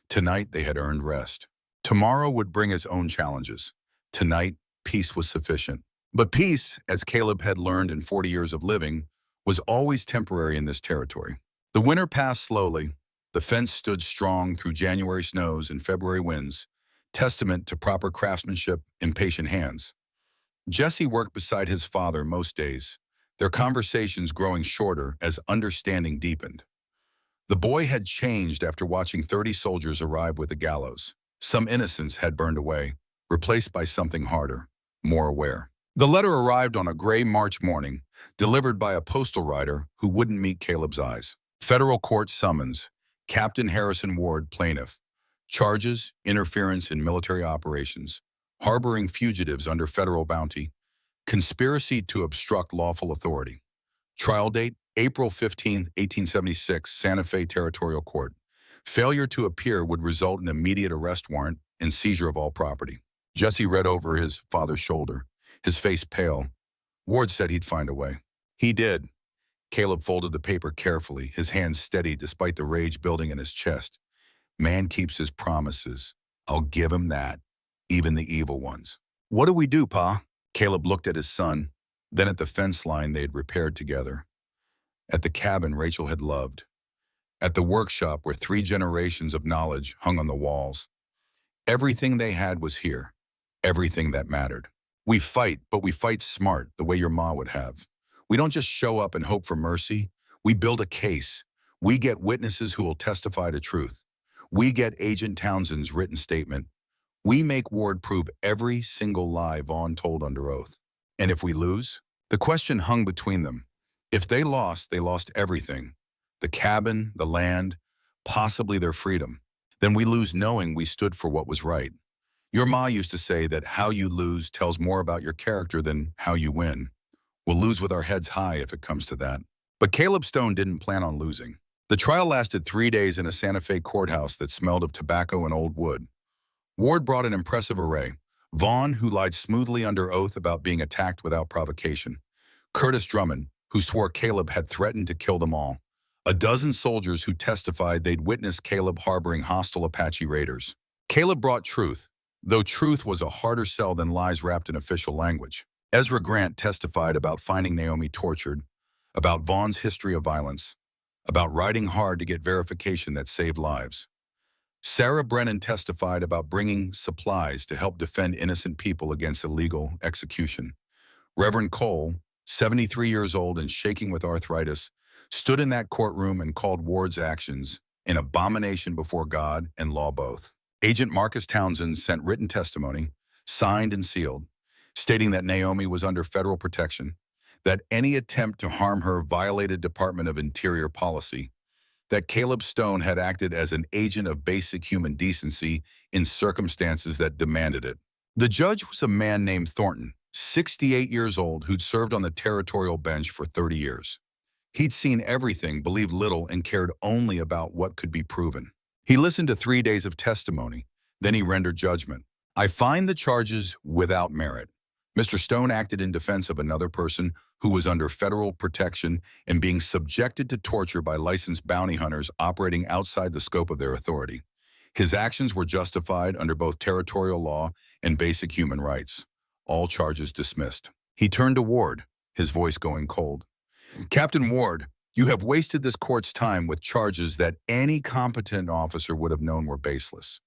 Tonight, they had earned rest. Tomorrow would bring its own challenges. Tonight, peace was sufficient. But peace, as Caleb had learned in 40 years of living, was always temporary in this territory. The winter passed slowly. The fence stood strong through January snows and February winds, testament to proper craftsmanship and patient hands. Jesse worked beside his father most days, their conversations growing shorter as understanding deepened. The boy had changed after watching 30 soldiers arrive with the gallows. Some innocence had burned away, replaced by something harder, more aware. The letter arrived on a gray March morning, delivered by a postal rider who wouldn't meet Caleb's eyes. Federal court summons, Captain Harrison Ward, plaintiff. Charges, interference in military operations, harboring fugitives under federal bounty, conspiracy to obstruct lawful authority. Trial date, April 15, 1876, Santa Fe Territorial Court. Failure to appear would result in immediate arrest warrant and seizure of all property. Jesse read over his father's shoulder, his face pale. Ward said he'd find a way. He did. Caleb folded the paper carefully, his hands steady despite the rage building in his chest. Man keeps his promises. I'll give him that, even the evil ones. What do we do, Pa? Caleb looked at his son, then at the fence line they had repaired together, at the cabin Rachel had loved, at the workshop where 3 generations of knowledge hung on the walls. Everything they had was here, everything that mattered. We fight, but we fight smart, the way your ma would have. We don't just show up and hope for mercy. We build a case. We get witnesses who will testify to truth. We get Agent Townsend's written statement. We make Ward prove every single lie Vaughn told under oath. And if we lose? The question hung between them. If they lost everything. The cabin, the land, possibly their freedom. Then we lose knowing we stood for what was right. Your ma used to say that how you lose tells more about your character than how you win. We'll lose with our heads high if it comes to that. But Caleb Stone didn't plan on losing. The trial lasted 3 days in a Santa Fe courthouse that smelled of tobacco and old wood. Ward brought an impressive array. Vaughn, who lied smoothly under oath about being attacked without provocation. Curtis Drummond, who swore Caleb had threatened to kill them all. A dozen soldiers who testified they'd witnessed Caleb harboring hostile Apache raiders. Caleb brought truth, though truth was a harder sell than lies wrapped in official language. Ezra Grant testified about finding Naomi tortured, about Vaughn's history of violence, about riding hard to get verification that saved lives. Sarah Brennan testified about bringing supplies to help defend innocent people against illegal execution. Reverend Cole, 73 years old and shaking with arthritis, stood in that courtroom and called Ward's actions an abomination before God and law both. Agent Marcus Townsend sent written testimony, signed and sealed, stating that Naomi was under federal protection, that any attempt to harm her violated Department of Interior policy, that Caleb Stone had acted as an agent of basic human decency in circumstances that demanded it. The judge was a man named Thornton, 68 years old, who'd served on the territorial bench for 30 years. He'd seen everything, believed little, and cared only about what could be proven. He listened to 3 days of testimony, then he rendered judgment. I find the charges without merit. Mr. Stone acted in defense of another person who was under federal protection and being subjected to torture by licensed bounty hunters operating outside the scope of their authority. His actions were justified under both territorial law and basic human rights. All charges dismissed. He turned to Ward, his voice going cold. Captain Ward, you have wasted this court's time with charges that any competent officer would have known were baseless.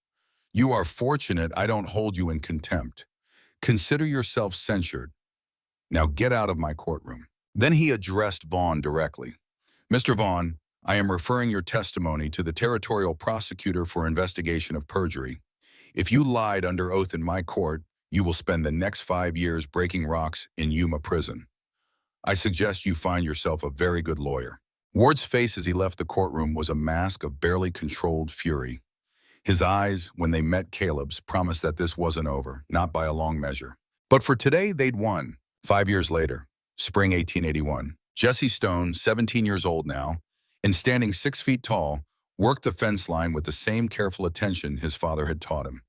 You are fortunate I don't hold you in contempt. Consider yourself censured. Now get out of my courtroom. Then he addressed Vaughn directly. Mr. Vaughn, I am referring your testimony to the territorial prosecutor for investigation of perjury. If you lied under oath in my court, you will spend the next 5 years breaking rocks in Yuma prison. I suggest you find yourself a very good lawyer. Ward's face as he left the courtroom was a mask of barely controlled fury. His eyes, when they met Caleb's, promised that this wasn't over, not by a long measure. But for today, they'd won. 5 years later, spring 1881, Jesse Stone, 17 years old now, and standing 6 feet tall, worked the fence line with the same careful attention his father had taught him.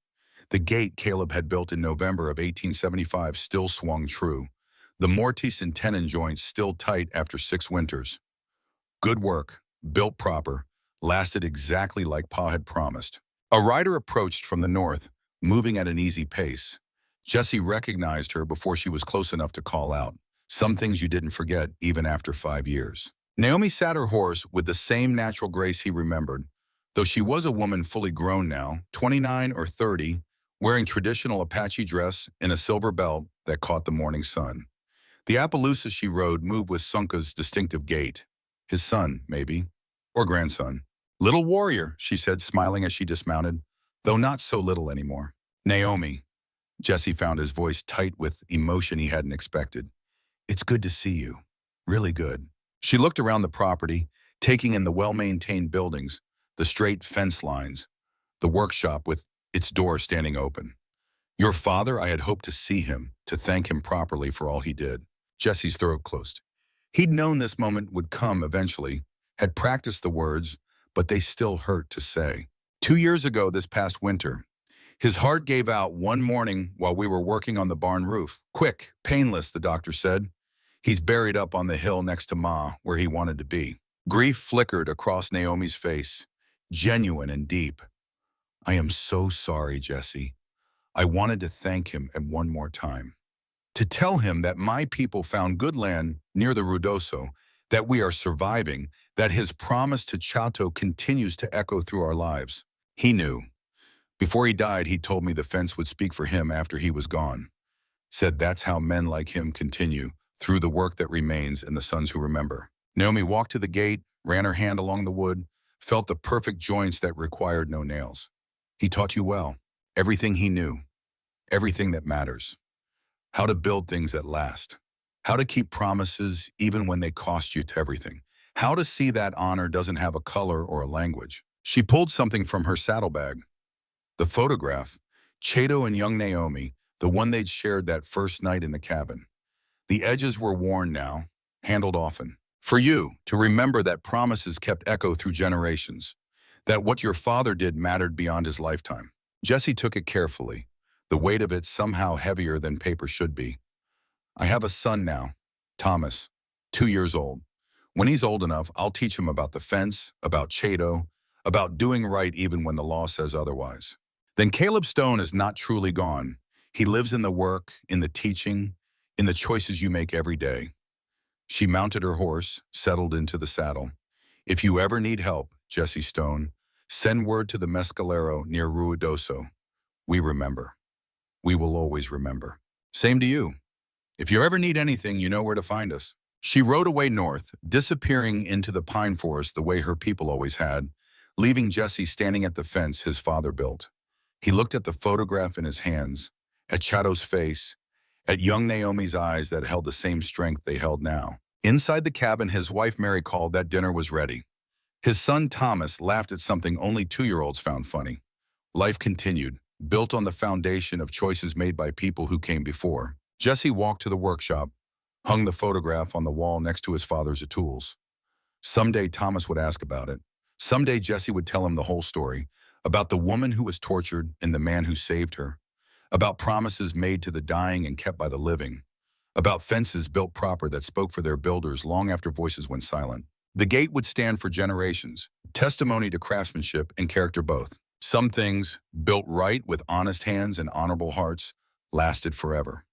The gate Caleb had built in November of 1875 still swung true. The mortise and tenon joints still tight after 6 winters. Good work, built proper, lasted exactly like Pa had promised. A rider approached from the north, moving at an easy pace. Jesse recognized her before she was close enough to call out. Some things you didn't forget even after 5 years. Naomi sat her horse with the same natural grace he remembered, though she was a woman fully grown now, 29 or 30, wearing traditional Apache dress and a silver belt that caught the morning sun. The Appaloosa she rode moved with Sunka's distinctive gait. His son, maybe, or grandson. Little warrior, she said, smiling as she dismounted, though not so little anymore. Naomi. Jesse found his voice tight with emotion he hadn't expected. It's good to see you. Really good. She looked around the property, taking in the well-maintained buildings, the straight fence lines, the workshop with its door standing open. Your father, I had hoped to see him, to thank him properly for all he did. Jesse's throat closed. He'd known this moment would come eventually, had practiced the words, but they still hurt to say. 2 years ago this past winter, his heart gave out one morning while we were working on the barn roof. Quick, painless, the doctor said. He's buried up on the hill next to Ma, where he wanted to be. Grief flickered across Naomi's face, genuine and deep. I am so sorry, Jesse. I wanted to thank him and one more time. To tell him that my people found good land near the Rudoso, that we are surviving, that his promise to Chado continues to echo through our lives. He knew. Before he died, he told me the fence would speak for him after he was gone. Said that's how men like him continue, through the work that remains and the sons who remember. Naomi walked to the gate, ran her hand along the wood, felt the perfect joints that required no nails. He taught you well, everything he knew, everything that matters. How to build things that last. How to keep promises even when they cost you to everything. How to see that honor doesn't have a color or a language. She pulled something from her saddlebag. The photograph, Chado and young Naomi, the one they'd shared that first night in the cabin. The edges were worn now, handled often. For you, to remember that promises kept echo through generations, that what your father did mattered beyond his lifetime. Jesse took it carefully, the weight of it somehow heavier than paper should be. I have a son now, Thomas, 2 years old. When he's old enough, I'll teach him about the fence, about Chado, about doing right even when the law says otherwise. Then Caleb Stone is not truly gone. He lives in the work, in the teaching, in the choices you make every day. She mounted her horse, settled into the saddle. If you ever need help, Jesse Stone, send word to the Mescalero near Ruidoso. We remember. We will always remember. Same to you. If you ever need anything, you know where to find us. She rode away north, disappearing into the pine forest the way her people always had, leaving Jesse standing at the fence his father built. He looked at the photograph in his hands, at Chado's face, at young Naomi's eyes that held the same strength they held now. Inside the cabin, his wife Mary called that dinner was ready. His son Thomas laughed at something only 2-year-olds found funny. Life continued, built on the foundation of choices made by people who came before. Jesse walked to the workshop, hung the photograph on the wall next to his father's tools. Someday Thomas would ask about it. Someday Jesse would tell him the whole story, about the woman who was tortured and the man who saved her, about promises made to the dying and kept by the living, about fences built proper that spoke for their builders long after voices went silent. The gate would stand for generations, testimony to craftsmanship and character both. Some things, built right with honest hands and honorable hearts, lasted forever.